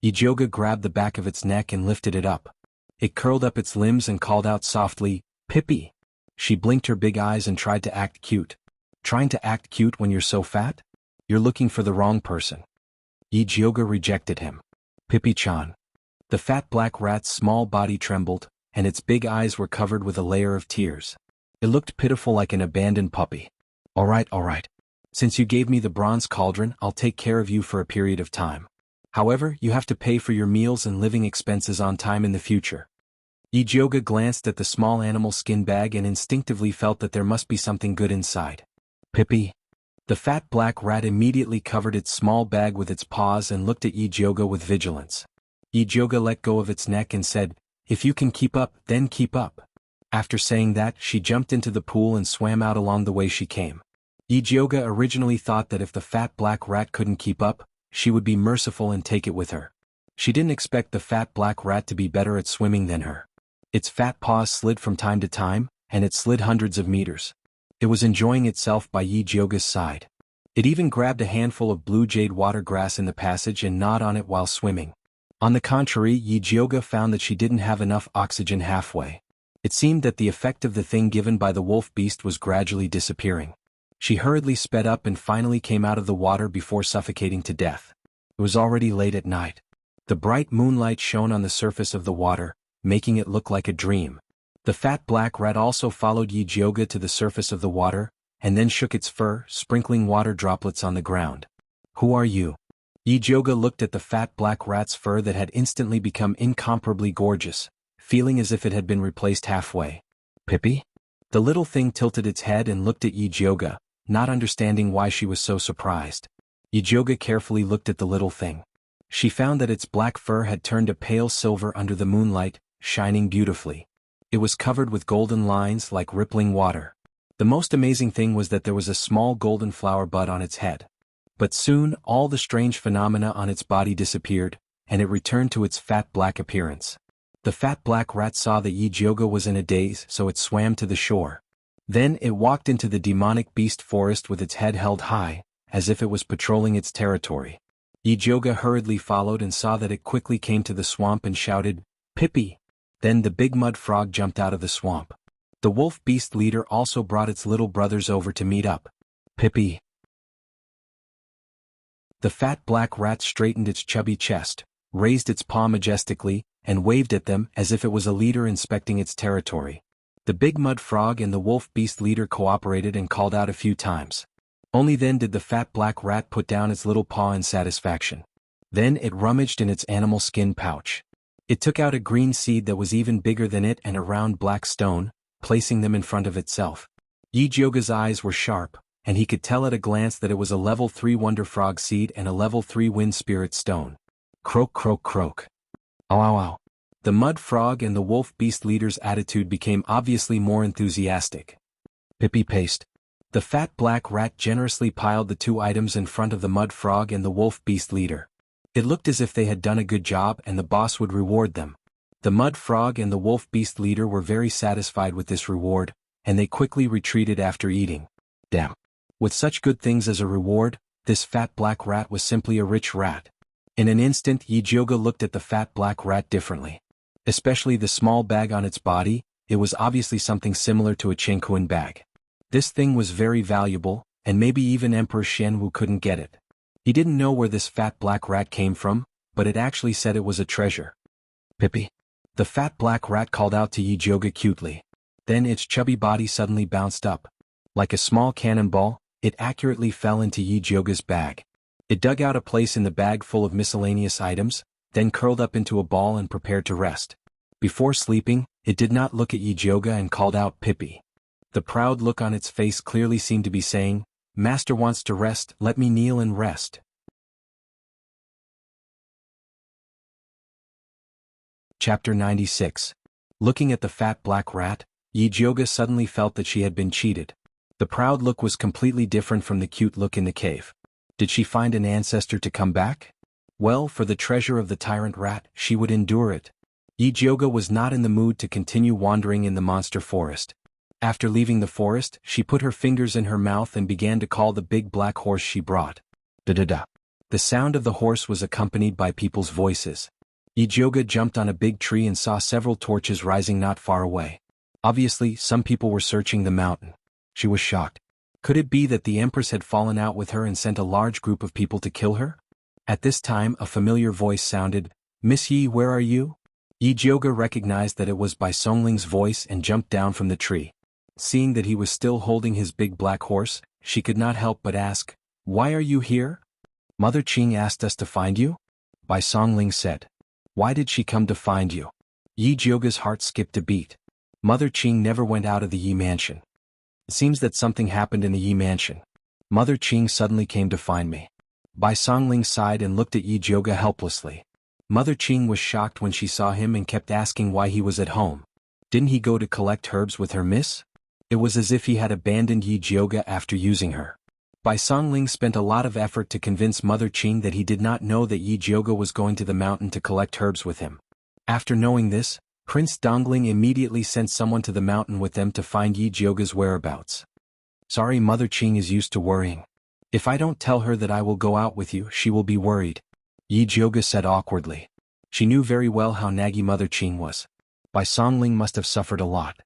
Yijioga grabbed the back of its neck and lifted it up. It curled up its limbs and called out softly, "Pippi!" She blinked her big eyes and tried to act cute. Trying to act cute when you're so fat? You're looking for the wrong person. Yijioga rejected him. "Pippi-chan." The fat black rat's small body trembled, and its big eyes were covered with a layer of tears. It looked pitiful like an abandoned puppy. All right. Since you gave me the bronze cauldron, I'll take care of you for a period of time. However, you have to pay for your meals and living expenses on time in the future." Yijioga glanced at the small animal skin bag and instinctively felt that there must be something good inside. Pippi. The fat black rat immediately covered its small bag with its paws and looked at Yijioga with vigilance. Yijioga let go of its neck and said, "If you can keep up, then keep up." After saying that, she jumped into the pool and swam out along the way she came. Yijioga originally thought that if the fat black rat couldn't keep up, she would be merciful and take it with her. She didn't expect the fat black rat to be better at swimming than her. Its fat paws slid from time to time, and it slid hundreds of meters. It was enjoying itself by Yijioga's side. It even grabbed a handful of blue jade water grass in the passage and gnawed on it while swimming. On the contrary, Yijioga found that she didn't have enough oxygen halfway. It seemed that the effect of the thing given by the wolf beast was gradually disappearing. She hurriedly sped up and finally came out of the water before suffocating to death. It was already late at night. The bright moonlight shone on the surface of the water, making it look like a dream. The fat black rat also followed Yijioga to the surface of the water, and then shook its fur, sprinkling water droplets on the ground. "Who are you?" Yijioga looked at the fat black rat's fur that had instantly become incomparably gorgeous, feeling as if it had been replaced halfway. "Pippi?" The little thing tilted its head and looked at Yijioga, not understanding why she was so surprised. Yijioga carefully looked at the little thing. She found that its black fur had turned a pale silver under the moonlight, shining beautifully. It was covered with golden lines like rippling water. The most amazing thing was that there was a small golden flower bud on its head. But soon all the strange phenomena on its body disappeared, and it returned to its fat black appearance. The fat black rat saw that Yijioga was in a daze, so it swam to the shore. Then it walked into the demonic beast forest with its head held high, as if it was patrolling its territory. Yijioga hurriedly followed and saw that it quickly came to the swamp and shouted, "Pippi!" Then the big mud frog jumped out of the swamp. The wolf beast leader also brought its little brothers over to meet up. "Pippi!" The fat black rat straightened its chubby chest, raised its paw majestically, and waved at them as if it was a leader inspecting its territory. The big mud frog and the wolf beast leader cooperated and called out a few times. Only then did the fat black rat put down its little paw in satisfaction. Then it rummaged in its animal skin pouch. It took out a green seed that was even bigger than it and a round black stone, placing them in front of itself. Yijioga's eyes were sharp, and he could tell at a glance that it was a level 3 Wonder Frog seed and a level 3 Wind Spirit stone. Croak croak croak. Ow ow ow. The mud frog and the wolf beast leader's attitude became obviously more enthusiastic. "Pippi paste." The fat black rat generously piled the two items in front of the mud frog and the wolf beast leader. It looked as if they had done a good job and the boss would reward them. The mud frog and the wolf beast leader were very satisfied with this reward, and they quickly retreated after eating. Damn. With such good things as a reward, this fat black rat was simply a rich rat. In an instant Yijioga looked at the fat black rat differently. Especially the small bag on its body, it was obviously something similar to a Chenkuan bag. This thing was very valuable, and maybe even Emperor Xianwu couldn't get it. He didn't know where this fat black rat came from, but it actually said it was a treasure. "Pippi." The fat black rat called out to Yijioga cutely. Then its chubby body suddenly bounced up. Like a small cannonball, it accurately fell into Yijioga's bag. It dug out a place in the bag full of miscellaneous items, then curled up into a ball and prepared to rest. Before sleeping, it did not look at Yijioga and called out "Pippi." The proud look on its face clearly seemed to be saying, "Master wants to rest, let me kneel and rest." Chapter 96. Looking at the fat black rat, Yijioga suddenly felt that she had been cheated. The proud look was completely different from the cute look in the cave. Did she find an ancestor to come back? Well, for the treasure of the tyrant rat, she would endure it. Yijioga was not in the mood to continue wandering in the monster forest. After leaving the forest, she put her fingers in her mouth and began to call the big black horse she brought. Da-da-da. The sound of the horse was accompanied by people's voices. Yijioga jumped on a big tree and saw several torches rising not far away. Obviously, some people were searching the mountain. She was shocked. Could it be that the Empress had fallen out with her and sent a large group of people to kill her? At this time a familiar voice sounded, "Miss Yi, where are you?" Yijioga recognized that it was Bai Songling's voice and jumped down from the tree. Seeing that he was still holding his big black horse, she could not help but ask, "Why are you here?" "Mother Qing asked us to find you," Bai Songling said. "Why did she come to find you?" Yi Jioga's heart skipped a beat. Mother Qing never went out of the Yi mansion. It seems that something happened in the Yi mansion. Mother Qing suddenly came to find me. Bai Songling sighed and looked at Yi Jioga helplessly. Mother Qing was shocked when she saw him and kept asking why he was at home. Didn't he go to collect herbs with her miss? It was as if he had abandoned Yi Jioga after using her. Bai Songling spent a lot of effort to convince Mother Qing that he did not know that Yi Jioga was going to the mountain to collect herbs with him. After knowing this, Prince Dongling immediately sent someone to the mountain with them to find Yi Jioga's whereabouts. Sorry, Mother Qing is used to worrying. If I don't tell her that I will go out with you, she will be worried, Yi Jioga said awkwardly. She knew very well how naggy Mother Qing was. Bai Songling must have suffered a lot.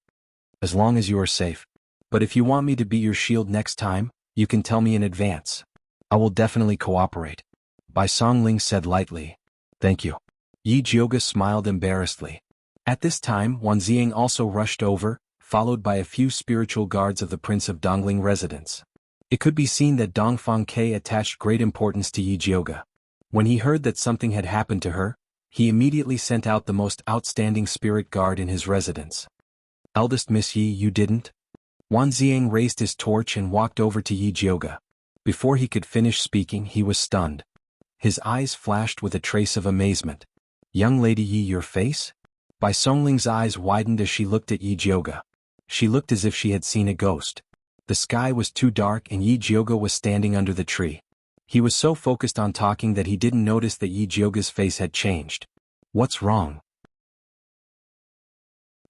As long as you are safe. But if you want me to be your shield next time, you can tell me in advance. I will definitely cooperate, Bai Songling said lightly. Thank you. Yi Jioga smiled embarrassedly. At this time, Wanziang also rushed over, followed by a few spiritual guards of the Prince of Dongling residence. It could be seen that Dongfang Ke attached great importance to Yi Jioga. When he heard that something had happened to her, he immediately sent out the most outstanding spirit guard in his residence. Eldest Miss Yi, you didn't? Wanziang raised his torch and walked over to Yi Jioga. Before he could finish speaking, he was stunned. His eyes flashed with a trace of amazement. Young lady Yi, your face? Bai Songling's eyes widened as she looked at Yi Jioga. She looked as if she had seen a ghost. The sky was too dark and Yi Jioga was standing under the tree. He was so focused on talking that he didn't notice that Yi Jioga's face had changed. What's wrong?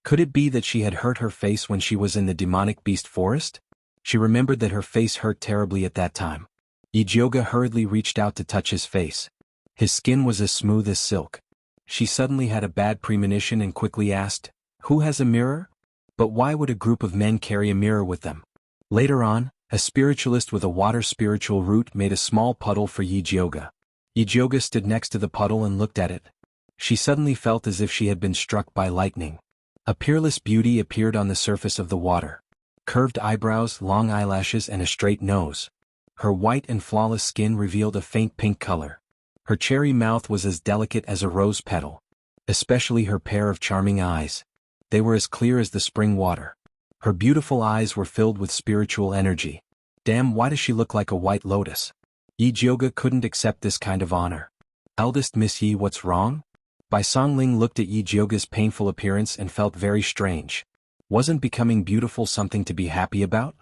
Could it be that she had hurt her face when she was in the demonic beast forest? She remembered that her face hurt terribly at that time. Yi Jioga hurriedly reached out to touch his face. His skin was as smooth as silk. She suddenly had a bad premonition and quickly asked, "Who has a mirror?" But why would a group of men carry a mirror with them? Later on, a spiritualist with a water spiritual root made a small puddle for Yi Jioga. Yi Jioga stood next to the puddle and looked at it. She suddenly felt as if she had been struck by lightning. A peerless beauty appeared on the surface of the water. Curved eyebrows, long eyelashes and a straight nose. Her white and flawless skin revealed a faint pink color. Her cherry mouth was as delicate as a rose petal. Especially her pair of charming eyes. They were as clear as the spring water. Her beautiful eyes were filled with spiritual energy. Damn, why does she look like a white lotus? Yi Jioga couldn't accept this kind of honor. Eldest Miss Yi, what's wrong? Bai Songling looked at Yi Jioga's painful appearance and felt very strange. Wasn't becoming beautiful something to be happy about?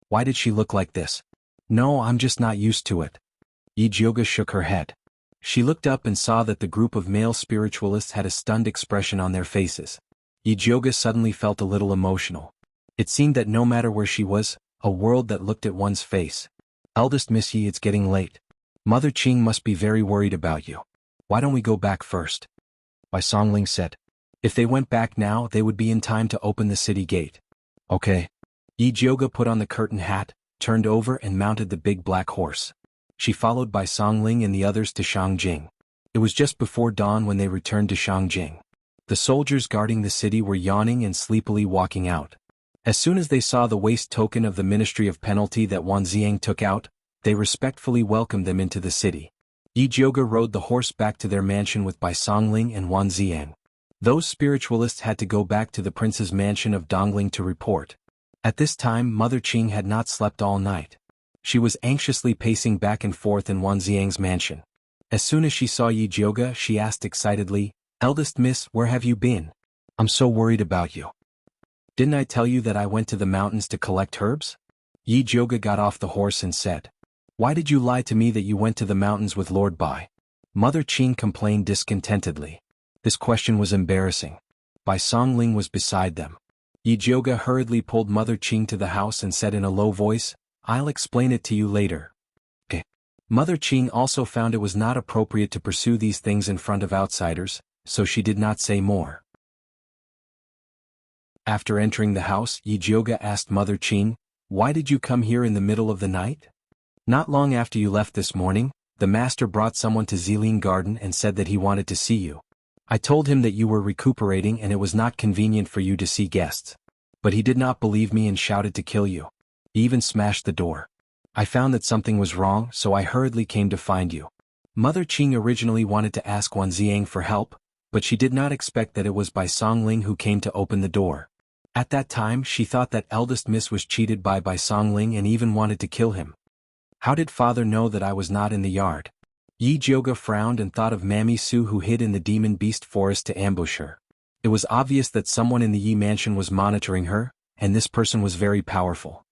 Why did she look like this? No, I'm just not used to it. Yi Jioga shook her head. She looked up and saw that the group of male spiritualists had a stunned expression on their faces. Yi Jioga suddenly felt a little emotional. It seemed that no matter where she was, a world that looked at one's face. Eldest Miss Yi, it's getting late. Mother Qing must be very worried about you. Why don't we go back first? Bai Songling said. If they went back now, they would be in time to open the city gate. Okay. Yi Jioga put on the curtain hat, turned over and mounted the big black horse. She followed Bai Songling and the others to Shangjing. It was just before dawn when they returned to Shangjing. The soldiers guarding the city were yawning and sleepily walking out. As soon as they saw the waist token of the Ministry of Penalty that Wanziang took out, they respectfully welcomed them into the city. Yi Jioga rode the horse back to their mansion with Bai Songling and Wanziang. Those spiritualists had to go back to the prince's mansion of Dongling to report. At this time, Mother Qing had not slept all night. She was anxiously pacing back and forth in Wanziang's mansion. As soon as she saw Yi Jioga, she asked excitedly, "Eldest Miss, where have you been? I'm so worried about you. Didn't I tell you that I went to the mountains to collect herbs?" Yi Jioga got off the horse and said, "Why did you lie to me that you went to the mountains with Lord Bai?" Mother Qing complained discontentedly. This question was embarrassing. Bai Songling was beside them. Yi Jioga hurriedly pulled Mother Qing to the house and said in a low voice, "I'll explain it to you later." Mother Qing also found it was not appropriate to pursue these things in front of outsiders, so she did not say more. After entering the house, Yi Jioga asked Mother Qing, "Why did you come here in the middle of the night?" "Not long after you left this morning, the master brought someone to Zilin Garden and said that he wanted to see you. I told him that you were recuperating and it was not convenient for you to see guests. But he did not believe me and shouted to kill you. He even smashed the door. I found that something was wrong, so I hurriedly came to find you." Mother Qing originally wanted to ask Wanziang for help, but she did not expect that it was Bai Songling who came to open the door. At that time she thought that eldest miss was cheated by Bai Songling and even wanted to kill him. How did father know that I was not in the yard? Yi Jioga frowned and thought of Mammy Su who hid in the demon beast forest to ambush her. It was obvious that someone in the Yi mansion was monitoring her, and this person was very powerful.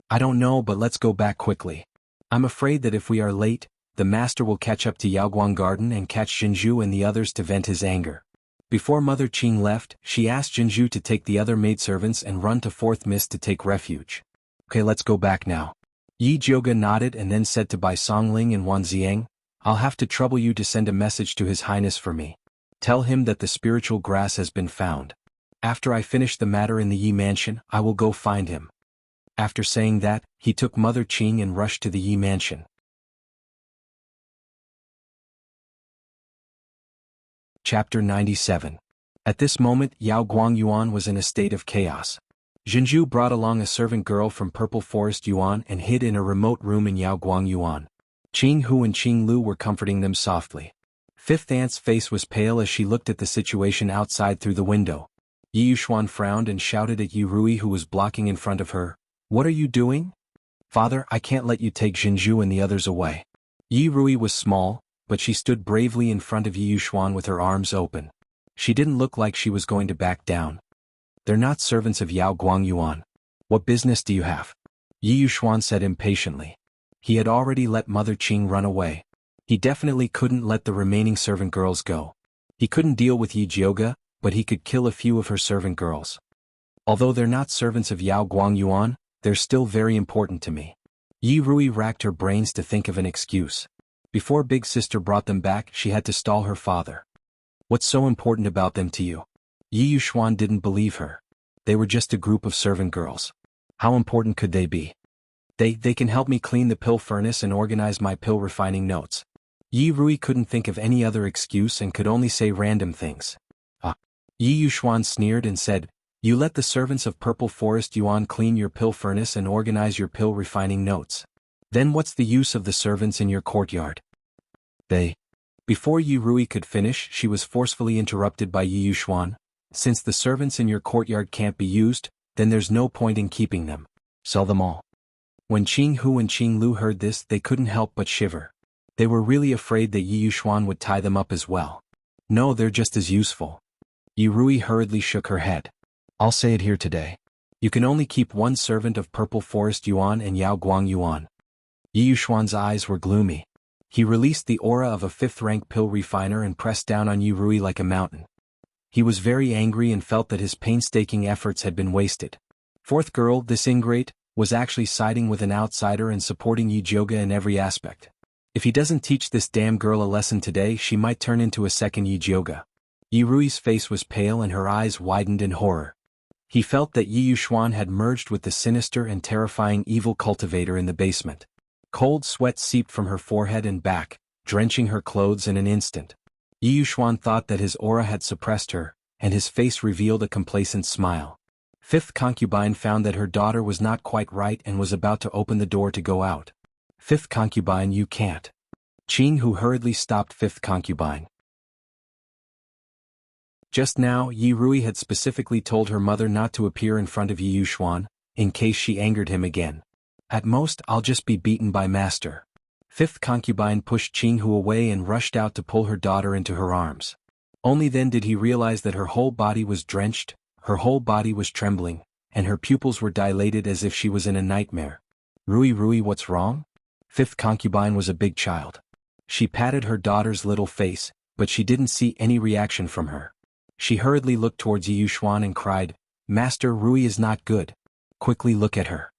I don't know, but let's go back quickly. I'm afraid that if we are late, the master will catch up to Yaoguang Garden and catch Jinju and the others to vent his anger. Before Mother Qing left, she asked Jinju to take the other maidservants and run to 4th Miss to take refuge. Okay, let's go back now. Yi Jioga nodded and then said to Bai Songling and Wan Ziang, I'll have to trouble you to send a message to His Highness for me. Tell him that the spiritual grass has been found. After I finish the matter in the Yi mansion, I will go find him. After saying that, he took Mother Qing and rushed to the Yi mansion. Chapter 97. At this moment Yao Guangyuan was in a state of chaos. Jinju brought along a servant girl from Purple Forest Yuan and hid in a remote room in Yao Guangyuan. Qing Hu and Qing Lu were comforting them softly. Fifth Aunt's face was pale as she looked at the situation outside through the window. Yi Yuxuan frowned and shouted at Yi Rui who was blocking in front of her, What are you doing? Father, I can't let you take Jinju and the others away. Yi Rui was small, but she stood bravely in front of Yi Yuxuan with her arms open. She didn't look like she was going to back down. They're not servants of Yao Guangyuan. What business do you have? Yi Yuxuan said impatiently. He had already let Mother Qing run away. He definitely couldn't let the remaining servant girls go. He couldn't deal with Yi Jioga, but he could kill a few of her servant girls. Although they're not servants of Yao Guangyuan, they're still very important to me. Yi Rui racked her brains to think of an excuse. Before Big Sister brought them back, she had to stall her father. What's so important about them to you? Yi Yuxuan didn't believe her. They were just a group of servant girls. How important could they be? They can help me clean the pill furnace and organize my pill refining notes. Yi Rui couldn't think of any other excuse and could only say random things. Yi Yuxuan sneered and said, You let the servants of Purple Forest Yuan clean your pill furnace and organize your pill refining notes. Then what's the use of the servants in your courtyard? Before Yi Rui could finish, she was forcefully interrupted by Yi Yuxuan. Since the servants in your courtyard can't be used, then there's no point in keeping them. Sell them all. When Qing Hu and Qing Lu heard this, they couldn't help but shiver. They were really afraid that Yi Yuxuan would tie them up as well. No, they're just as useful. Yi Rui hurriedly shook her head. I'll say it here today. You can only keep one servant of Purple Forest Yuan and Yao Guangyuan. Yi Yuxuan's eyes were gloomy. He released the aura of a 5th-rank pill refiner and pressed down on Yi Rui like a mountain. He was very angry and felt that his painstaking efforts had been wasted. 4th girl, this ingrate, was actually siding with an outsider and supporting Yi Jioga in every aspect. If he doesn't teach this damn girl a lesson today, she might turn into a second Yi Jioga. Yi Rui's face was pale and her eyes widened in horror. He felt that Yi Yuxuan had merged with the sinister and terrifying evil cultivator in the basement. Cold sweat seeped from her forehead and back, drenching her clothes in an instant. Yi Yuxuan thought that his aura had suppressed her, and his face revealed a complacent smile. 5th concubine found that her daughter was not quite right and was about to open the door to go out. 5th concubine, you can't. Qing Hu hurriedly stopped 5th concubine. Just now, Yi Rui had specifically told her mother not to appear in front of Yi Yuxuan, in case she angered him again. At most, I'll just be beaten by master. 5th concubine pushed Qing Hu away and rushed out to pull her daughter into her arms. Only then did he realize that her whole body was drenched, her whole body was trembling, and her pupils were dilated as if she was in a nightmare. Rui, what's wrong? 5th concubine was a big child. She patted her daughter's little face, but she didn't see any reaction from her. She hurriedly looked towards Yi Yuxuan and cried, Master, Rui is not good. Quickly look at her.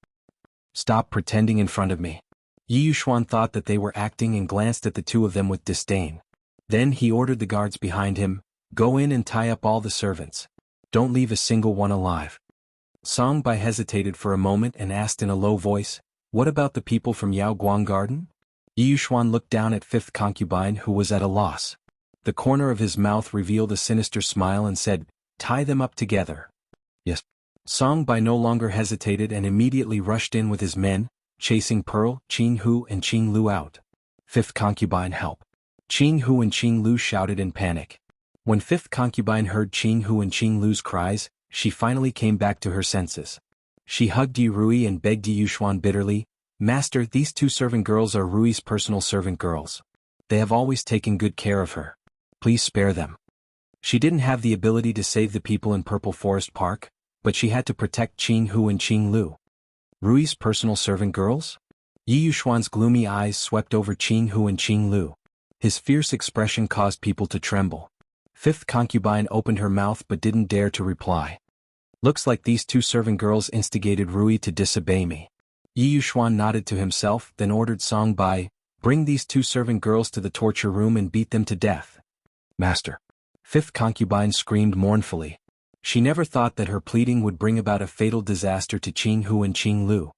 Stop pretending in front of me. Yi Yuxuan thought that they were acting and glanced at the two of them with disdain. Then he ordered the guards behind him, Go in and tie up all the servants. Don't leave a single one alive. Song Bai hesitated for a moment and asked in a low voice, What about the people from Yao Guang Garden? Yi Yuxuan looked down at 5th concubine who was at a loss. The corner of his mouth revealed a sinister smile and said, Tie them up together. Yes. Song Bai no longer hesitated and immediately rushed in with his men, chasing Pearl, Qing Hu and Qing Lu out. 5th concubine, help. Qing Hu and Qing Lu shouted in panic. When fifth concubine heard Qing Hu and Qing Lu's cries, she finally came back to her senses. She hugged Yi Rui and begged Yi Yuxuan bitterly, "Master, these two servant girls are Rui's personal servant girls. They have always taken good care of her. Please spare them." She didn't have the ability to save the people in Purple Forest Park, but she had to protect Qing Hu and Qing Lu. Rui's personal servant girls? Yi Yuxuan's gloomy eyes swept over Qing Hu and Qing Lu. His fierce expression caused people to tremble. Fifth concubine opened her mouth but didn't dare to reply. "Looks like these two servant girls instigated Rui to disobey me." Yi Yuxuan nodded to himself, then ordered Song Bai, "Bring these two servant girls to the torture room and beat them to death." "Master." Fifth concubine screamed mournfully. She never thought that her pleading would bring about a fatal disaster to Qing Hu and Qing Lu.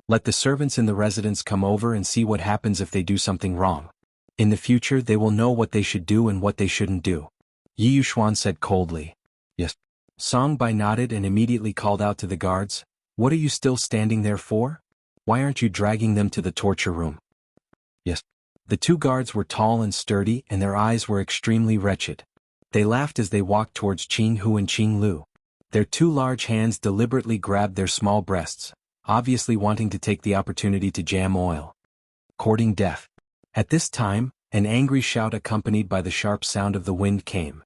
"Let the servants in the residence come over and see what happens if they do something wrong. In the future they will know what they should do and what they shouldn't do." Yi Yuxuan said coldly. "Yes." Song Bai nodded and immediately called out to the guards, "What are you still standing there for? Why aren't you dragging them to the torture room?" "Yes." The two guards were tall and sturdy and their eyes were extremely wretched. They laughed as they walked towards Qing Hu and Qing Lu. Their two large hands deliberately grabbed their small breasts, obviously wanting to take the opportunity to jam oil. Courting death. At this time, an angry shout accompanied by the sharp sound of the wind came.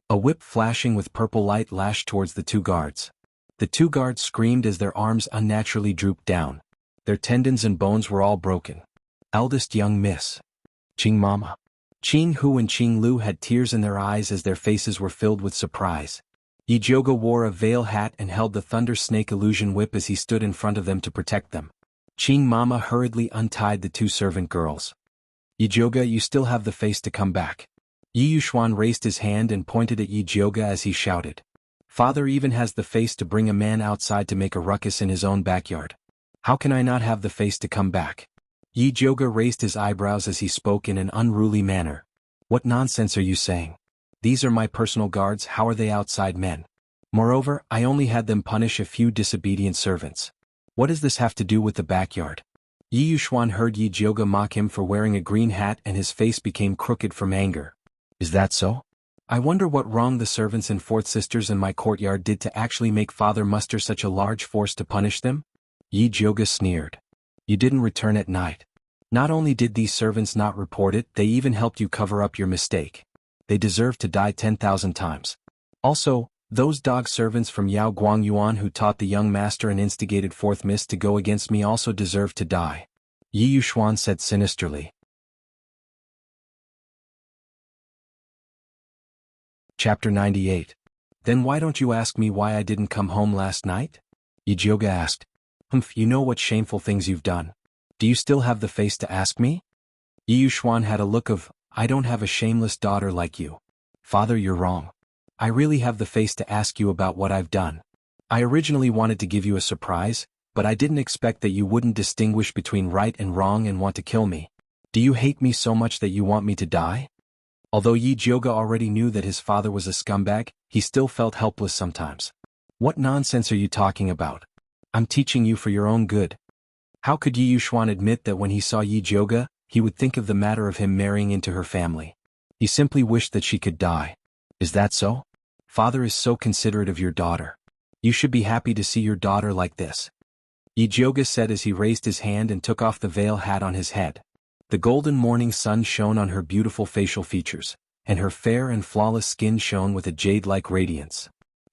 A whip flashing with purple light lashed towards the two guards. The two guards screamed as their arms unnaturally drooped down. Their tendons and bones were all broken. Eldest young Miss Qing Mama. Qing Hu and Qing Lu had tears in their eyes as their faces were filled with surprise. Yi Jioga wore a veil hat and held the Thunder Snake illusion whip as he stood in front of them to protect them. Qing Mama hurriedly untied the two servant girls. "Yi Jioga, you still have the face to come back." Yi Yuxuan raised his hand and pointed at Yi Jioga as he shouted. "Father even has the face to bring a man outside to make a ruckus in his own backyard. How can I not have the face to come back?" Yi Jioga raised his eyebrows as he spoke in an unruly manner. "What nonsense are you saying? These are my personal guards, how are they outside men? Moreover, I only had them punish a few disobedient servants. What does this have to do with the backyard?" Yi Yuxuan heard Yi Jioga mock him for wearing a green hat and his face became crooked from anger. "Is that so? I wonder what wrong the servants and fourth sisters in my courtyard did to actually make father muster such a large force to punish them?" Yi Jioga sneered. "You didn't return at night. Not only did these servants not report it, they even helped you cover up your mistake. They deserve to die 10,000 times. Also, those dog servants from Yao Guangyuan who taught the young master and instigated fourth miss to go against me also deserve to die," Yi Yuxuan said sinisterly. Chapter 98. "Then why don't you ask me why I didn't come home last night?" Yi Jioga asked. "Humph, you know what shameful things you've done. Do you still have the face to ask me?" Yi Yuxuan had a look of, "I don't have a shameless daughter like you. Father, you're wrong. I really have the face to ask you about what I've done. I originally wanted to give you a surprise, but I didn't expect that you wouldn't distinguish between right and wrong and want to kill me. Do you hate me so much that you want me to die?" Although Yi Jioga already knew that his father was a scumbag, he still felt helpless sometimes. "What nonsense are you talking about? I'm teaching you for your own good." How could Yi Yuxuan admit that when he saw Yi Jioga, he would think of the matter of him marrying into her family? He simply wished that she could die. "Is that so? Father is so considerate of your daughter. You should be happy to see your daughter like this," Yi Jioga said as he raised his hand and took off the veil hat on his head. The golden morning sun shone on her beautiful facial features, and her fair and flawless skin shone with a jade-like radiance.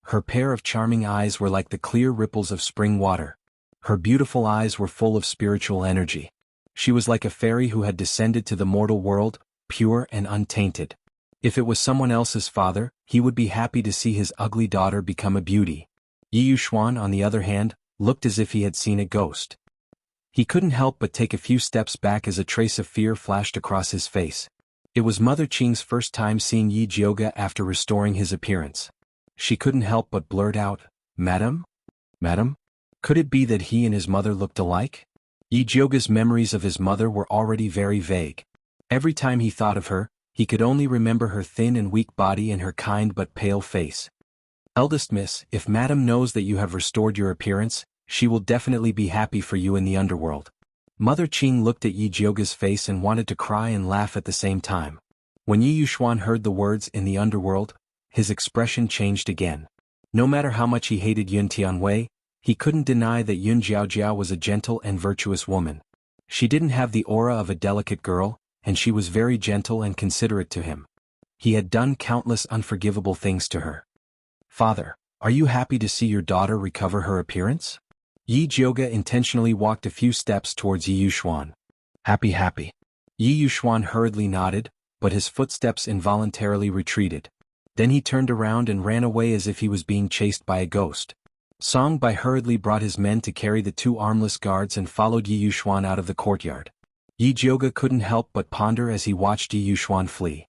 Her pair of charming eyes were like the clear ripples of spring water. Her beautiful eyes were full of spiritual energy. She was like a fairy who had descended to the mortal world, pure and untainted. If it was someone else's father, he would be happy to see his ugly daughter become a beauty. Yi Yuxuan, on the other hand, looked as if he had seen a ghost. He couldn't help but take a few steps back as a trace of fear flashed across his face. It was Mother Qing's first time seeing Yi Jioga after restoring his appearance. She couldn't help but blurt out, "Madam? Madam?" Could it be that he and his mother looked alike? Yi Jioga's memories of his mother were already very vague. Every time he thought of her, he could only remember her thin and weak body and her kind but pale face. "Eldest Miss, if Madam knows that you have restored your appearance, she will definitely be happy for you in the underworld." Mother Qing looked at Yi Jioga's face and wanted to cry and laugh at the same time. When Yi Yuxuan heard the words in the underworld, his expression changed again. No matter how much he hated Yun Tianwei, he couldn't deny that Yun Jiaojiao was a gentle and virtuous woman. She didn't have the aura of a delicate girl, and she was very gentle and considerate to him. He had done countless unforgivable things to her. "Father, are you happy to see your daughter recover her appearance?" Yi Jiuge intentionally walked a few steps towards Yi Yuxuan. Happy. Yi Yuxuan hurriedly nodded, but his footsteps involuntarily retreated. Then he turned around and ran away as if he was being chased by a ghost. Song Bai hurriedly brought his men to carry the two armless guards and followed Yi Yuxuan out of the courtyard. Yi Jiuge couldn't help but ponder as he watched Yi Yuxuan flee.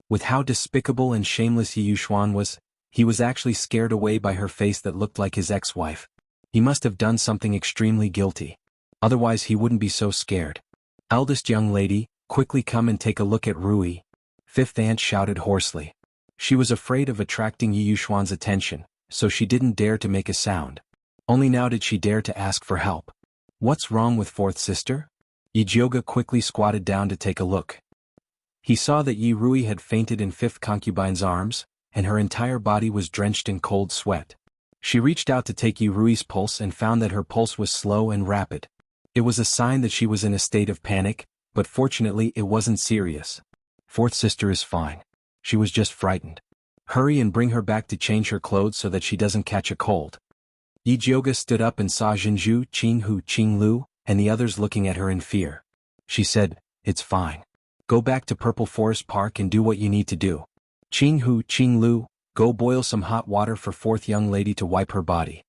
With how despicable and shameless Yi Yuxuan was, he was actually scared away by her face that looked like his ex-wife. He must have done something extremely guilty. Otherwise he wouldn't be so scared. "Eldest young lady, quickly come and take a look at Rui," fifth aunt shouted hoarsely. She was afraid of attracting Yi Yuxuan's attention, so she didn't dare to make a sound. Only now did she dare to ask for help. "What's wrong with fourth sister?" Yi Jiuge quickly squatted down to take a look. He saw that Yi Rui had fainted in fifth concubine's arms, and her entire body was drenched in cold sweat. She reached out to take Yi Rui's pulse and found that her pulse was slow and rapid. It was a sign that she was in a state of panic, but fortunately it wasn't serious. "Fourth sister is fine. She was just frightened. Hurry and bring her back to change her clothes so that she doesn't catch a cold." Yi Jiuge stood up and saw Jinzhu, Qinghu, Qinglu, and the others looking at her in fear. She said, "It's fine. Go back to Purple Forest Park and do what you need to do. Qinghu, Qinglu, go boil some hot water for fourth young lady to wipe her body."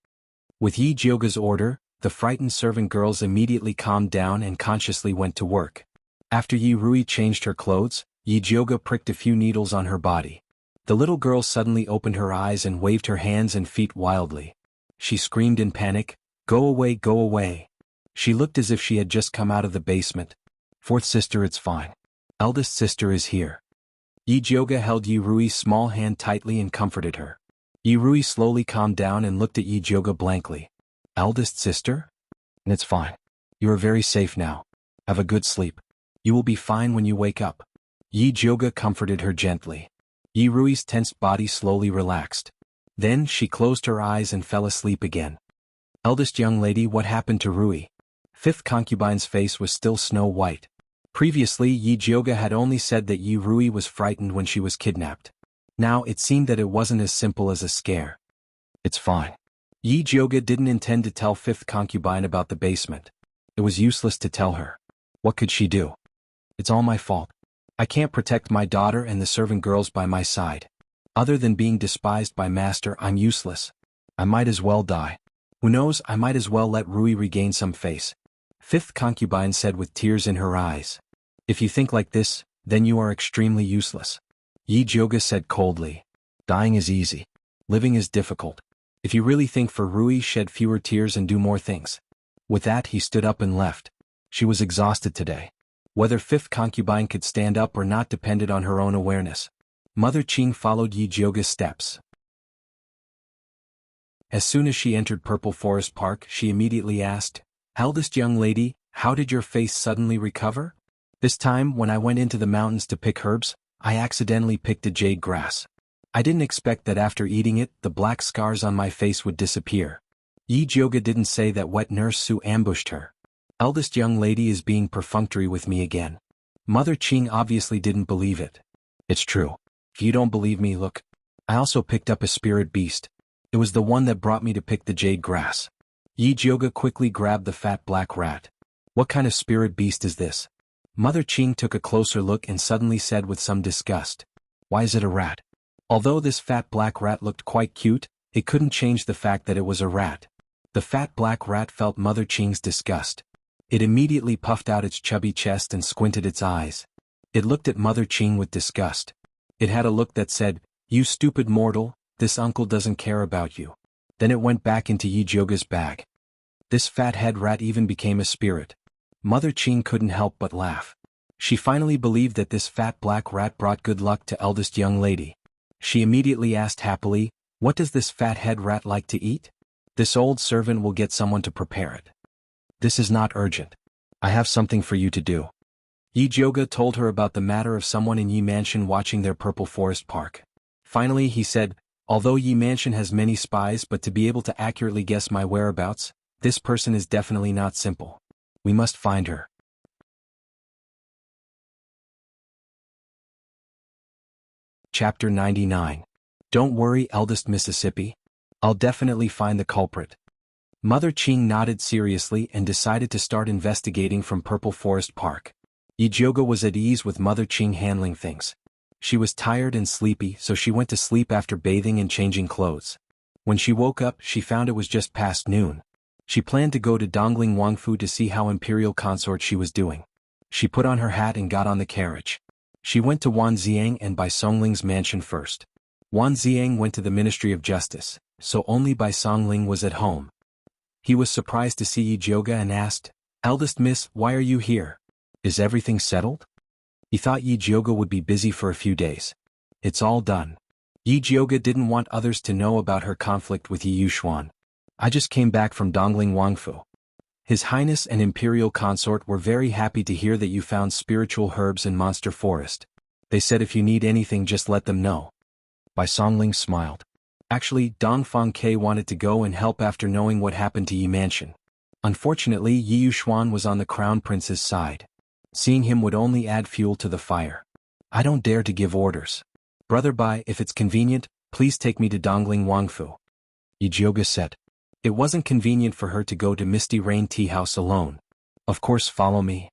With Yi Jiuge's order, the frightened servant girls immediately calmed down and consciously went to work. After Yi Rui changed her clothes, Yi Jiuge pricked a few needles on her body. The little girl suddenly opened her eyes and waved her hands and feet wildly. She screamed in panic, "Go away, go away." She looked as if she had just come out of the basement. "Fourth sister, it's fine. Eldest sister is here." Yi Jiuge held Yi Rui's small hand tightly and comforted her. Yi Rui slowly calmed down and looked at Yi Jiuge blankly. "Eldest sister? It's fine. You are very safe now. Have a good sleep. You will be fine when you wake up." Yi Jiuge comforted her gently. Yi Rui's tensed body slowly relaxed. Then she closed her eyes and fell asleep again. "Eldest young lady, what happened to Rui?" Fifth concubine's face was still snow white. Previously Yi Jiuge had only said that Yi Rui was frightened when she was kidnapped. Now it seemed that it wasn't as simple as a scare. "It's fine." Yi Jiuge didn't intend to tell fifth concubine about the basement. It was useless to tell her. What could she do? "It's all my fault. I can't protect my daughter and the servant girls by my side. Other than being despised by master, I'm useless. I might as well die. Who knows, I might as well let Rui regain some face," fifth concubine said with tears in her eyes. "If you think like this, then you are extremely useless," Yi Jiuge said coldly. "Dying is easy. Living is difficult. If you really think for Rui, shed fewer tears and do more things." With that he stood up and left. She was exhausted today. Whether fifth concubine could stand up or not depended on her own awareness. Mother Qing followed Yi Jiuge's steps. As soon as she entered Purple Forest Park, she immediately asked, "Eldest young lady, how did your face suddenly recover?" "This time, when I went into the mountains to pick herbs, I accidentally picked a jade grass. I didn't expect that after eating it, the black scars on my face would disappear." Yi Jiuge didn't say that wet nurse Su ambushed her. Eldest young lady is being perfunctory with me again. Mother Qing obviously didn't believe it. "It's true. If you don't believe me, look. I also picked up a spirit beast. It was the one that brought me to pick the jade grass." Yi Jiuge quickly grabbed the fat black rat. "What kind of spirit beast is this?" Mother Qing took a closer look and suddenly said with some disgust, "Why is it a rat?" Although this fat black rat looked quite cute, it couldn't change the fact that it was a rat. The fat black rat felt Mother Qing's disgust. It immediately puffed out its chubby chest and squinted its eyes. It looked at Mother Qing with disgust. It had a look that said, "You stupid mortal, this uncle doesn't care about you." Then it went back into Yi Jiuge's bag. This fat head rat even became a spirit. Mother Qing couldn't help but laugh. She finally believed that this fat black rat brought good luck to eldest young lady. She immediately asked happily, "What does this fat head rat like to eat?" "This old servant will get someone to prepare it. This is not urgent. I have something for you to do." Yi Jioge told her about the matter of someone in Yi Mansion watching their Purple Forest Park. Finally he said, although Yi Mansion has many spies, but to be able to accurately guess my whereabouts, this person is definitely not simple. We must find her. Chapter 99. Don't worry, eldest Mississippi. I'll definitely find the culprit. Mother Qing nodded seriously and decided to start investigating from Purple Forest Park. Yi Jioge was at ease with Mother Qing handling things. She was tired and sleepy, so she went to sleep after bathing and changing clothes. When she woke up, she found it was just past noon. She planned to go to Dongling Wangfu to see how Imperial Consort she was doing. She put on her hat and got on the carriage. She went to Wan Xiang and Bai Songling's mansion first. Wan Xiang went to the Ministry of Justice, so only Bai Songling was at home. He was surprised to see Yi Jioge and asked, "Eldest miss, why are you here? Is everything settled?" He thought Yi Jioge would be busy for a few days. It's all done. Yi Jioge didn't want others to know about her conflict with Yi Yuxuan. I just came back from Dongling Wangfu. His Highness and Imperial Consort were very happy to hear that you found spiritual herbs in Monster Forest. They said if you need anything just let them know. Bai Songling smiled. Actually, Dongfang Ke wanted to go and help after knowing what happened to Yi Mansion. Unfortunately, Yi Yuxuan was on the Crown Prince's side. Seeing him would only add fuel to the fire. I don't dare to give orders. Brother Bai, if it's convenient, please take me to Dongling Wangfu. Yi Jioge said. It wasn't convenient for her to go to Misty Rain Tea House alone. Of course, follow me.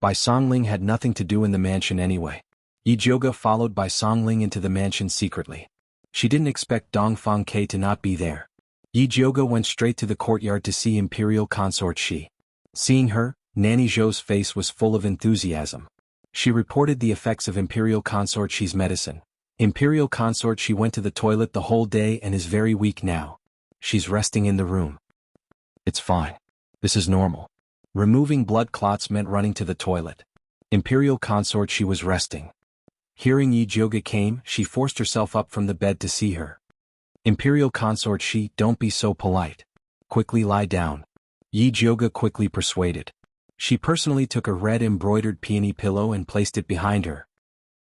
Bai Songling had nothing to do in the mansion anyway. Yi Jioge followed Bai Songling into the mansion secretly. She didn't expect Dongfang Ke to not be there. Yi Jioge went straight to the courtyard to see Imperial Consort Shi. Seeing her, Nanny Zhou's face was full of enthusiasm. She reported the effects of Imperial Consort Shi's medicine. Imperial Consort Shi went to the toilet the whole day and is very weak now. She's resting in the room. It's fine. This is normal. Removing blood clots meant running to the toilet. Imperial Consort Shi was resting. Hearing Yi Jioge came, she forced herself up from the bed to see her. Imperial Consort Shi, don't be so polite. Quickly lie down. Yi Jioge quickly persuaded. She personally took a red embroidered peony pillow and placed it behind her.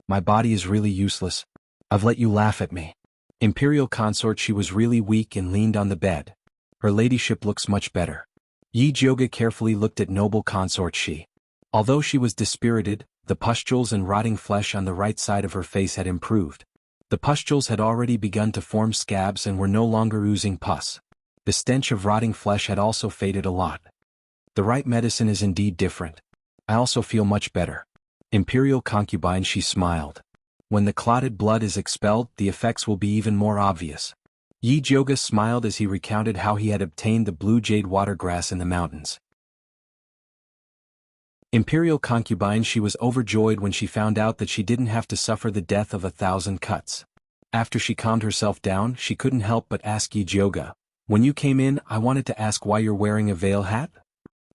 My body is really useless. I've let you laugh at me. Imperial Consort Shi was really weak and leaned on the bed. Her ladyship looks much better. Yi Jioge carefully looked at noble Consort Shi. Although she was dispirited, the pustules and rotting flesh on the right side of her face had improved. The pustules had already begun to form scabs and were no longer oozing pus. The stench of rotting flesh had also faded a lot. The right medicine is indeed different. I also feel much better. Imperial concubine, she smiled. When the clotted blood is expelled, the effects will be even more obvious. Yi Jioge smiled as he recounted how he had obtained the blue jade watergrass in the mountains. Imperial concubine, she was overjoyed when she found out that she didn't have to suffer the death of 1,000 cuts. After she calmed herself down, she couldn't help but ask Yi Jioge, "When you came in, I wanted to ask why you're wearing a veil hat?"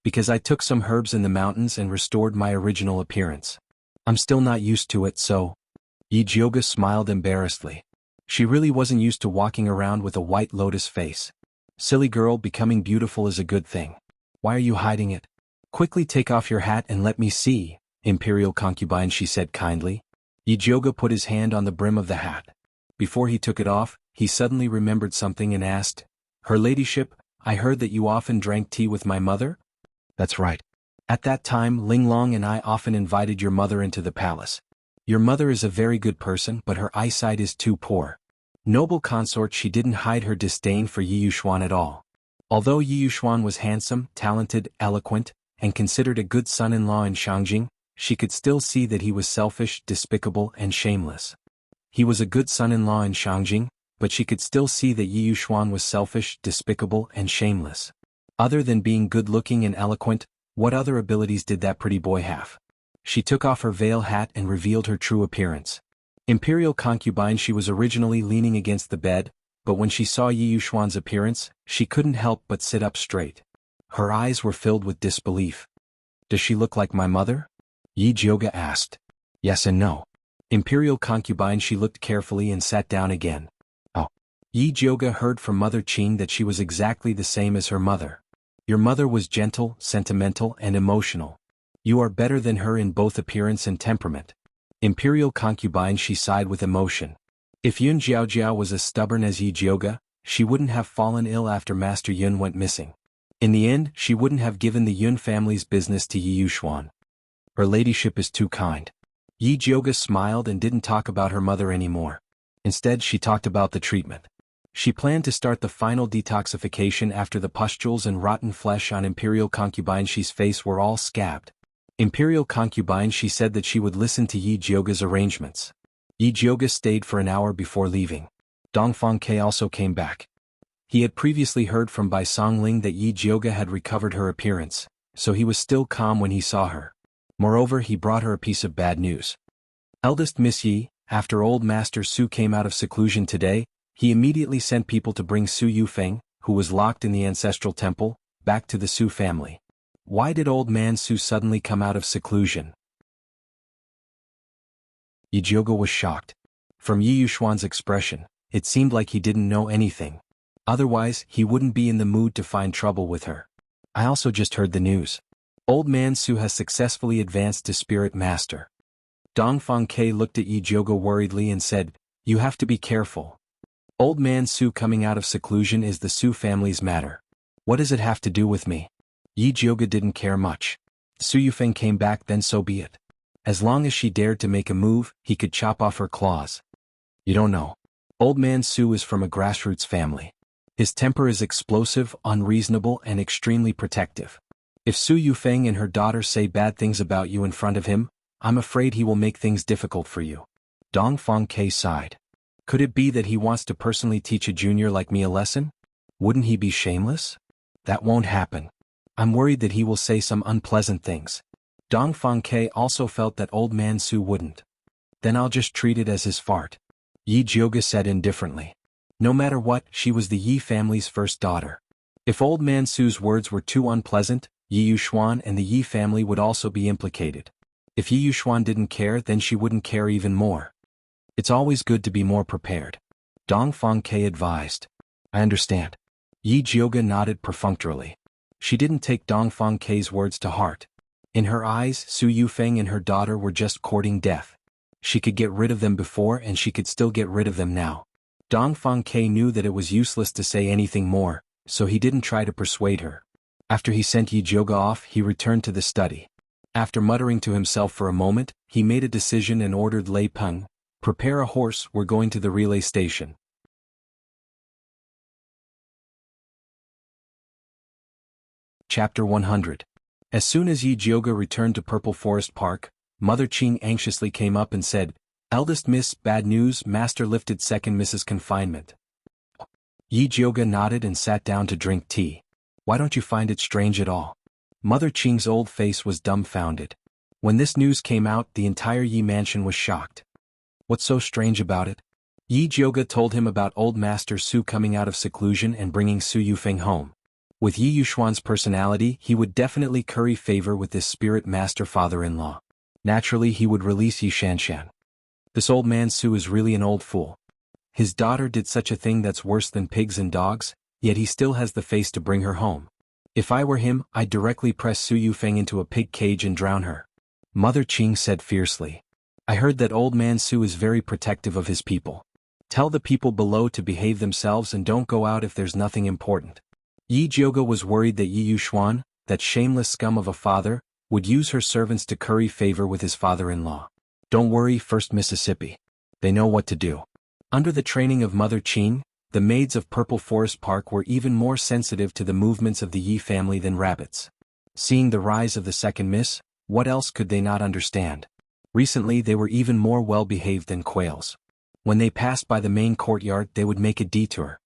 "Because I took some herbs in the mountains and restored my original appearance. I'm still not used to it, so..." Yi Jioge smiled embarrassedly. She really wasn't used to walking around with a white lotus face. "Silly girl, becoming beautiful is a good thing. Why are you hiding it? Quickly take off your hat and let me see, Imperial concubine," she said kindly. Yi Jioge put his hand on the brim of the hat. Before he took it off, he suddenly remembered something and asked, "Her ladyship, I heard that you often drank tea with my mother?" "That's right. At that time, Linglong and I often invited your mother into the palace. Your mother is a very good person, but her eyesight is too poor." Noble consort, she didn't hide her disdain for Yi Yuxuan at all. Although Yi Yuxuan was handsome, talented, eloquent, and considered a good son-in-law in Shangjing, she could still see that he was selfish, despicable, and shameless. He was a good son-in-law in Shangjing, but she could still see that Yi Yuxuan was selfish, despicable, and shameless. Other than being good-looking and eloquent, what other abilities did that pretty boy have? She took off her veil hat and revealed her true appearance. Imperial concubine, she was originally leaning against the bed, but when she saw Yi Yuxuan's appearance, she couldn't help but sit up straight. Her eyes were filled with disbelief. "Does she look like my mother?" Yi Jioge asked. "Yes and no." Imperial concubine, she looked carefully and sat down again. "Oh." Yi Jioge heard from Mother Qing that she was exactly the same as her mother. Your mother was gentle, sentimental, and emotional. You are better than her in both appearance and temperament. Imperial concubine, she sighed with emotion. If Yun Jiaojiao was as stubborn as Yi Jioga, she wouldn't have fallen ill after Master Yun went missing. In the end, she wouldn't have given the Yun family's business to Yi Yuxuan. Her ladyship is too kind. Yi Jioga smiled and didn't talk about her mother anymore. Instead, she talked about the treatment. She planned to start the final detoxification after the pustules and rotten flesh on Imperial concubine Shi's face were all scabbed. Imperial concubine Shi said that she would listen to Yi Jioga's arrangements. Yi Jioga stayed for an hour before leaving. Dongfang Ke also came back. He had previously heard from Bai Songling that Yi Jioga had recovered her appearance, so he was still calm when he saw her. Moreover, he brought her a piece of bad news. Eldest Miss Yi, after old Master Su came out of seclusion today, he immediately sent people to bring Su Yufeng, who was locked in the ancestral temple, back to the Su family. Why did old man Su suddenly come out of seclusion? Yi Jioga was shocked. From Yi Yuxuan's expression, it seemed like he didn't know anything. Otherwise, he wouldn't be in the mood to find trouble with her. I also just heard the news. Old man Su has successfully advanced to Spirit Master. Dongfang Ke looked at Yi Jioga worriedly and said, "You have to be careful. Old man Su coming out of seclusion is the Su family's matter. What does it have to do with me?" Yi Jioga didn't care much. Su Yufeng came back, then so be it. As long as she dared to make a move, he could chop off her claws. You don't know. Old man Su is from a grassroots family. His temper is explosive, unreasonable, and extremely protective. If Su Yufeng and her daughter say bad things about you in front of him, I'm afraid he will make things difficult for you. Dongfang Ke sighed. Could it be that he wants to personally teach a junior like me a lesson? Wouldn't he be shameless? That won't happen. I'm worried that he will say some unpleasant things. Dongfang Ke also felt that old man Su wouldn't. Then I'll just treat it as his fart. Yi Jioga said indifferently. No matter what, she was the Yi family's first daughter. If old man Su's words were too unpleasant, Yi Yuxuan and the Yi family would also be implicated. If Yi Yuxuan didn't care, then she wouldn't care even more. It's always good to be more prepared. Dongfang Ke advised. I understand. Yi Jioga nodded perfunctorily. She didn't take Dongfang Ke's words to heart. In her eyes, Su Yufeng and her daughter were just courting death. She could get rid of them before and she could still get rid of them now. Dongfang Ke knew that it was useless to say anything more, so he didn't try to persuade her. After he sent Yi Jioga off, he returned to the study. After muttering to himself for a moment, he made a decision and ordered Lei Peng, "Prepare a horse, we're going to the relay station." Chapter 100. As soon as Yi Jioga returned to Purple Forest Park, Mother Qing anxiously came up and said, "Eldest Miss, bad news, Master lifted second Miss's confinement." Yi Jioga nodded and sat down to drink tea. Why don't you find it strange at all? Mother Qing's old face was dumbfounded. When this news came out, the entire Yi mansion was shocked. What's so strange about it? Yi Jioga told him about old Master Su coming out of seclusion and bringing Su Yufeng home. With Yi Yuxuan's personality, he would definitely curry favor with this spirit master father-in-law. Naturally, he would release Yi Shanshan. This old man Su is really an old fool. His daughter did such a thing that's worse than pigs and dogs, yet he still has the face to bring her home. If I were him, I'd directly press Su Yufeng into a pig cage and drown her. Mother Qing said fiercely. I heard that old man Su is very protective of his people. Tell the people below to behave themselves and don't go out if there's nothing important. Yi Jioga was worried that Yi Yuxuan, that shameless scum of a father, would use her servants to curry favor with his father-in-law. Don't worry, First Mississippi. They know what to do. Under the training of Mother Qing, the maids of Purple Forest Park were even more sensitive to the movements of the Yi family than rabbits. Seeing the rise of the second Miss, what else could they not understand? Recently they were even more well-behaved than quails. When they passed by the main courtyard, they would make a detour.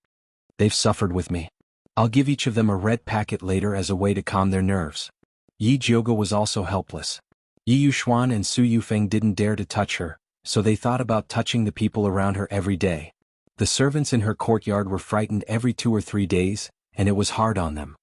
They've suffered with me. I'll give each of them a red packet later as a way to calm their nerves. Yi Jioga was also helpless. Yi Yuxuan and Su Yufeng didn't dare to touch her, so they thought about touching the people around her every day. The servants in her courtyard were frightened every 2 or 3 days, and it was hard on them.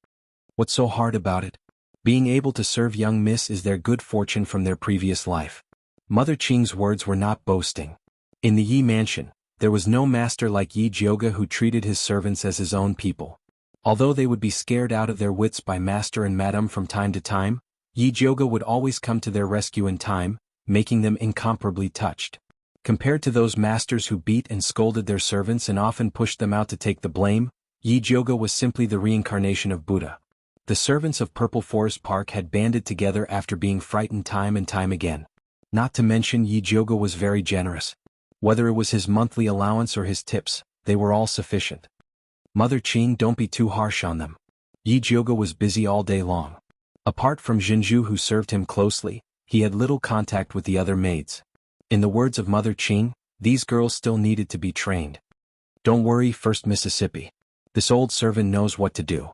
What's so hard about it? Being able to serve young Miss is their good fortune from their previous life. Mother Qing's words were not boasting. In the Yi mansion, there was no master like Yi Jioga who treated his servants as his own people. Although they would be scared out of their wits by master and madam from time to time, Yi Jioge would always come to their rescue in time, making them incomparably touched. Compared to those masters who beat and scolded their servants and often pushed them out to take the blame, Yi Jioge was simply the reincarnation of Buddha. The servants of Purple Forest Park had banded together after being frightened time and time again. Not to mention Yi Jioge was very generous. Whether it was his monthly allowance or his tips, they were all sufficient. Mother Qing, don't be too harsh on them. Yi Jioge was busy all day long. Apart from Jinju, who served him closely, he had little contact with the other maids. In the words of Mother Qing, these girls still needed to be trained. Don't worry, First Mississippi. This old servant knows what to do.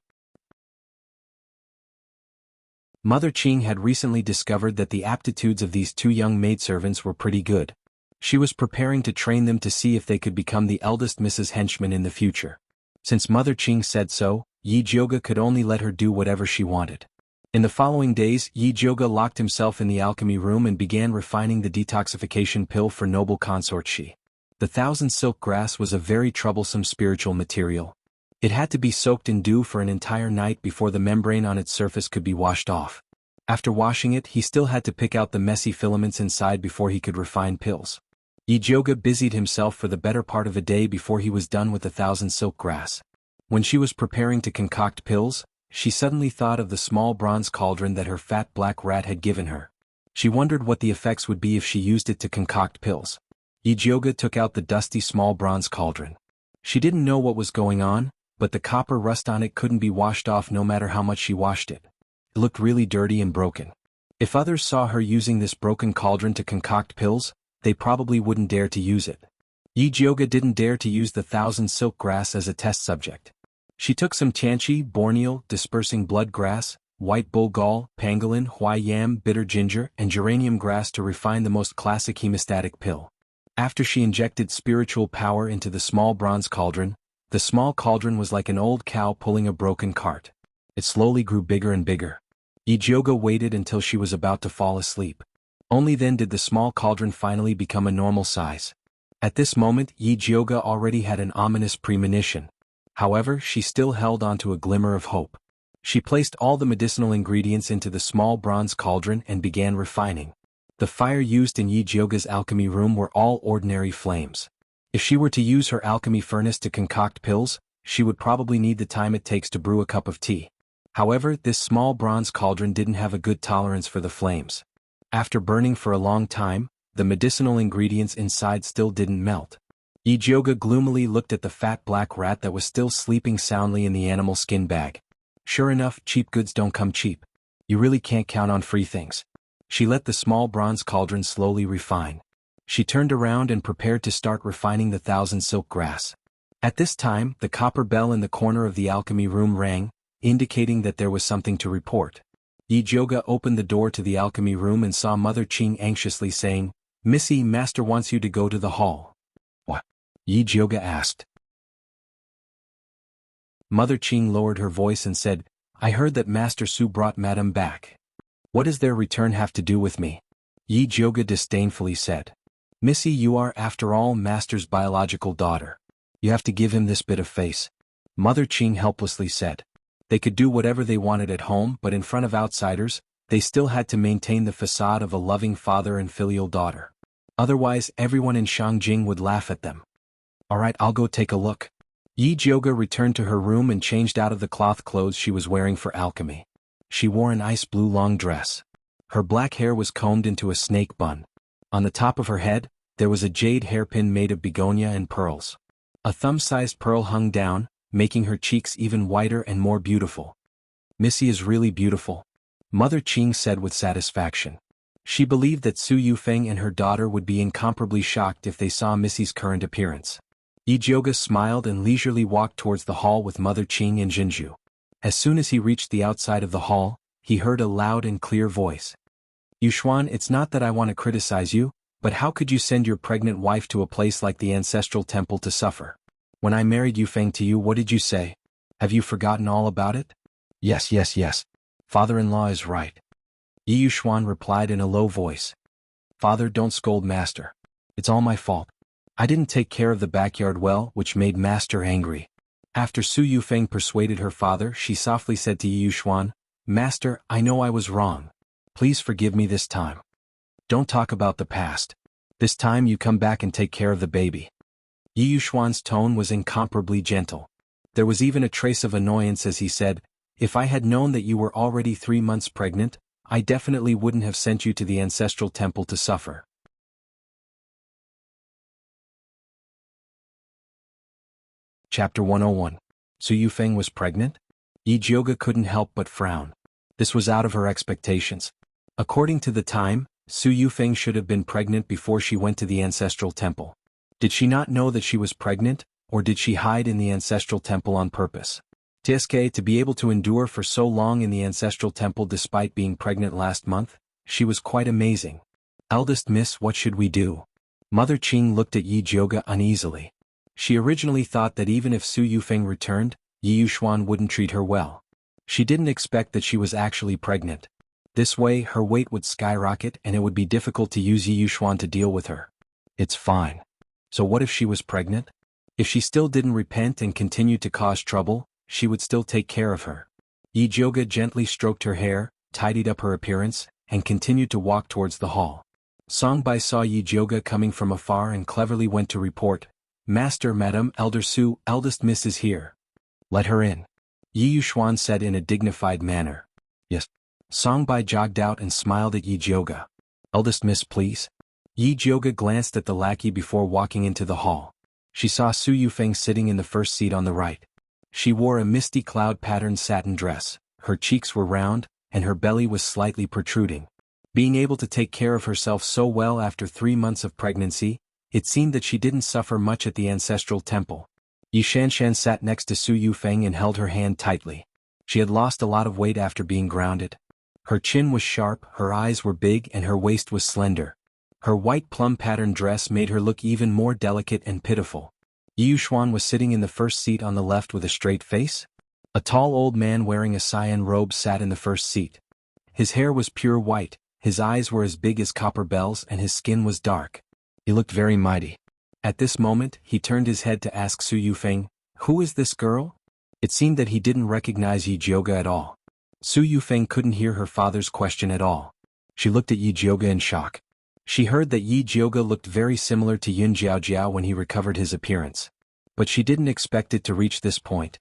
Mother Qing had recently discovered that the aptitudes of these two young maidservants were pretty good. She was preparing to train them to see if they could become the eldest Mrs. Henchmen in the future. Since Mother Qing said so, Yi Jioge could only let her do whatever she wanted. In the following days, Yi Jioge locked himself in the alchemy room and began refining the detoxification pill for noble consort Shi. The thousand silk grass was a very troublesome spiritual material. It had to be soaked in dew for an entire night before the membrane on its surface could be washed off. After washing it, he still had to pick out the messy filaments inside before he could refine pills. Yi Jioge busied himself for the better part of a day before he was done with the thousand silk grass. When she was preparing to concoct pills, she suddenly thought of the small bronze cauldron that her fat black rat had given her. She wondered what the effects would be if she used it to concoct pills. Yi Jioge took out the dusty small bronze cauldron. She didn't know what was going on, but the copper rust on it couldn't be washed off no matter how much she washed it. It looked really dirty and broken. If others saw her using this broken cauldron to concoct pills, they probably wouldn't dare to use it. Yi Jioge didn't dare to use the thousand silk grass as a test subject. She took some Tianchi, Borneal, dispersing blood grass, white bull gall, pangolin, Huai yam, bitter ginger, and geranium grass to refine the most classic hemostatic pill. After she injected spiritual power into the small bronze cauldron, the small cauldron was like an old cow pulling a broken cart. It slowly grew bigger and bigger. Yi Jioge waited until she was about to fall asleep. Only then did the small cauldron finally become a normal size. At this moment, Yi Jioge already had an ominous premonition. However, she still held on to a glimmer of hope. She placed all the medicinal ingredients into the small bronze cauldron and began refining. The fire used in Yi Jioge's alchemy room were all ordinary flames. If she were to use her alchemy furnace to concoct pills, she would probably need the time it takes to brew a cup of tea. However, this small bronze cauldron didn't have a good tolerance for the flames. After burning for a long time, the medicinal ingredients inside still didn't melt. Yi Jioge gloomily looked at the fat black rat that was still sleeping soundly in the animal skin bag. Sure enough, cheap goods don't come cheap. You really can't count on free things. She let the small bronze cauldron slowly refine. She turned around and prepared to start refining the thousand silk grass. At this time, the copper bell in the corner of the alchemy room rang, indicating that there was something to report. Yi Jioge opened the door to the alchemy room and saw Mother Qing anxiously saying, "Missy, Master wants you to go to the hall." "What?" Yi Jioge asked. Mother Qing lowered her voice and said, "I heard that Master Su brought Madame back." "What does their return have to do with me?" Yi Jioge disdainfully said. "Missy, you are after all Master's biological daughter. You have to give him this bit of face." Mother Qing helplessly said. They could do whatever they wanted at home, but in front of outsiders, they still had to maintain the facade of a loving father and filial daughter. Otherwise, everyone in Shangjing would laugh at them. "All right, I'll go take a look." Yi Jioge returned to her room and changed out of the cloth clothes she was wearing for alchemy. She wore an ice blue long dress. Her black hair was combed into a snake bun. On the top of her head, there was a jade hairpin made of begonia and pearls. A thumb-sized pearl hung down, making her cheeks even whiter and more beautiful. "Missy is really beautiful," Mother Qing said with satisfaction. She believed that Su Yufeng and her daughter would be incomparably shocked if they saw Missy's current appearance. Yi Jioge smiled and leisurely walked towards the hall with Mother Qing and Jinju. As soon as he reached the outside of the hall, he heard a loud and clear voice. "Yuxuan, it's not that I want to criticize you, but how could you send your pregnant wife to a place like the ancestral temple to suffer? When I married Yufeng to you, what did you say? Have you forgotten all about it?" Yes. Father-in-law is right," Yi Yuxuan replied in a low voice. "Father, don't scold Master. It's all my fault. I didn't take care of the backyard well, which made Master angry." After Su Yufeng persuaded her father, she softly said to Yi Yuxuan, "Master, I know I was wrong. Please forgive me this time. Don't talk about the past. This time you come back and take care of the baby. Yi Yuxuan's tone was incomparably gentle. There was even a trace of annoyance as he said, "If I had known that you were already 3 months pregnant, I definitely wouldn't have sent you to the ancestral temple to suffer." Chapter 101. Su Yufeng was pregnant? Yi Jioge couldn't help but frown. This was out of her expectations. According to the time, Su Yufeng should have been pregnant before she went to the ancestral temple. Did she not know that she was pregnant, or did she hide in the ancestral temple on purpose? TSK to be able to endure for so long in the ancestral temple despite being pregnant last month, she was quite amazing. Eldest miss, what should we do? Mother Qing looked at Yi Jioge uneasily. She originally thought that even if Su Yufeng returned, Yi Yuxuan wouldn't treat her well. She didn't expect that she was actually pregnant. This way her weight would skyrocket and it would be difficult to use Yi Yuxuan to deal with her. It's fine. So what if she was pregnant? If she still didn't repent and continued to cause trouble, she would still take care of her. Yi Jioge gently stroked her hair, tidied up her appearance, and continued to walk towards the hall. Songbai saw Yi Jioge coming from afar and cleverly went to report, "Master, Madam, Elder Su, eldest miss is here. Let her in," Yi Yuxuan said in a dignified manner. "Yes." Songbai jogged out and smiled at Yi Jioge. "Eldest miss, please." Yi Jioge glanced at the lackey before walking into the hall. She saw Su Yufeng sitting in the first seat on the right. She wore a misty cloud-patterned satin dress, her cheeks were round, and her belly was slightly protruding. Being able to take care of herself so well after 3 months of pregnancy, it seemed that she didn't suffer much at the ancestral temple. Yi Shanshan sat next to Su Yufeng and held her hand tightly. She had lost a lot of weight after being grounded. Her chin was sharp, her eyes were big, and her waist was slender. Her white plum-patterned dress made her look even more delicate and pitiful. Yi Yuxuan was sitting in the first seat on the left with a straight face. A tall old man wearing a cyan robe sat in the first seat. His hair was pure white, his eyes were as big as copper bells, and his skin was dark. He looked very mighty. At this moment, he turned his head to ask Su Yufeng, "Who is this girl?" It seemed that he didn't recognize Yi Jioge at all. Su Yufeng couldn't hear her father's question at all. She looked at Yi Jioge in shock. She heard that Yi Jioge looked very similar to Yun Jiaojiao when he recovered his appearance. But she didn't expect it to reach this point.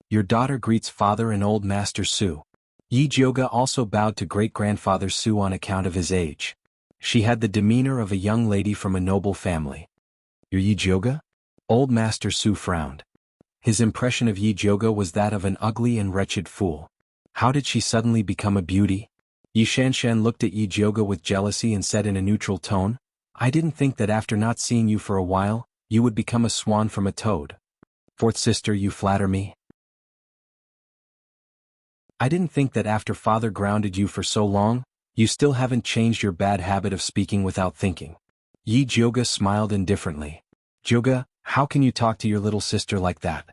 "Your daughter greets father and old master Su." Yi Jioge also bowed to great-grandfather Su on account of his age. She had the demeanor of a young lady from a noble family. "You're Yi Jioge?" Old master Su frowned. His impression of Yi Jioge was that of an ugly and wretched fool. How did she suddenly become a beauty? Yi Shanshan looked at Yi Jioge with jealousy and said in a neutral tone, "I didn't think that after not seeing you for a while, you would become a swan from a toad. Fourth sister, you flatter me. I didn't think that after father grounded you for so long, you still haven't changed your bad habit of speaking without thinking." Yi Jioge smiled indifferently. "Jioge, how can you talk to your little sister like that?"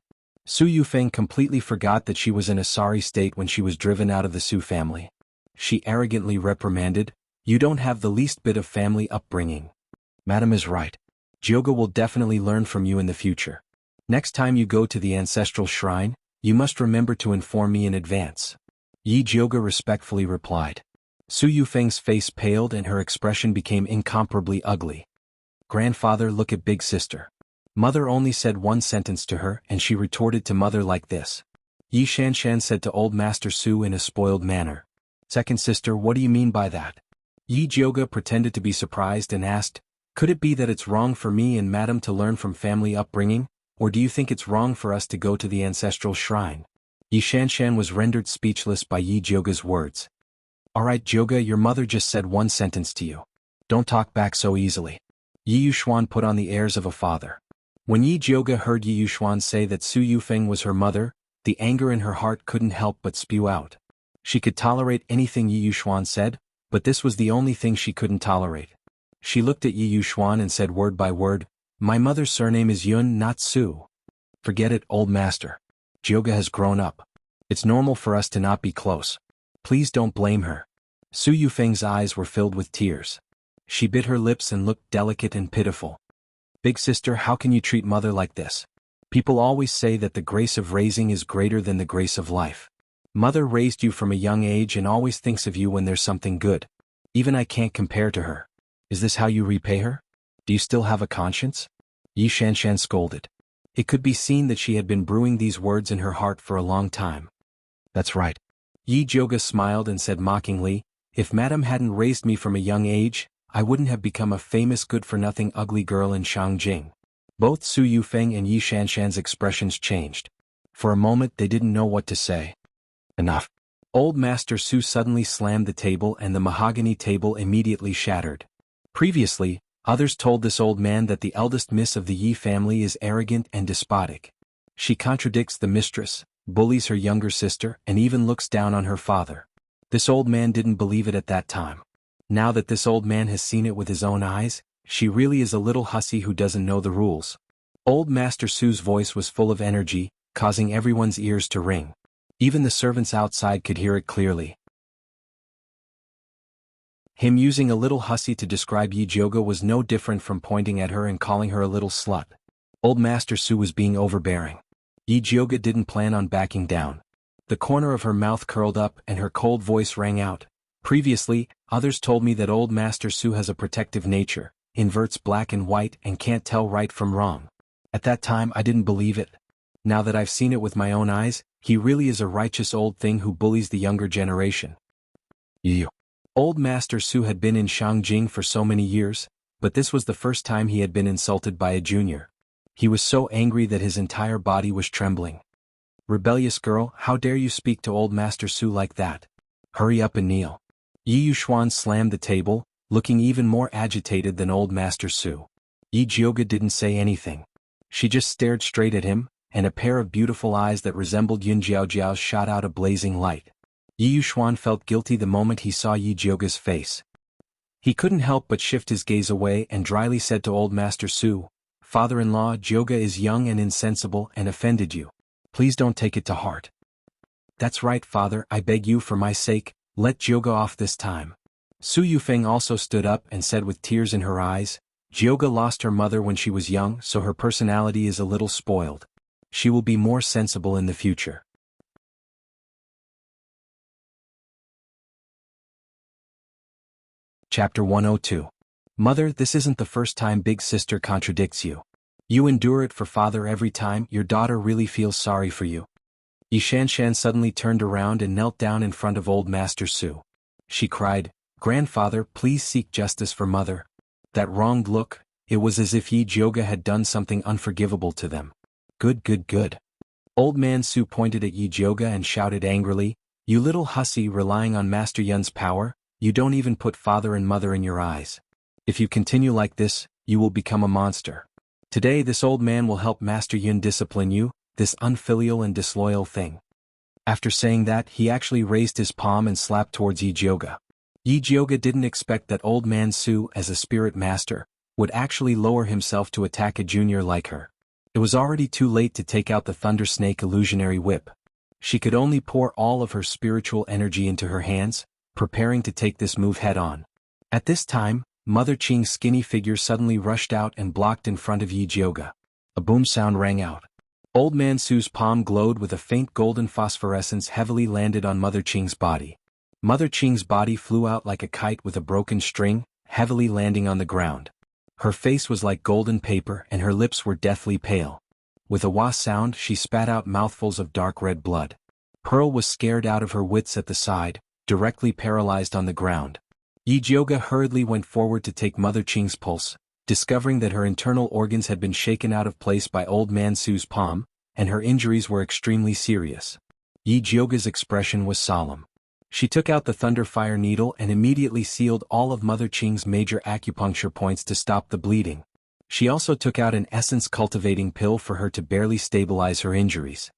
Su Yufeng completely forgot that she was in a sorry state when she was driven out of the Su family. She arrogantly reprimanded, "You don't have the least bit of family upbringing." "Madam is right. Jioge will definitely learn from you in the future. Next time you go to the ancestral shrine, you must remember to inform me in advance." Yi Jioge respectfully replied. Su Yufeng's face paled and her expression became incomparably ugly. "Grandfather, look at big sister." Mother only said one sentence to her and she retorted to mother like this. Yi Shanshan said to old master Su in a spoiled manner, "Second sister, what do you mean by that?" Yi Jioge pretended to be surprised and asked, "Could it be that it's wrong for me and madam to learn from family upbringing, or do you think it's wrong for us to go to the ancestral shrine?" Yi Shanshan was rendered speechless by Yi Jioge's words. "Alright Jioge, your mother just said one sentence to you. Don't talk back so easily." Yi Yuxuan put on the airs of a father. When Yi Jioge heard Yi Yuxuan say that Su Yufeng was her mother, the anger in her heart couldn't help but spew out. She could tolerate anything Yi Yuxuan said, but this was the only thing she couldn't tolerate. She looked at Yi Yuxuan and said word by word, "My mother's surname is Yun, not Su." "Forget it, old master. Jioge has grown up. It's normal for us to not be close. Please don't blame her." Su Yufeng's eyes were filled with tears. She bit her lips and looked delicate and pitiful. "Big sister, how can you treat mother like this? People always say that the grace of raising is greater than the grace of life. Mother raised you from a young age and always thinks of you when there's something good. Even I can't compare to her. Is this how you repay her? Do you still have a conscience? Yi Shanshan scolded. It could be seen that she had been brewing these words in her heart for a long time. That's right. Yi Jioga smiled and said mockingly, if Madam hadn't raised me from a young age, I wouldn't have become a famous good-for-nothing ugly girl in Shangjing. Both Su Yufeng and Yi Shanshan's expressions changed. For a moment they didn't know what to say. Enough. Old Master Su suddenly slammed the table and the mahogany table immediately shattered. Previously, others told this old man that the eldest miss of the Yi family is arrogant and despotic. She contradicts the mistress, bullies her younger sister, and even looks down on her father. This old man didn't believe it at that time. Now that this old man has seen it with his own eyes, she really is a little hussy who doesn't know the rules. Old Master Su's voice was full of energy, causing everyone's ears to ring. Even the servants outside could hear it clearly. Him using a little hussy to describe Yi Jioga was no different from pointing at her and calling her a little slut. Old Master Su was being overbearing. Yi Jioga didn't plan on backing down. The corner of her mouth curled up and her cold voice rang out. Previously, others told me that old Master Su has a protective nature, inverts black and white and can't tell right from wrong. At that time I didn't believe it. Now that I've seen it with my own eyes, he really is a righteous old thing who bullies the younger generation. You. Old Master Su had been in Shangjing for so many years, but this was the first time he had been insulted by a junior. He was so angry that his entire body was trembling. Rebellious girl, how dare you speak to old Master Su like that? Hurry up and kneel. Yi Yuxuan slammed the table, looking even more agitated than old Master Su. Yi Jioga didn't say anything. She just stared straight at him, and a pair of beautiful eyes that resembled Yun Jiaojiao's shot out a blazing light. Yi Yuxuan felt guilty the moment he saw Yi Jioga's face. He couldn't help but shift his gaze away and dryly said to old Master Su, "Father-in-law, Jioga is young and insensible and offended you. Please don't take it to heart." "That's right, father, I beg you for my sake, let Jioga off this time." Su Yufeng also stood up and said with tears in her eyes, "Jioga lost her mother when she was young, so her personality is a little spoiled. She will be more sensible in the future." Chapter 102. Mother, this isn't the first time big sister contradicts you. You endure it for father every time. Your daughter really feels sorry for you. Yi Shanshan suddenly turned around and knelt down in front of old Master Su. She cried, "Grandfather, please seek justice for mother." That wronged look, it was as if Yi Jioga had done something unforgivable to them. Good, good, good. Old Man Su pointed at Yi Jioga and shouted angrily, "You little hussy relying on Master Yun's power, you don't even put father and mother in your eyes. If you continue like this, you will become a monster. Today this old man will help Master Yun discipline you, this unfilial and disloyal thing." After saying that, he actually raised his palm and slapped towards Yi Jioga. Yi Jioga didn't expect that old man Su, as a spirit master, would actually lower himself to attack a junior like her. It was already too late to take out the Thunder Snake illusionary whip. She could only pour all of her spiritual energy into her hands, preparing to take this move head-on. At this time, Mother Qing's skinny figure suddenly rushed out and blocked in front of Yi Jioga. A boom sound rang out. Old Man Su's palm glowed with a faint golden phosphorescence heavily landed on Mother Qing's body. Mother Qing's body flew out like a kite with a broken string, heavily landing on the ground. Her face was like golden paper and her lips were deathly pale. With a wah sound, she spat out mouthfuls of dark red blood. Pearl was scared out of her wits at the side, directly paralyzed on the ground. Yi Jioga hurriedly went forward to take Mother Qing's pulse, discovering that her internal organs had been shaken out of place by old man Su's palm, and her injuries were extremely serious. Yi Jioga's expression was solemn. She took out the thunder fire needle and immediately sealed all of Mother Qing's major acupuncture points to stop the bleeding. She also took out an essence-cultivating pill for her to barely stabilize her injuries.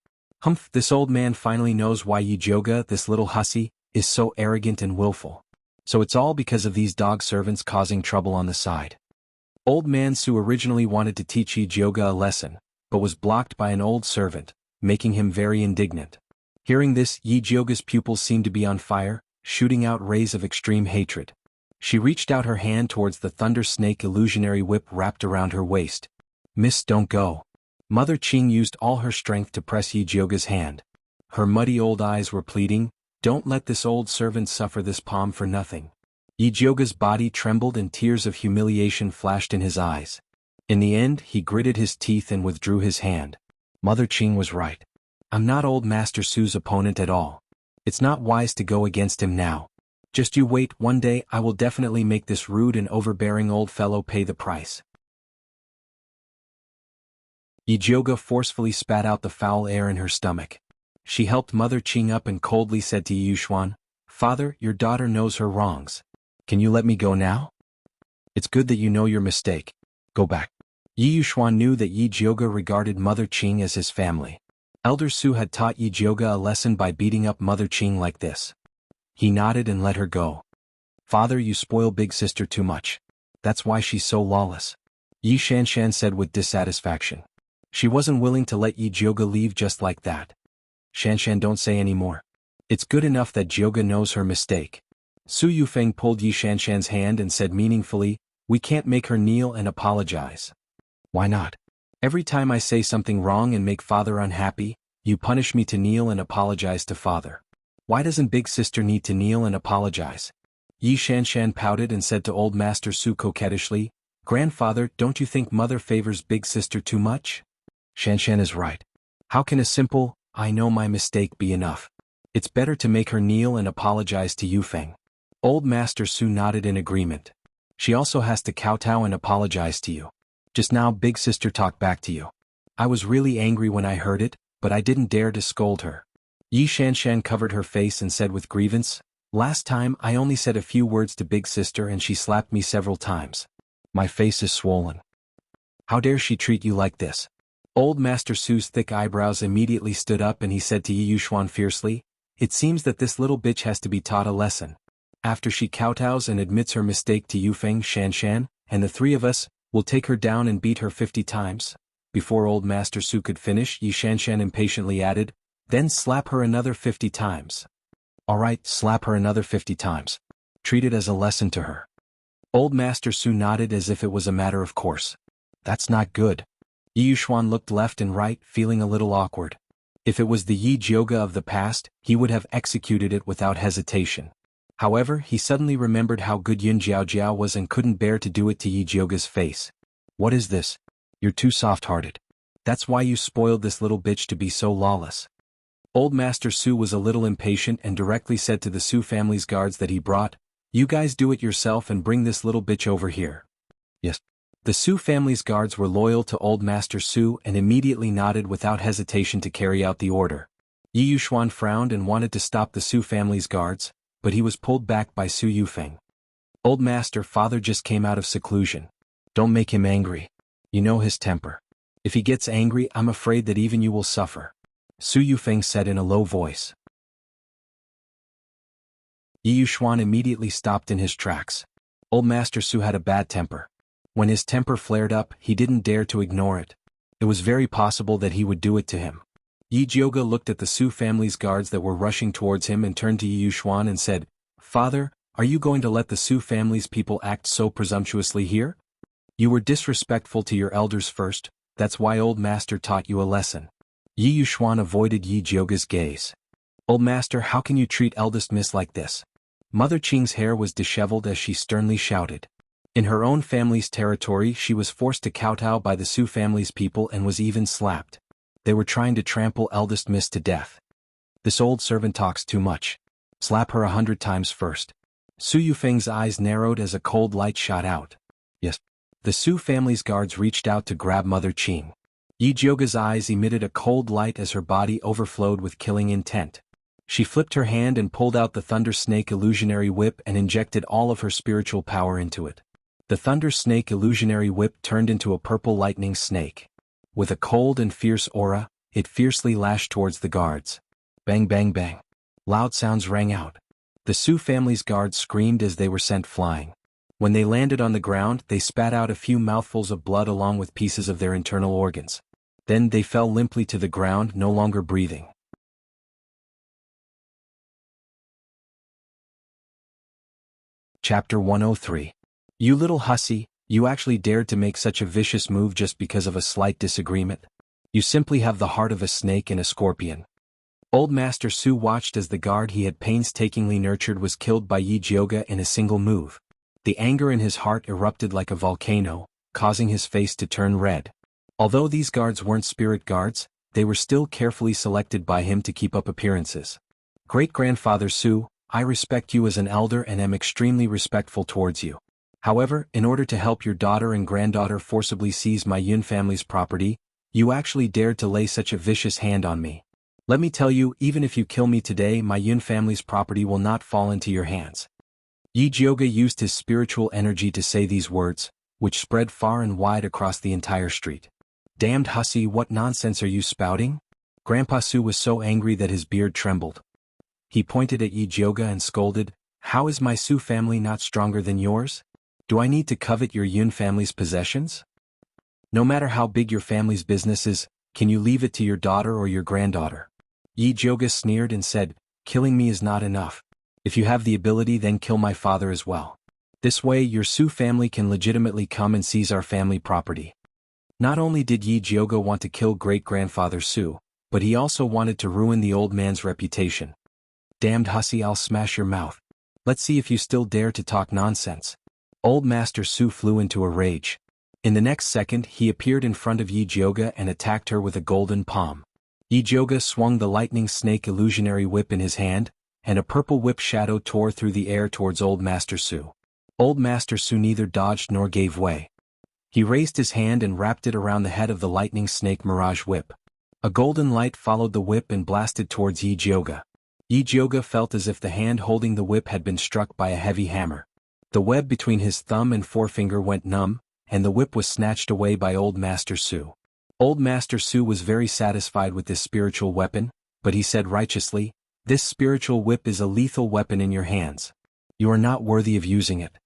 Humph, this old man finally knows why Yi Jioga, this little hussy, is so arrogant and willful. So it's all because of these dog servants causing trouble on the side. Old man Su originally wanted to teach Yi Jioga a lesson, but was blocked by an old servant, making him very indignant. Hearing this, Yi Jioga's pupils seemed to be on fire, shooting out rays of extreme hatred. She reached out her hand towards the Thunder Snake illusionary whip wrapped around her waist. "Miss, don't go." Mother Qing used all her strength to press Yi Jioga's hand. Her muddy old eyes were pleading, "Don't let this old servant suffer this palm for nothing." Yijioga's body trembled and tears of humiliation flashed in his eyes. In the end, he gritted his teeth and withdrew his hand. Mother Qing was right. I'm not old Master Su's opponent at all. It's not wise to go against him now. Just you wait, one day I will definitely make this rude and overbearing old fellow pay the price. Yijioga forcefully spat out the foul air in her stomach. She helped Mother Qing up and coldly said to Yushuan, "Father, your daughter knows her wrongs. Can you let me go now? It's good that you know your mistake. Go back." Yushuan knew that Yijioga regarded Mother Qing as his family. Elder Su had taught Yijioga a lesson by beating up Mother Qing like this. He nodded and let her go. "Father, you spoil big sister too much. That's why she's so lawless," Yi Shanshan said with dissatisfaction. She wasn't willing to let Yijioga leave just like that. "Shanshan, don't say any more. It's good enough that Jioga knows her mistake." Su Yufeng pulled Yi Shanshan's hand and said meaningfully, "We can't make her kneel and apologize." "Why not? Every time I say something wrong and make father unhappy, you punish me to kneel and apologize to father. Why doesn't big sister need to kneel and apologize?" Yi Shanshan pouted and said to old Master Su coquettishly, "Grandfather, don't you think mother favors big sister too much?" Shanshan is right. How can a simple, "I know my mistake" be enough? It's better to make her kneel and apologize to Yufeng. Old Master Su nodded in agreement. She also has to kowtow and apologize to you. Just now big sister talked back to you. I was really angry when I heard it, but I didn't dare to scold her. Yi Shanshan covered her face and said with grievance, "Last time I only said a few words to big sister and she slapped me several times. My face is swollen. How dare she treat you like this?" Old Master Su's thick eyebrows immediately stood up and he said to Yi Yushuan fiercely, "It seems that this little bitch has to be taught a lesson. After she kowtows and admits her mistake to Yufeng, Shanshan, and the three of us, we'll take her down and beat her 50 times. Before old Master Su could finish, Yi Shanshan impatiently added, "Then slap her another 50 times. All right, slap her another 50 times. Treat it as a lesson to her." Old Master Su nodded as if it was a matter of course. "That's not good." Yi Yushuan looked left and right, feeling a little awkward. If it was the Yijioga of the past, he would have executed it without hesitation. However, he suddenly remembered how good Yun Jiaojiao was and couldn't bear to do it to Yijioga's face. "What is this? You're too soft-hearted. That's why you spoiled this little bitch to be so lawless." Old Master Su was a little impatient and directly said to the Su family's guards that he brought, "You guys do it yourself and bring this little bitch over here." Yes. The Su family's guards were loyal to old Master Su and immediately nodded without hesitation to carry out the order. Yi Yushuan frowned and wanted to stop the Su family's guards, but he was pulled back by Su Yufeng. "Old Master, father just came out of seclusion. Don't make him angry. You know his temper. If he gets angry, I'm afraid that even you will suffer," Su Yufeng said in a low voice. Yi Yushuan immediately stopped in his tracks. Old Master Su had a bad temper. When his temper flared up, he didn't dare to ignore it. It was very possible that he would do it to him. Yijioga looked at the Su family's guards that were rushing towards him and turned to Yi Yushuan and said, "Father, are you going to let the Su family's people act so presumptuously here? You were disrespectful to your elders first, that's why old master taught you a lesson." Yi Yushuan avoided Yijioga's gaze. "Old master, how can you treat eldest miss like this?" Mother Qing's hair was disheveled as she sternly shouted. In her own family's territory, she was forced to kowtow by the Su family's people and was even slapped. They were trying to trample eldest miss to death. "This old servant talks too much. Slap her 100 times first." Su Yufeng's eyes narrowed as a cold light shot out. Yes. The Su family's guards reached out to grab Mother Qing. Yijioga's eyes emitted a cold light as her body overflowed with killing intent. She flipped her hand and pulled out the Thunder Snake illusionary whip and injected all of her spiritual power into it. The Thunder Snake illusionary whip turned into a purple lightning snake. With a cold and fierce aura, it fiercely lashed towards the guards. Bang bang bang. Loud sounds rang out. The Su family's guards screamed as they were sent flying. When they landed on the ground, they spat out a few mouthfuls of blood along with pieces of their internal organs. Then they fell limply to the ground, no longer breathing. Chapter 103. You little hussy, you actually dared to make such a vicious move just because of a slight disagreement? You simply have the heart of a snake and a scorpion. Old Master Su watched as the guard he had painstakingly nurtured was killed by Yi Jioga in a single move. The anger in his heart erupted like a volcano, causing his face to turn red. Although these guards weren't spirit guards, they were still carefully selected by him to keep up appearances. Great-grandfather Su, I respect you as an elder and am extremely respectful towards you. However, in order to help your daughter and granddaughter forcibly seize my Yun family's property, you actually dared to lay such a vicious hand on me. Let me tell you, even if you kill me today, my Yun family's property will not fall into your hands. Yi Jioga used his spiritual energy to say these words, which spread far and wide across the entire street. Damned hussy, what nonsense are you spouting? Grandpa Su was so angry that his beard trembled. He pointed at Yi Jioga and scolded, how is my Su family not stronger than yours? Do I need to covet your Yun family's possessions? No matter how big your family's business is, can you leave it to your daughter or your granddaughter? Yi Jioga sneered and said, killing me is not enough. If you have the ability, then kill my father as well. This way your Su family can legitimately come and seize our family property. Not only did Yi Jioga want to kill great-grandfather Su, but he also wanted to ruin the old man's reputation. Damned hussy, I'll smash your mouth. Let's see if you still dare to talk nonsense. Old Master Su flew into a rage. In the next second he appeared in front of Yi Jioga and attacked her with a golden palm. Yi Jioga swung the lightning snake illusionary whip in his hand, and a purple whip shadow tore through the air towards Old Master Su. Old Master Su neither dodged nor gave way. He raised his hand and wrapped it around the head of the lightning snake mirage whip. A golden light followed the whip and blasted towards Yi Jioga. Yi Jioga felt as if the hand holding the whip had been struck by a heavy hammer. The web between his thumb and forefinger went numb, and the whip was snatched away by Old Master Su. Old Master Su was very satisfied with this spiritual weapon, but he said righteously, this spiritual whip is a lethal weapon in your hands. You are not worthy of using it.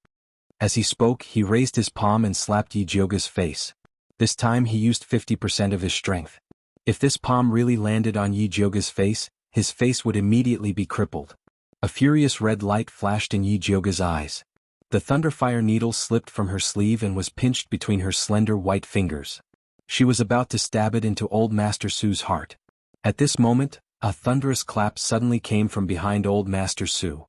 As he spoke, he raised his palm and slapped Yi Jioga's face. This time he used 50% of his strength. If this palm really landed on Yi Jioga's face, his face would immediately be crippled. A furious red light flashed in Yi Jioga's eyes. The thunderfire needle slipped from her sleeve and was pinched between her slender white fingers. She was about to stab it into Old Master Su's heart. At this moment, a thunderous clap suddenly came from behind Old Master Su.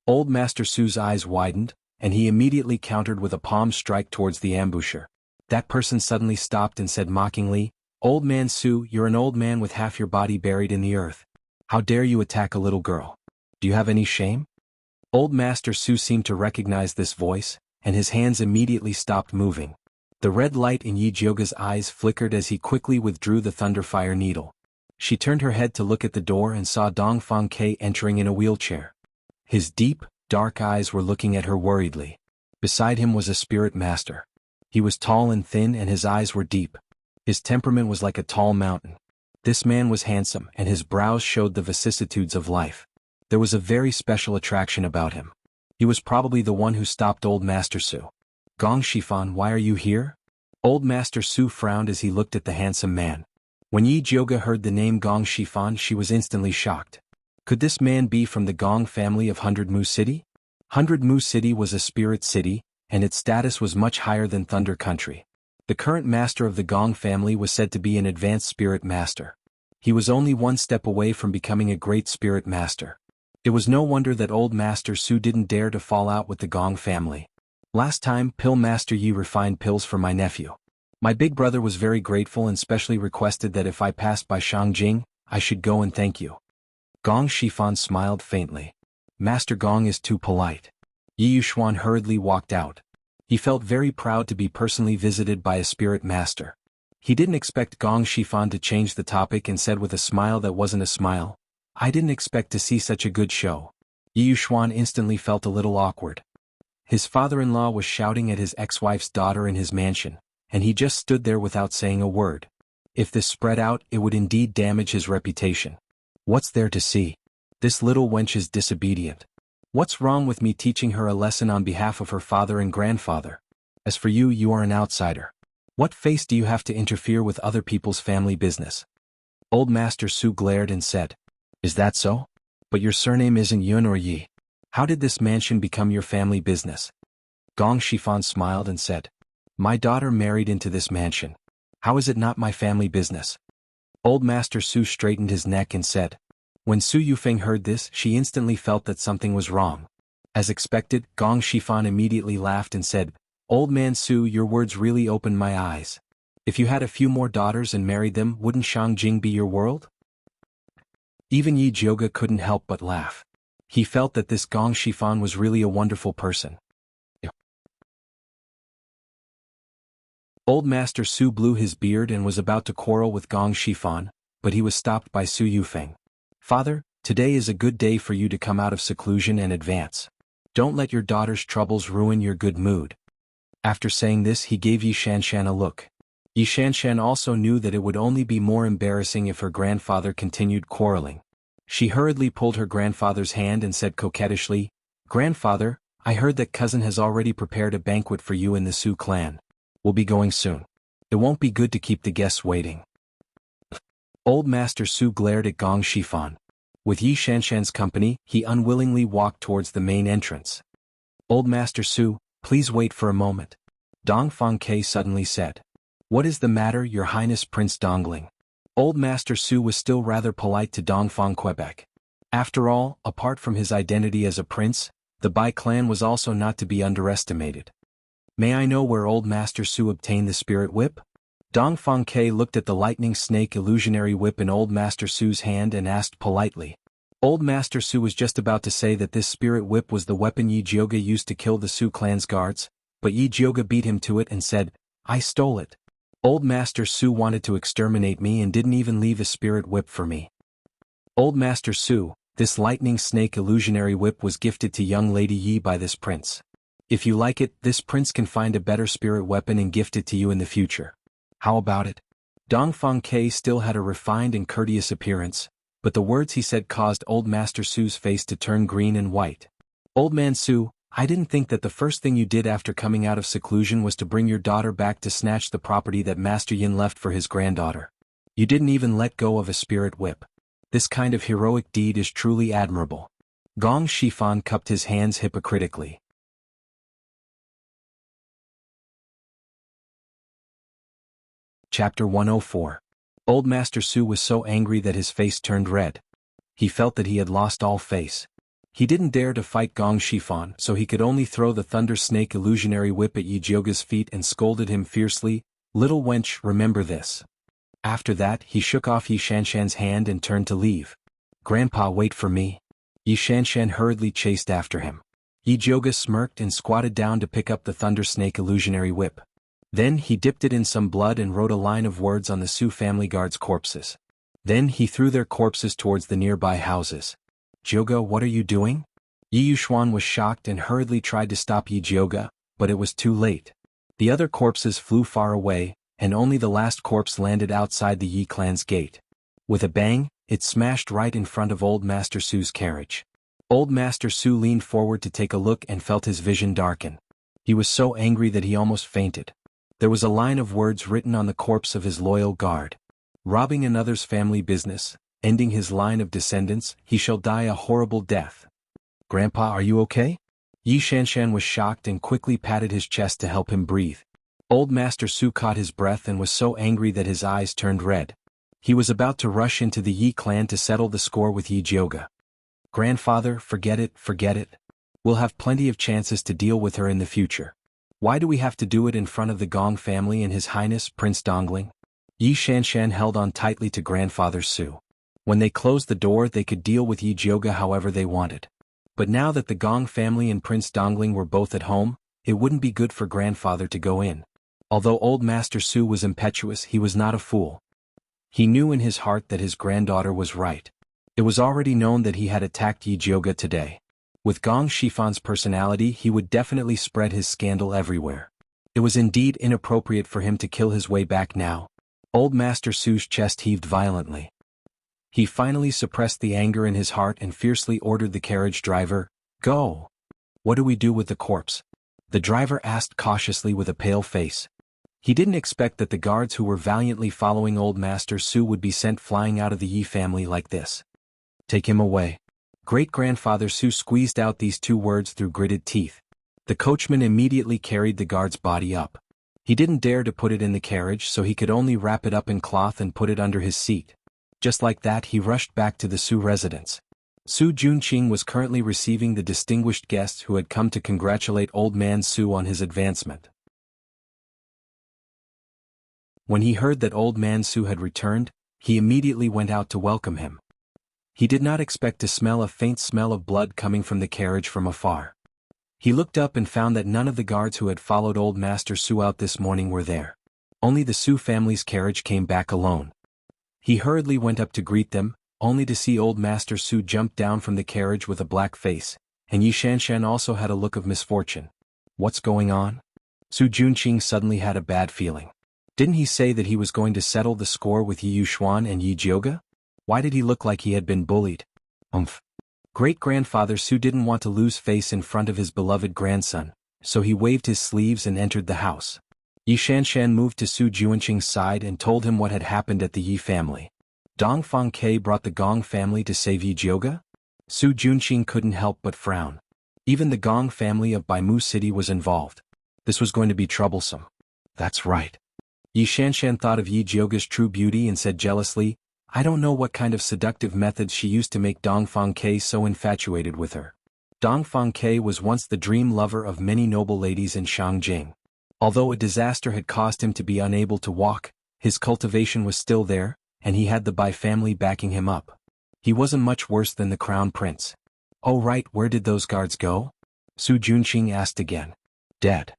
Old Master Su's eyes widened, and he immediately countered with a palm strike towards the ambusher. That person suddenly stopped and said mockingly, Old Man Su, you're an old man with half your body buried in the earth. How dare you attack a little girl? Do you have any shame? Old Master Su seemed to recognize this voice, and his hands immediately stopped moving. The red light in Yi Jioga's eyes flickered as he quickly withdrew the thunderfire needle. She turned her head to look at the door and saw Dongfang Ke entering in a wheelchair. His deep, dark eyes were looking at her worriedly. Beside him was a spirit master. He was tall and thin and his eyes were deep. His temperament was like a tall mountain. This man was handsome and his brows showed the vicissitudes of life. There was a very special attraction about him. He was probably the one who stopped Old Master Su. Gong Shifan, why are you here? Old Master Su frowned as he looked at the handsome man. When Yi Jioga heard the name Gong Shifan, she was instantly shocked. Could this man be from the Gong family of 100 Mu City? 100 Mu City was a spirit city, and its status was much higher than Thunder Country. The current master of the Gong family was said to be an advanced spirit master. He was only one step away from becoming a great spirit master. It was no wonder that Old Master Su didn't dare to fall out with the Gong family. Last time, Pill Master Yi refined pills for my nephew. My big brother was very grateful and specially requested that if I passed by Shangjing, I should go and thank you. Gong Shifan smiled faintly. Master Gong is too polite. Yi Yuxuan hurriedly walked out. He felt very proud to be personally visited by a spirit master. He didn't expect Gong Shifan to change the topic and said with a smile that wasn't a smile, I didn't expect to see such a good show. Yi Yuxuan instantly felt a little awkward. His father-in-law was shouting at his ex-wife's daughter in his mansion, and he just stood there without saying a word. If this spread out, it would indeed damage his reputation. What's there to see? This little wench is disobedient. What's wrong with me teaching her a lesson on behalf of her father and grandfather? As for you, you are an outsider. What face do you have to interfere with other people's family business? Old Master Su glared and said, Is that so? But your surname isn't Yun or Yi. How did this mansion become your family business? Gong Shifan smiled and said, My daughter married into this mansion. How is it not my family business? Old Master Su straightened his neck and said. When Su Yufeng heard this, she instantly felt that something was wrong. As expected, Gong Shifan immediately laughed and said, Old man Su, your words really opened my eyes. If you had a few more daughters and married them, wouldn't Shangjing be your world? Even Yi Jioga couldn't help but laugh. He felt that this Gong Shifan was really a wonderful person. Old Master Su blew his beard and was about to quarrel with Gong Shifan, but he was stopped by Su Yufeng. Father, today is a good day for you to come out of seclusion and advance. Don't let your daughter's troubles ruin your good mood. After saying this, he gave Yi Shanshan a look. Yi Shanshan also knew that it would only be more embarrassing if her grandfather continued quarreling. She hurriedly pulled her grandfather's hand and said coquettishly, Grandfather, I heard that cousin has already prepared a banquet for you in the Su clan. We'll be going soon. It won't be good to keep the guests waiting. Old Master Su glared at Gong Shifan. With Yi Shanshan's company, he unwillingly walked towards the main entrance. Old Master Su, please wait for a moment. Dong Fang Ke suddenly said. What is the matter, Your Highness Prince Dongling? Old Master Su was still rather polite to Dong Fang Quebec. After all, apart from his identity as a prince, the Bai clan was also not to be underestimated. May I know where Old Master Su obtained the spirit whip? Dong Fang Ke looked at the lightning snake illusionary whip in Old Master Su's hand and asked politely. Old Master Su was just about to say that this spirit whip was the weapon Yi Jioga used to kill the Su clan's guards, but Yi Jioga beat him to it and said, I stole it. Old Master Su wanted to exterminate me and didn't even leave a spirit whip for me. Old Master Su, this lightning snake illusionary whip was gifted to young Lady Yi by this prince. If you like it, this prince can find a better spirit weapon and gift it to you in the future. How about it? Dong Fang Ke still had a refined and courteous appearance, but the words he said caused Old Master Su's face to turn green and white. Old man Su, I didn't think that the first thing you did after coming out of seclusion was to bring your daughter back to snatch the property that Master Yin left for his granddaughter. You didn't even let go of a spirit whip. This kind of heroic deed is truly admirable. Gong Shifan cupped his hands hypocritically. Chapter 104. Old Master Su was so angry that his face turned red. He felt that he had lost all face. He didn't dare to fight Gong Shifan, so he could only throw the Thunder Snake illusionary whip at Yi Jioga's feet and scolded him fiercely, Little wench, remember this. After that, he shook off Yi Shanshan's hand and turned to leave. Grandpa, wait for me. Yi Shanshan hurriedly chased after him. Yi Jioga smirked and squatted down to pick up the Thunder Snake illusionary whip. Then he dipped it in some blood and wrote a line of words on the Su family guards' corpses. Then he threw their corpses towards the nearby houses. Jioga, what are you doing? Yi Yuxuan was shocked and hurriedly tried to stop Yi Jioga, but it was too late. The other corpses flew far away, and only the last corpse landed outside the Yi clan's gate. With a bang, it smashed right in front of Old Master Su's carriage. Old Master Su leaned forward to take a look and felt his vision darken. He was so angry that he almost fainted. There was a line of words written on the corpse of his loyal guard. Robbing another's family business, ending his line of descendants, he shall die a horrible death. Grandpa, are you okay? Yi Shanshan was shocked and quickly patted his chest to help him breathe. Old Master Su caught his breath and was so angry that his eyes turned red. He was about to rush into the Yi clan to settle the score with Yi Jioga. Grandfather, forget it, forget it. We'll have plenty of chances to deal with her in the future. Why do we have to do it in front of the Gong family and His Highness Prince Dongling? Yi Shanshan held on tightly to Grandfather Su. When they closed the door, they could deal with Yi Jioga however they wanted. But now that the Gong family and Prince Dongling were both at home, it wouldn't be good for Grandfather to go in. Although Old Master Su was impetuous, he was not a fool. He knew in his heart that his granddaughter was right. It was already known that he had attacked Yi Jioga today. With Gong Shifan's personality, he would definitely spread his scandal everywhere. It was indeed inappropriate for him to kill his way back now. Old Master Su's chest heaved violently. He finally suppressed the anger in his heart and fiercely ordered the carriage driver, "Go!" "What do we do with the corpse?" the driver asked cautiously with a pale face. He didn't expect that the guards who were valiantly following Old Master Su would be sent flying out of the Yi family like this. "Take him away." Great-grandfather Su squeezed out these two words through gritted teeth. The coachman immediately carried the guard's body up. He didn't dare to put it in the carriage, so he could only wrap it up in cloth and put it under his seat. Just like that, he rushed back to the Su residence. Su Junqing was currently receiving the distinguished guests who had come to congratulate Old Man Su on his advancement. When he heard that Old Man Su had returned, he immediately went out to welcome him. He did not expect to smell a faint smell of blood coming from the carriage from afar. He looked up and found that none of the guards who had followed Old Master Su out this morning were there. Only the Su family's carriage came back alone. He hurriedly went up to greet them, only to see Old Master Su jump down from the carriage with a black face, and Yi Shanshan also had a look of misfortune. What's going on? Su Junqing suddenly had a bad feeling. Didn't he say that he was going to settle the score with Yi Yuxuan and Yi Jioga? Why did he look like he had been bullied? Great-grandfather Su didn't want to lose face in front of his beloved grandson, so he waved his sleeves and entered the house. Yi Shanshan moved to Su Junqing's side and told him what had happened at the Yi family. Dong Fengke brought the Gong family to save Yi Jioga? Su Junqing couldn't help but frown. Even the Gong family of Baimu City was involved. This was going to be troublesome. That's right. Yi Shanshan thought of Yi Jioga's true beauty and said jealously, I don't know what kind of seductive methods she used to make Dong Fengke so infatuated with her. Dong Fengke was once the dream lover of many noble ladies in Shangjing. Although a disaster had caused him to be unable to walk, his cultivation was still there, and he had the Bai family backing him up. He wasn't much worse than the crown prince. Oh right, where did those guards go? Su Junqing asked again. Dead.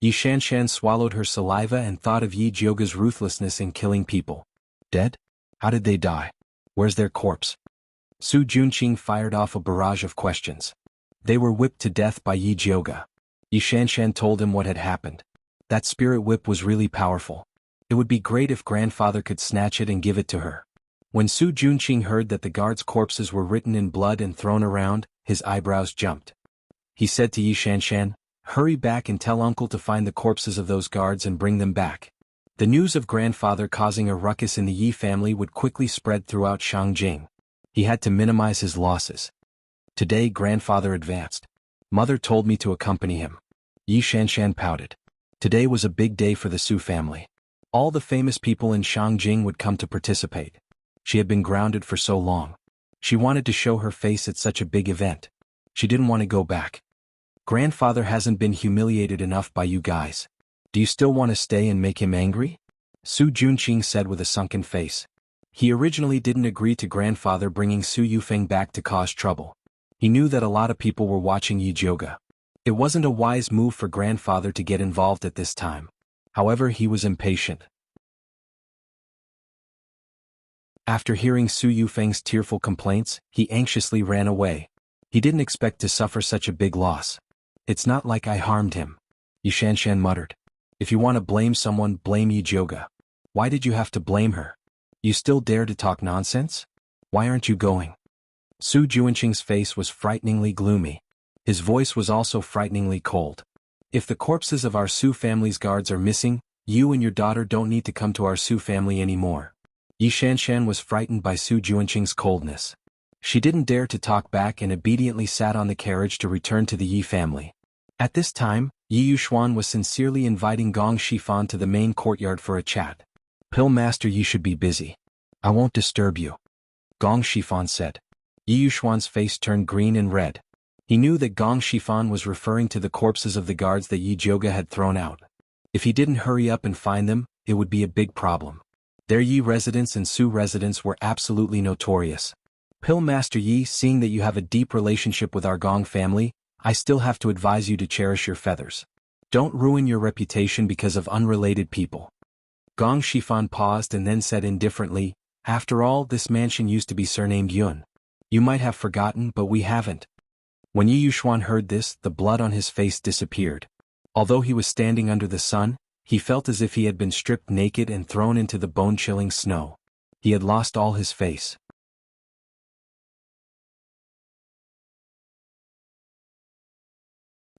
Yi Shanshan swallowed her saliva and thought of Yi Jioga's ruthlessness in killing people. Dead? How did they die? Where's their corpse? Su Junqing fired off a barrage of questions. They were whipped to death by Yi Jioga. Yi Shanshan told him what had happened. That spirit whip was really powerful. It would be great if grandfather could snatch it and give it to her. When Su Junqing heard that the guards' corpses were written in blood and thrown around, his eyebrows jumped. He said to Yi Shanshan, hurry back and tell uncle to find the corpses of those guards and bring them back. The news of grandfather causing a ruckus in the Yi family would quickly spread throughout Shangjing. He had to minimize his losses. Today grandfather advanced. Mother told me to accompany him. Yi Shanshan pouted. Today was a big day for the Su family. All the famous people in Shangjing would come to participate. She had been grounded for so long. She wanted to show her face at such a big event. She didn't want to go back. Grandfather hasn't been humiliated enough by you guys. Do you still want to stay and make him angry? Su Junqing said with a sunken face. He originally didn't agree to grandfather bringing Su Yufeng back to cause trouble. He knew that a lot of people were watching Yi Jioga. It wasn't a wise move for grandfather to get involved at this time. However, he was impatient. After hearing Su Yufeng's tearful complaints, he anxiously ran away. He didn't expect to suffer such a big loss. It's not like I harmed him. Yi Shanshan muttered. If you want to blame someone, blame Yi Jioga. Why did you have to blame her? You still dare to talk nonsense? Why aren't you going? Su Junqing's face was frighteningly gloomy. His voice was also frighteningly cold. If the corpses of our Su family's guards are missing, you and your daughter don't need to come to our Su family anymore. Yi Shanshan was frightened by Su Junqing's coldness. She didn't dare to talk back and obediently sat on the carriage to return to the Yi family. At this time, Yi Yuxuan was sincerely inviting Gong Shifan to the main courtyard for a chat. Pill Master, you should be busy. I won't disturb you. Gong Shifan said. Yi Yuxuan's face turned green and red. He knew that Gong Shifan was referring to the corpses of the guards that Yi Jioga had thrown out. If he didn't hurry up and find them, it would be a big problem. Their Yi residence and Su residence were absolutely notorious. Pill Master Yi, seeing that you have a deep relationship with our Gong family, I still have to advise you to cherish your feathers. Don't ruin your reputation because of unrelated people. Gong Shifan paused and then said indifferently, after all, this mansion used to be surnamed Yun. You might have forgotten, but we haven't. When Yi Yuxuan heard this, the blood on his face disappeared. Although he was standing under the sun, he felt as if he had been stripped naked and thrown into the bone-chilling snow. He had lost all his face.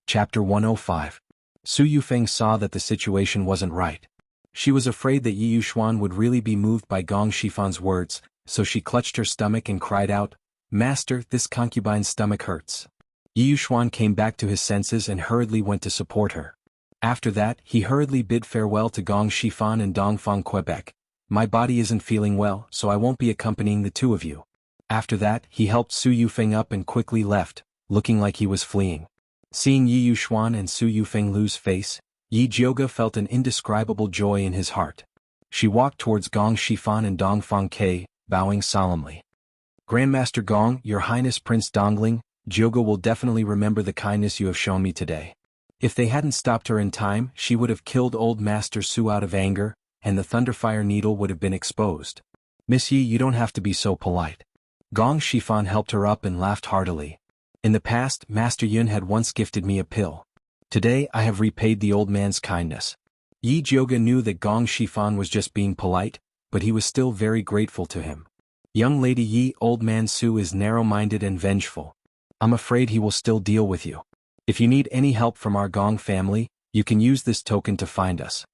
Chapter 105. Su Yufeng saw that the situation wasn't right. She was afraid that Yi Yuxuan would really be moved by Gong Shifan's words, so she clutched her stomach and cried out, Master, this concubine's stomach hurts. Yi Yuxuan came back to his senses and hurriedly went to support her. After that, he hurriedly bid farewell to Gong Shifan and Dongfang Quebec. My body isn't feeling well, so I won't be accompanying the two of you. After that, he helped Su Yufeng up and quickly left, looking like he was fleeing. Seeing Yi Yuxuan and Su Yufeng lose face, Yi Jioge felt an indescribable joy in his heart. She walked towards Gong Shifan and Dongfang Ke, bowing solemnly. Grandmaster Gong, Your Highness Prince Dongling, Jioge will definitely remember the kindness you have shown me today. If they hadn't stopped her in time, she would have killed old Master Su out of anger, and the Thunderfire Needle would have been exposed. Miss Yi, you don't have to be so polite. Gong Shifan helped her up and laughed heartily. In the past, Master Yun had once gifted me a pill. Today I have repaid the old man's kindness. Yi Jioge knew that Gong Shifan was just being polite, but he was still very grateful to him. Young Lady Yi, old man Su is narrow-minded and vengeful. I'm afraid he will still deal with you. If you need any help from our Gong family, you can use this token to find us.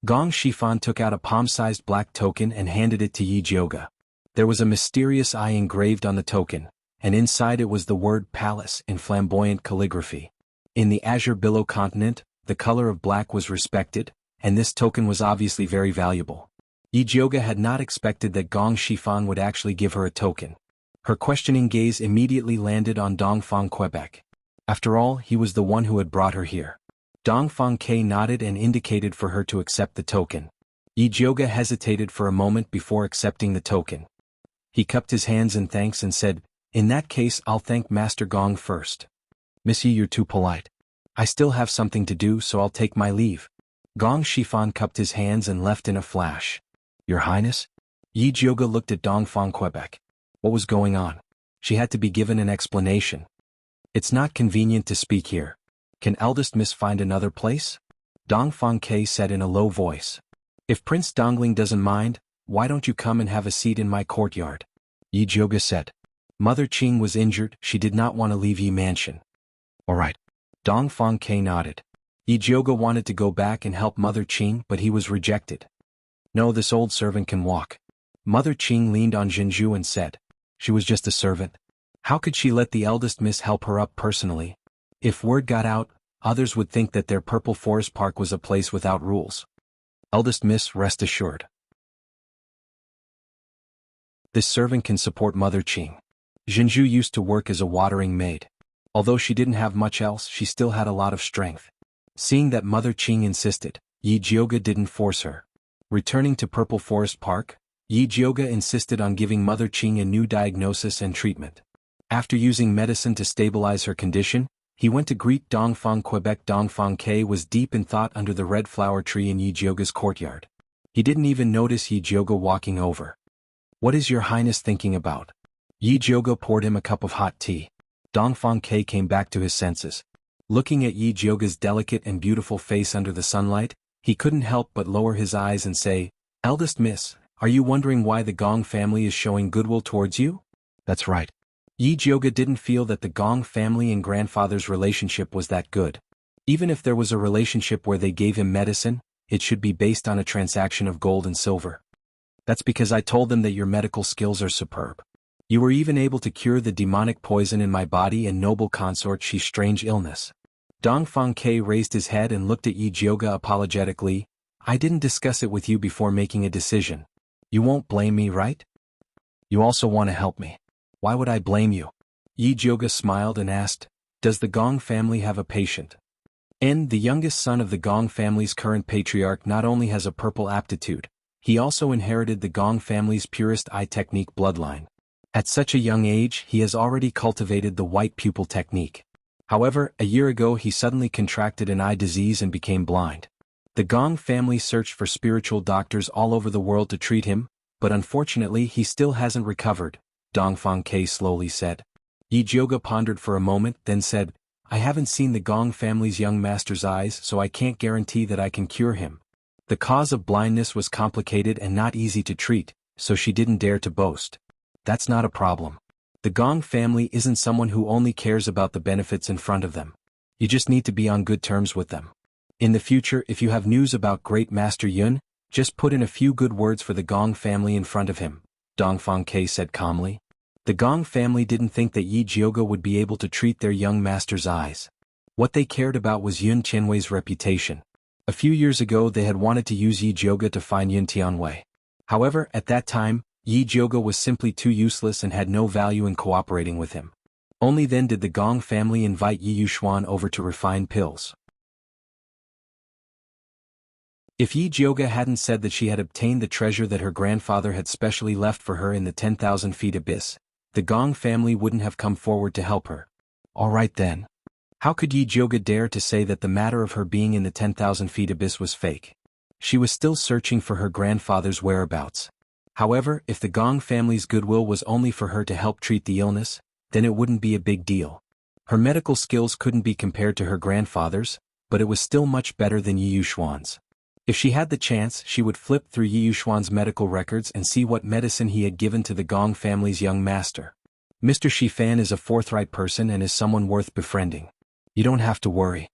Gong Shifan took out a palm-sized black token and handed it to Yi Jioge. There was a mysterious eye engraved on the token, and inside it was the word palace in flamboyant calligraphy. In the Azure Billow continent, the color of black was respected, and this token was obviously very valuable. Yi Jioge had not expected that Gong Shifan would actually give her a token. Her questioning gaze immediately landed on Dongfang Quebec. After all, he was the one who had brought her here. Dongfang Ke nodded and indicated for her to accept the token. Yi Jioge hesitated for a moment before accepting the token. He cupped his hands in thanks and said, "In that case I'll thank Master Gong first. Miss Yi, you're too polite. I still have something to do, so I'll take my leave." Gong Shifan cupped his hands and left in a flash. "Your Highness?" Yi Jioge looked at Dongfang Quebec. What was going on? She had to be given an explanation. "It's not convenient to speak here. Can eldest miss find another place?" Dongfang Ke said in a low voice. "If Prince Dongling doesn't mind, why don't you come and have a seat in my courtyard?" Yi Jioge said. Mother Qing was injured, she did not want to leave Yi Mansion. "All right." Dongfang Ke nodded. Yi Jioge wanted to go back and help Mother Qing, but he was rejected. "No, this old servant can walk." Mother Qing leaned on Jinju and said. She was just a servant. How could she let the eldest miss help her up personally? If word got out, others would think that their Purple Forest Park was a place without rules. Eldest miss, rest assured. This servant can support Mother Qing. Jinju used to work as a watering maid. Although she didn't have much else, she still had a lot of strength. Seeing that Mother Qing insisted, Yi Jioge didn't force her. Returning to Purple Forest Park, Yi Jioge insisted on giving Mother Qing a new diagnosis and treatment. After using medicine to stabilize her condition, he went to greet Dongfang Quebec. Dongfang Ke was deep in thought under the red flower tree in Yi Jioge's courtyard. He didn't even notice Yi Jioge walking over. "What is your Highness thinking about?" Yi Jioge poured him a cup of hot tea. Dongfang Ke came back to his senses. Looking at Yi Jioge's delicate and beautiful face under the sunlight, he couldn't help but lower his eyes and say, "Eldest miss, are you wondering why the Gong family is showing goodwill towards you?" "That's right." Yi Jioge didn't feel that the Gong family and grandfather's relationship was that good. Even if there was a relationship where they gave him medicine, it should be based on a transaction of gold and silver. "That's because I told them that your medical skills are superb. You were even able to cure the demonic poison in my body and noble consort Shi's strange illness." Dongfang Ke raised his head and looked at Yi Jioge apologetically. "I didn't discuss it with you before making a decision. You won't blame me, right? You also want to help me. Why would I blame you?" Yi Jioge smiled and asked, "Does the Gong family have a patient?" The youngest son of the Gong family's current patriarch, not only has a purple aptitude, he also inherited the Gong family's purest eye technique bloodline. At such a young age, he has already cultivated the white pupil technique. However, a year ago he suddenly contracted an eye disease and became blind. The Gong family searched for spiritual doctors all over the world to treat him, but unfortunately he still hasn't recovered, Dongfang Ke slowly said. Yi Jioge pondered for a moment, then said, "I haven't seen the Gong family's young master's eyes, so I can't guarantee that I can cure him." The cause of blindness was complicated and not easy to treat, so she didn't dare to boast. "That's not a problem. The Gong family isn't someone who only cares about the benefits in front of them. You just need to be on good terms with them. In the future, if you have news about Great Master Yun, just put in a few good words for the Gong family in front of him," Dongfang Ke said calmly. The Gong family didn't think that Yi Jioge would be able to treat their young master's eyes. What they cared about was Yun Qianwei's reputation. A few years ago they had wanted to use Yi Jioga to find Yin Tianwei. However, at that time, Yi Jioga was simply too useless and had no value in cooperating with him. Only then did the Gong family invite Yi Yuxuan over to refine pills. If Yi Jioga hadn't said that she had obtained the treasure that her grandfather had specially left for her in the 10,000 feet abyss, the Gong family wouldn't have come forward to help her. Alright then. How could Yi Jioga dare to say that the matter of her being in the 10,000 feet abyss was fake? She was still searching for her grandfather's whereabouts. However, if the Gong family's goodwill was only for her to help treat the illness, then it wouldn't be a big deal. Her medical skills couldn't be compared to her grandfather's, but it was still much better than Yi Yuxuan's. If she had the chance, she would flip through Yi Yuxuan's medical records and see what medicine he had given to the Gong family's young master. Mr. Shifan is a forthright person and is someone worth befriending. You don't have to worry.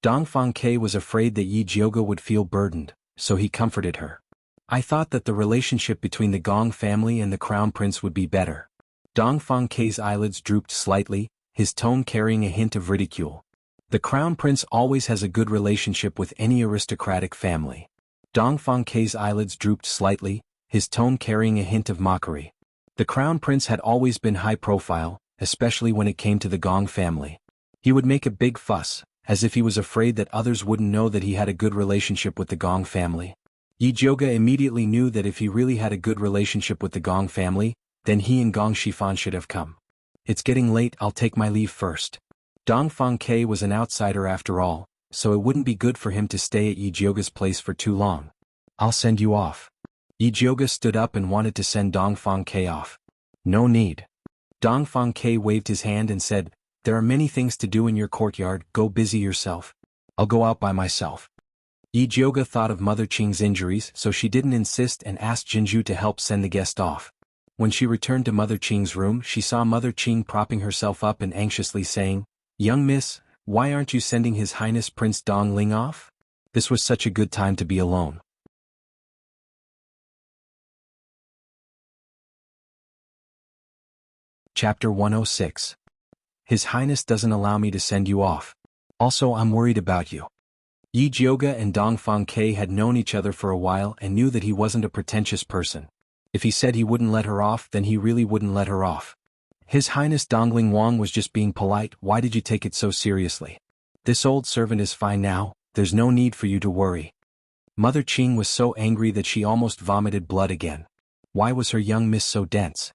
Dongfang Ke was afraid that Yi Jioga would feel burdened, so he comforted her. I thought that the relationship between the Gong family and the Crown Prince would be better. Dongfang Ke's eyelids drooped slightly, his tone carrying a hint of ridicule. The Crown Prince always has a good relationship with any aristocratic family. Dongfang Ke's eyelids drooped slightly, his tone carrying a hint of mockery. The Crown Prince had always been high profile, especially when it came to the Gong family. He would make a big fuss, as if he was afraid that others wouldn't know that he had a good relationship with the Gong family. Yi Jioga immediately knew that if he really had a good relationship with the Gong family, then he and Gong Shifan should have come. It's getting late, I'll take my leave first. Dongfang Ke was an outsider after all, so it wouldn't be good for him to stay at Yi Jioga's place for too long. I'll send you off. Yi Jioga stood up and wanted to send Dongfang Ke off. No need. Dongfang Ke waved his hand and said, there are many things to do in your courtyard, go busy yourself. I'll go out by myself. Yi Jioga thought of Mother Qing's injuries, so she didn't insist and asked Jinju to help send the guest off. When she returned to Mother Qing's room, she saw Mother Qing propping herself up and anxiously saying, young miss, why aren't you sending His Highness Prince Dongling off? This was such a good time to be alone. Chapter 106. His Highness doesn't allow me to send you off. Also, I'm worried about you. Yi Jioga and Dongfang Ke had known each other for a while and knew that he wasn't a pretentious person. If he said he wouldn't let her off, then he really wouldn't let her off. His Highness Dongling Wang was just being polite, why did you take it so seriously? This old servant is fine now, there's no need for you to worry. Mother Qing was so angry that she almost vomited blood again. Why was her young miss so dense?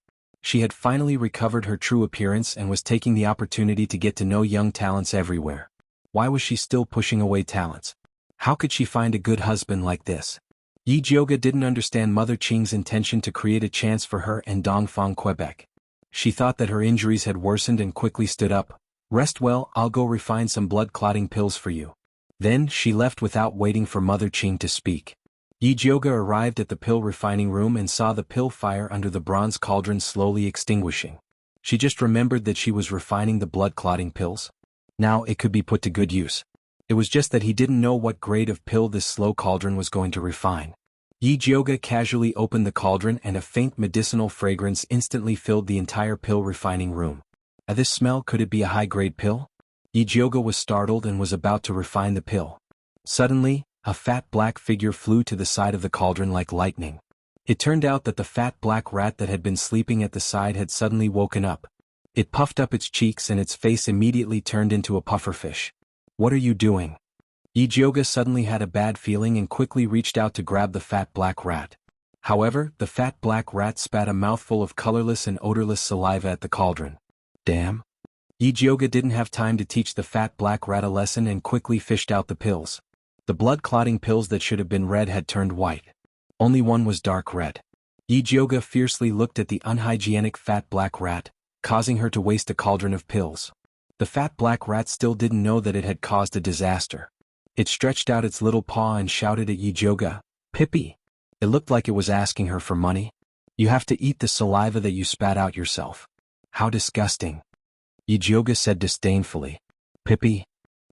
She had finally recovered her true appearance and was taking the opportunity to get to know young talents everywhere. Why was she still pushing away talents? How could she find a good husband like this? Yi Jioga didn't understand Mother Qing's intention to create a chance for her and Dongfang Quebec. She thought that her injuries had worsened and quickly stood up. Rest well, I'll go refine some blood-clotting pills for you. Then she left without waiting for Mother Qing to speak. Yi Jioga arrived at the pill refining room and saw the pill fire under the bronze cauldron slowly extinguishing. She just remembered that she was refining the blood-clotting pills. Now it could be put to good use. It was just that he didn't know what grade of pill this slow cauldron was going to refine. Yi Jioga casually opened the cauldron and a faint medicinal fragrance instantly filled the entire pill refining room. At this smell, could it be a high-grade pill? Yi Jioga was startled and was about to refine the pill. Suddenly, a fat black figure flew to the side of the cauldron like lightning. It turned out that the fat black rat that had been sleeping at the side had suddenly woken up. It puffed up its cheeks and its face immediately turned into a pufferfish. What are you doing? Yi Jioga suddenly had a bad feeling and quickly reached out to grab the fat black rat. However, the fat black rat spat a mouthful of colorless and odorless saliva at the cauldron. Damn. Yi Jioga didn't have time to teach the fat black rat a lesson and quickly fished out the pills. The blood-clotting pills that should have been red had turned white. Only one was dark red. Yi Jioga fiercely looked at the unhygienic fat black rat, causing her to waste a cauldron of pills. The fat black rat still didn't know that it had caused a disaster. It stretched out its little paw and shouted at Yi Jioga, "Pippi!" It looked like it was asking her for money. You have to eat the saliva that you spat out yourself. How disgusting. Yi Jioga said disdainfully. Pippi.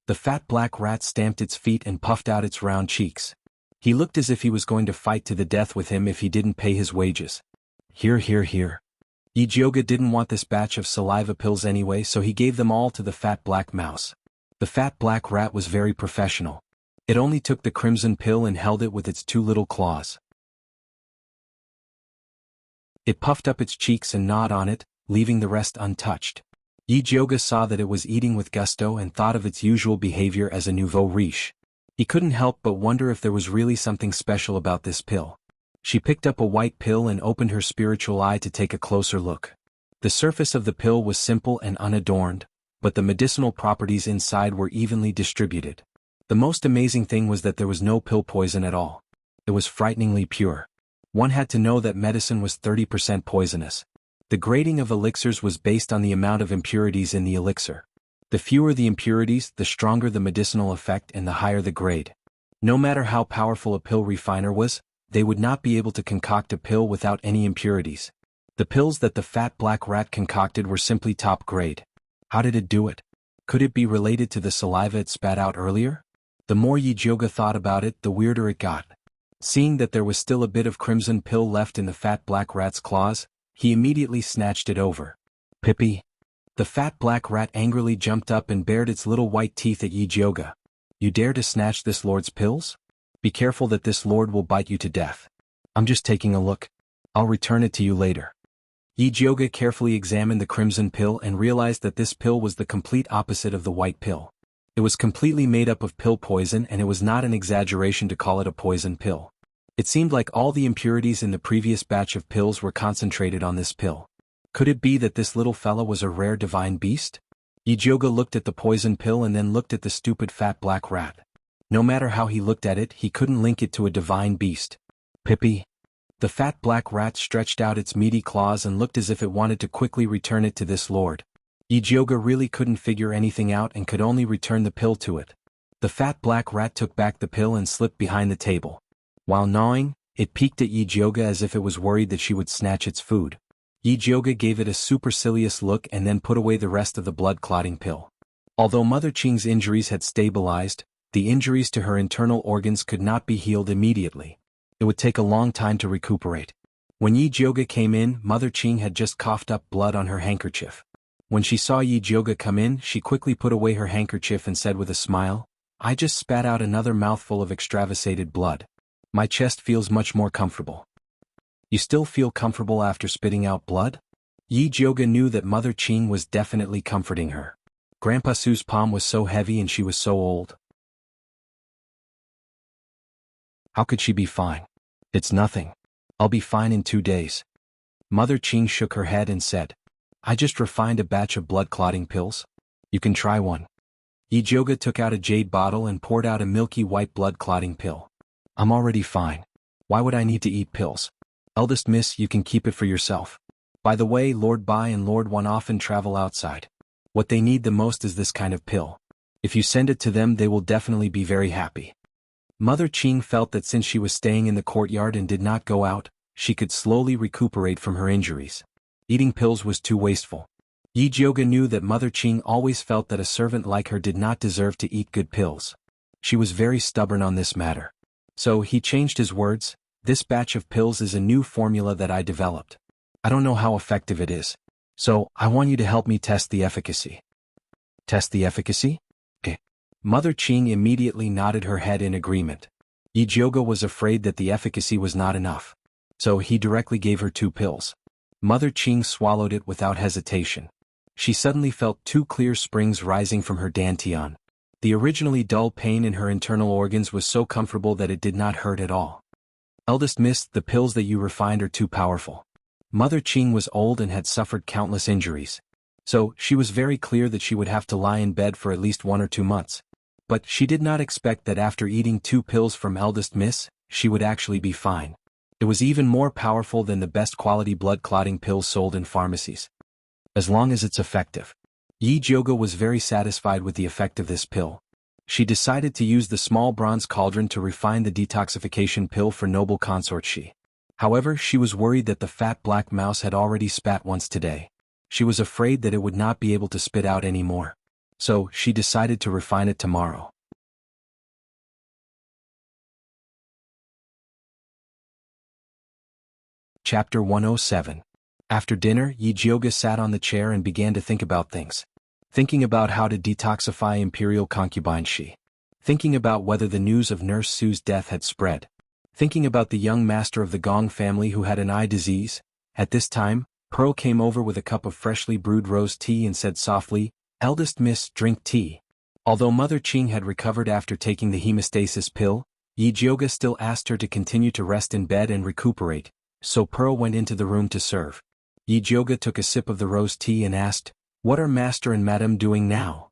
The fat black rat stamped its feet and puffed out its round cheeks. He looked as if he was going to fight to the death with him if he didn't pay his wages. Here, here, here. Yi Jioga didn't want this batch of saliva pills anyway, so he gave them all to the fat black mouse. The fat black rat was very professional. It only took the crimson pill and held it with its two little claws. It puffed up its cheeks and gnawed on it, leaving the rest untouched. Yijioga saw that it was eating with gusto and thought of its usual behavior as a nouveau riche. He couldn't help but wonder if there was really something special about this pill. She picked up a white pill and opened her spiritual eye to take a closer look. The surface of the pill was simple and unadorned, but the medicinal properties inside were evenly distributed. The most amazing thing was that there was no pill poison at all. It was frighteningly pure. One had to know that medicine was 30% poisonous. The grading of elixirs was based on the amount of impurities in the elixir. The fewer the impurities, the stronger the medicinal effect and the higher the grade. No matter how powerful a pill refiner was, they would not be able to concoct a pill without any impurities. The pills that the fat black rat concocted were simply top grade. How did it do it? Could it be related to the saliva it spat out earlier? The more Yijioga thought about it, the weirder it got. Seeing that there was still a bit of crimson pill left in the fat black rat's claws, he immediately snatched it over. Pippi. The fat black rat angrily jumped up and bared its little white teeth at Yijioga. You dare to snatch this lord's pills? Be careful that this lord will bite you to death. I'm just taking a look. I'll return it to you later. Yijioga carefully examined the crimson pill and realized that this pill was the complete opposite of the white pill. It was completely made up of pill poison, and it was not an exaggeration to call it a poison pill. It seemed like all the impurities in the previous batch of pills were concentrated on this pill. Could it be that this little fella was a rare divine beast? Yijioga looked at the poison pill and then looked at the stupid fat black rat. No matter how he looked at it, he couldn't link it to a divine beast. Pippi. The fat black rat stretched out its meaty claws and looked as if it wanted to quickly return it to this lord. Yijioga really couldn't figure anything out and could only return the pill to it. The fat black rat took back the pill and slipped behind the table. While gnawing, it peeked at Yijioga as if it was worried that she would snatch its food. Yijioga gave it a supercilious look and then put away the rest of the blood-clotting pill. Although Mother Qing's injuries had stabilized, the injuries to her internal organs could not be healed immediately. It would take a long time to recuperate. When Yijioga came in, Mother Qing had just coughed up blood on her handkerchief. When she saw Yijioga come in, she quickly put away her handkerchief and said with a smile, I just spat out another mouthful of extravasated blood. My chest feels much more comfortable. You still feel comfortable after spitting out blood? Yijioga knew that Mother Qing was definitely comforting her. Grandpa Su's palm was so heavy and she was so old. How could she be fine? It's nothing. I'll be fine in 2 days. Mother Qing shook her head and said, I just refined a batch of blood-clotting pills. You can try one. Yijioga took out a jade bottle and poured out a milky white blood-clotting pill. I'm already fine. Why would I need to eat pills? Eldest miss, you can keep it for yourself. By the way, Lord Bai and Lord Wan often travel outside. What they need the most is this kind of pill. If you send it to them, they will definitely be very happy. Mother Qing felt that since she was staying in the courtyard and did not go out, she could slowly recuperate from her injuries. Eating pills was too wasteful. Yijioga knew that Mother Qing always felt that a servant like her did not deserve to eat good pills. She was very stubborn on this matter. So he changed his words, this batch of pills is a new formula that I developed. I don't know how effective it is. So, I want you to help me test the efficacy. Test the efficacy? Okay. Mother Qing immediately nodded her head in agreement. Yijioga was afraid that the efficacy was not enough. So he directly gave her 2 pills. Mother Qing swallowed it without hesitation. She suddenly felt 2 clear springs rising from her dantian. The originally dull pain in her internal organs was so comfortable that it did not hurt at all. Eldest miss, the pills that you refined are too powerful. Mother Qing was old and had suffered countless injuries. So, she was very clear that she would have to lie in bed for at least 1 or 2 months. But she did not expect that after eating 2 pills from Eldest Miss, she would actually be fine. It was even more powerful than the best quality blood-clotting pills sold in pharmacies. As long as it's effective. Yijioga was very satisfied with the effect of this pill. She decided to use the small bronze cauldron to refine the detoxification pill for noble consort Shi. However, she was worried that the fat black mouse had already spat once today. She was afraid that it would not be able to spit out anymore. So, she decided to refine it tomorrow. Chapter 107. After dinner, Yijioga sat on the chair and began to think about things. Thinking about how to detoxify Imperial concubine Shi. thinking about whether the news of Nurse Sue's death had spread, thinking about the young master of the Gong family who had an eye disease. At this time, Pearl came over with a cup of freshly brewed rose tea and said softly, "Eldest miss, drink tea." Although Mother Qing had recovered after taking the hemostasis pill, Yi Jioga still asked her to continue to rest in bed and recuperate, so Pearl went into the room to serve. Yi Jioga took a sip of the rose tea and asked, "What are Master and Madam doing now?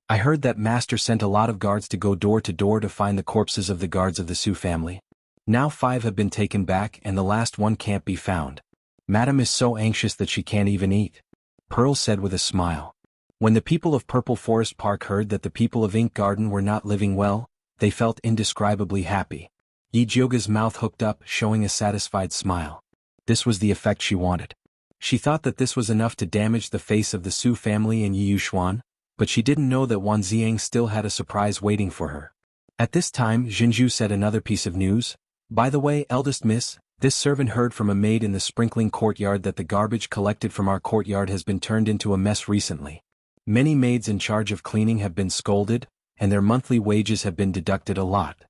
I heard that Master sent a lot of guards to go door to door to find the corpses of the guards of the Su family. Now 5 have been taken back and the last one can't be found. Madam is so anxious that she can't even eat," Pearl said with a smile. When the people of Purple Forest Park heard that the people of Ink Garden were not living well, they felt indescribably happy. Yi Jioga's mouth hooked up, showing a satisfied smile. This was the effect she wanted. She thought that this was enough to damage the face of the Su family and Yi Yuxuan, but she didn't know that Wan Ziang still had a surprise waiting for her. At this time, Jinju said another piece of news. "By the way, eldest miss, this servant heard from a maid in the sprinkling courtyard that the garbage collected from our courtyard has been turned into a mess recently. Many maids in charge of cleaning have been scolded, and their monthly wages have been deducted a lot."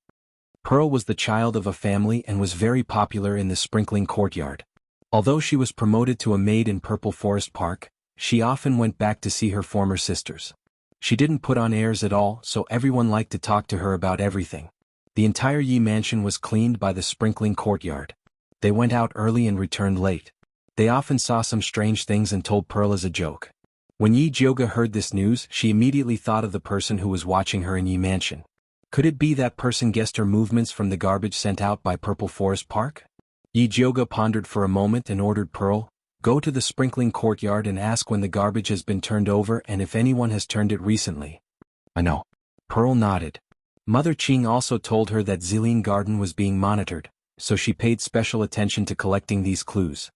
Pearl was the child of a family and was very popular in the sprinkling courtyard. Although she was promoted to a maid in Purple Forest Park, she often went back to see her former sisters. She didn't put on airs at all, so everyone liked to talk to her about everything. The entire Yi mansion was cleaned by the sprinkling courtyard. They went out early and returned late. They often saw some strange things and told Pearl as a joke. When Yi Jioga heard this news, she immediately thought of the person who was watching her in Yi Mansion. Could it be that person guessed her movements from the garbage sent out by Purple Forest Park? Yi Jioga pondered for a moment and ordered Pearl, "Go to the sprinkling courtyard and ask when the garbage has been turned over and if anyone has turned it recently." "I know." Pearl nodded. Mother Qing also told her that Ziling Garden was being monitored, so she paid special attention to collecting these clues.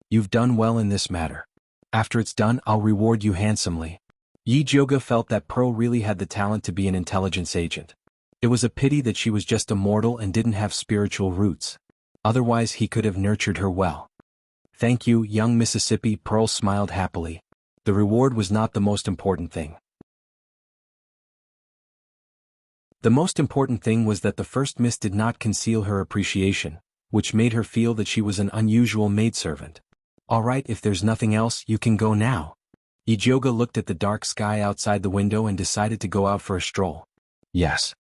"You've done well in this matter. After it's done, I'll reward you handsomely." Yi Jioga felt that Pearl really had the talent to be an intelligence agent. It was a pity that she was just a mortal and didn't have spiritual roots. Otherwise he could have nurtured her well. "Thank you, young Mississippi," Pearl smiled happily. The reward was not the most important thing. The most important thing was that the first miss did not conceal her appreciation, which made her feel that she was an unusual maidservant. "All right, if there's nothing else, you can go now." Yi Jioga looked at the dark sky outside the window and decided to go out for a stroll. "Yes."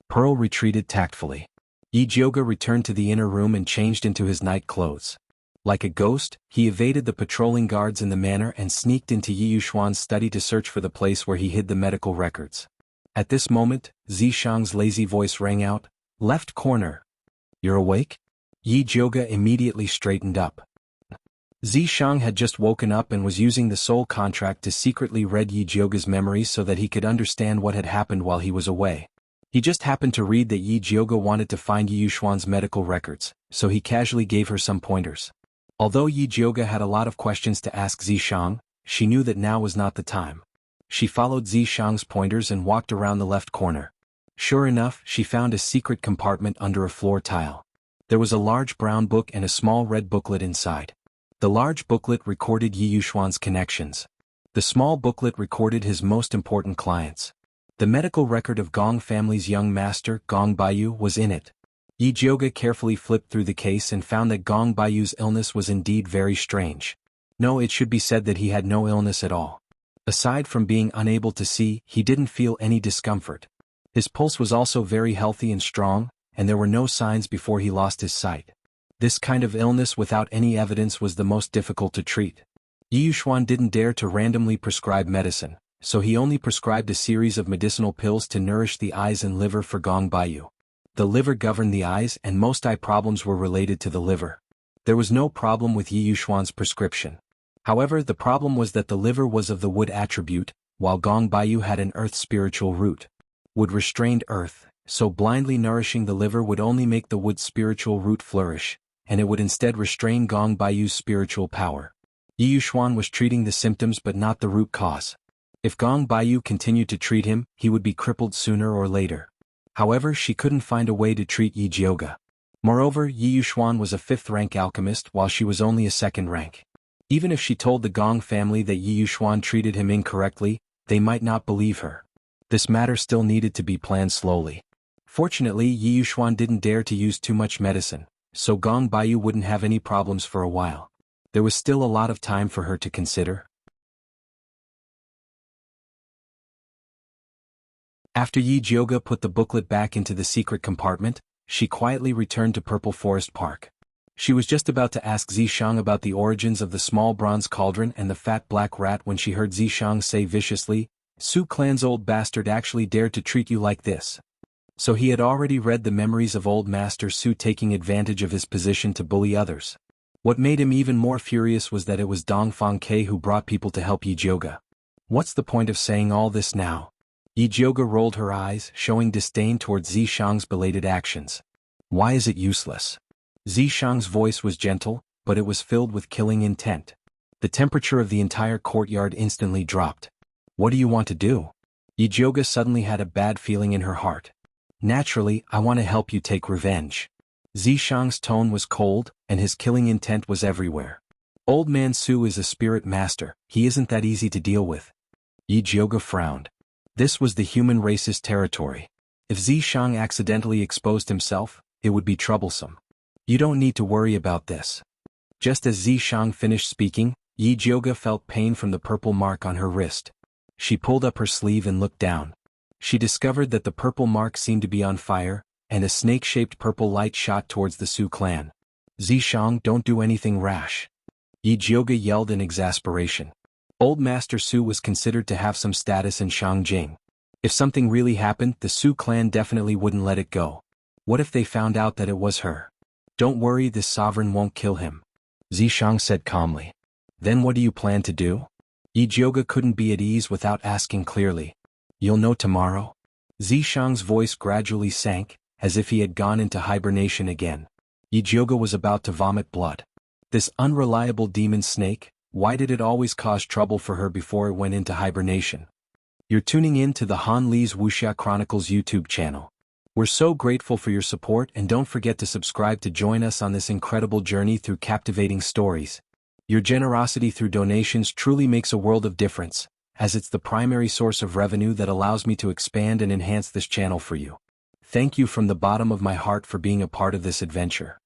Pearl retreated tactfully. Yi Jioga returned to the inner room and changed into his night clothes. Like a ghost, he evaded the patrolling guards in the manor and sneaked into Yi Yuxuan's study to search for the place where he hid the medical records. At this moment, Zishang's lazy voice rang out, "Left corner. You're awake?" Yi Jioga immediately straightened up. Zishang had just woken up and was using the soul contract to secretly read Yi Jioga's memories so that he could understand what had happened while he was away. He just happened to read that Yi Jioga wanted to find Yi Yuxuan's medical records, so he casually gave her some pointers. Although Yi Jioga had a lot of questions to ask Zishang, she knew that now was not the time. She followed Zishang's pointers and walked around the left corner. Sure enough, she found a secret compartment under a floor tile. There was a large brown book and a small red booklet inside. The large booklet recorded Yi Yuxuan's connections. The small booklet recorded his most important clients. The medical record of Gong family's young master, Gong Baiyu, was in it. Yi Jioga carefully flipped through the case and found that Gong Baiyu's illness was indeed very strange. No, it should be said that he had no illness at all. Aside from being unable to see, he didn't feel any discomfort. His pulse was also very healthy and strong, and there were no signs before he lost his sight. This kind of illness without any evidence was the most difficult to treat. Yi Yuxuan didn't dare to randomly prescribe medicine, so he only prescribed a series of medicinal pills to nourish the eyes and liver for Gong Baiyu. The liver governed the eyes and most eye problems were related to the liver. There was no problem with Yi Yuxuan's prescription. However, the problem was that the liver was of the wood attribute, while Gong Baiyu had an earth spiritual root. Wood restrained earth, so blindly nourishing the liver would only make the wood spiritual root flourish, and it would instead restrain Gong Baiyu's spiritual power. Yi Yuxuan was treating the symptoms but not the root cause. If Gong Baiyu continued to treat him, he would be crippled sooner or later. However, she couldn't find a way to treat Yi Jioga. Moreover, Yi Yuxuan was a 5th-rank alchemist while she was only a 2nd rank. Even if she told the Gong family that Yi Yuxuan treated him incorrectly, they might not believe her. This matter still needed to be planned slowly. Fortunately, Yi Yuxuan didn't dare to use too much medicine, so Gong Baiyu wouldn't have any problems for a while. There was still a lot of time for her to consider. After Yi Jioga put the booklet back into the secret compartment, she quietly returned to Purple Forest Park. She was just about to ask Zishang about the origins of the small bronze cauldron and the fat black rat when she heard Zishang say viciously, "Su Clan's old bastard actually dared to treat you like this." So he had already read the memories of old Master Su taking advantage of his position to bully others. What made him even more furious was that it was Dong Fangke who brought people to help Yi Jioga. What's the point of saying all this now? Yi Jioga rolled her eyes, showing disdain towards Zishang's belated actions. Why is it useless? Zishang's voice was gentle, but it was filled with killing intent. The temperature of the entire courtyard instantly dropped. What do you want to do? Yi Jioga suddenly had a bad feeling in her heart. Naturally, I want to help you take revenge. Zishang's tone was cold, and his killing intent was everywhere. Old Man Su is a spirit master, he isn't that easy to deal with. Yi Jioga frowned. This was the human race's territory. If Zishang accidentally exposed himself, it would be troublesome. You don't need to worry about this. Just as Zishang finished speaking, Yi Jioga felt pain from the purple mark on her wrist. She pulled up her sleeve and looked down. She discovered that the purple mark seemed to be on fire, and a snake-shaped purple light shot towards the Su clan. Zishang, don't do anything rash. Yi Jioga yelled in exasperation. Old Master Su was considered to have some status in Shangjing. If something really happened, the Su clan definitely wouldn't let it go. What if they found out that it was her? Don't worry, this sovereign won't kill him. Zishang said calmly. Then what do you plan to do? Yi Jioga couldn't be at ease without asking clearly. You'll know tomorrow? Zishang's voice gradually sank, as if he had gone into hibernation again. Yi Jioga was about to vomit blood. This unreliable demon snake, why did it always cause trouble for her before it went into hibernation? You're tuning in to the Han Li's Wuxia Chronicles YouTube channel. We're so grateful for your support, and don't forget to subscribe to join us on this incredible journey through captivating stories. Your generosity through donations truly makes a world of difference, as it's the primary source of revenue that allows me to expand and enhance this channel for you. Thank you from the bottom of my heart for being a part of this adventure.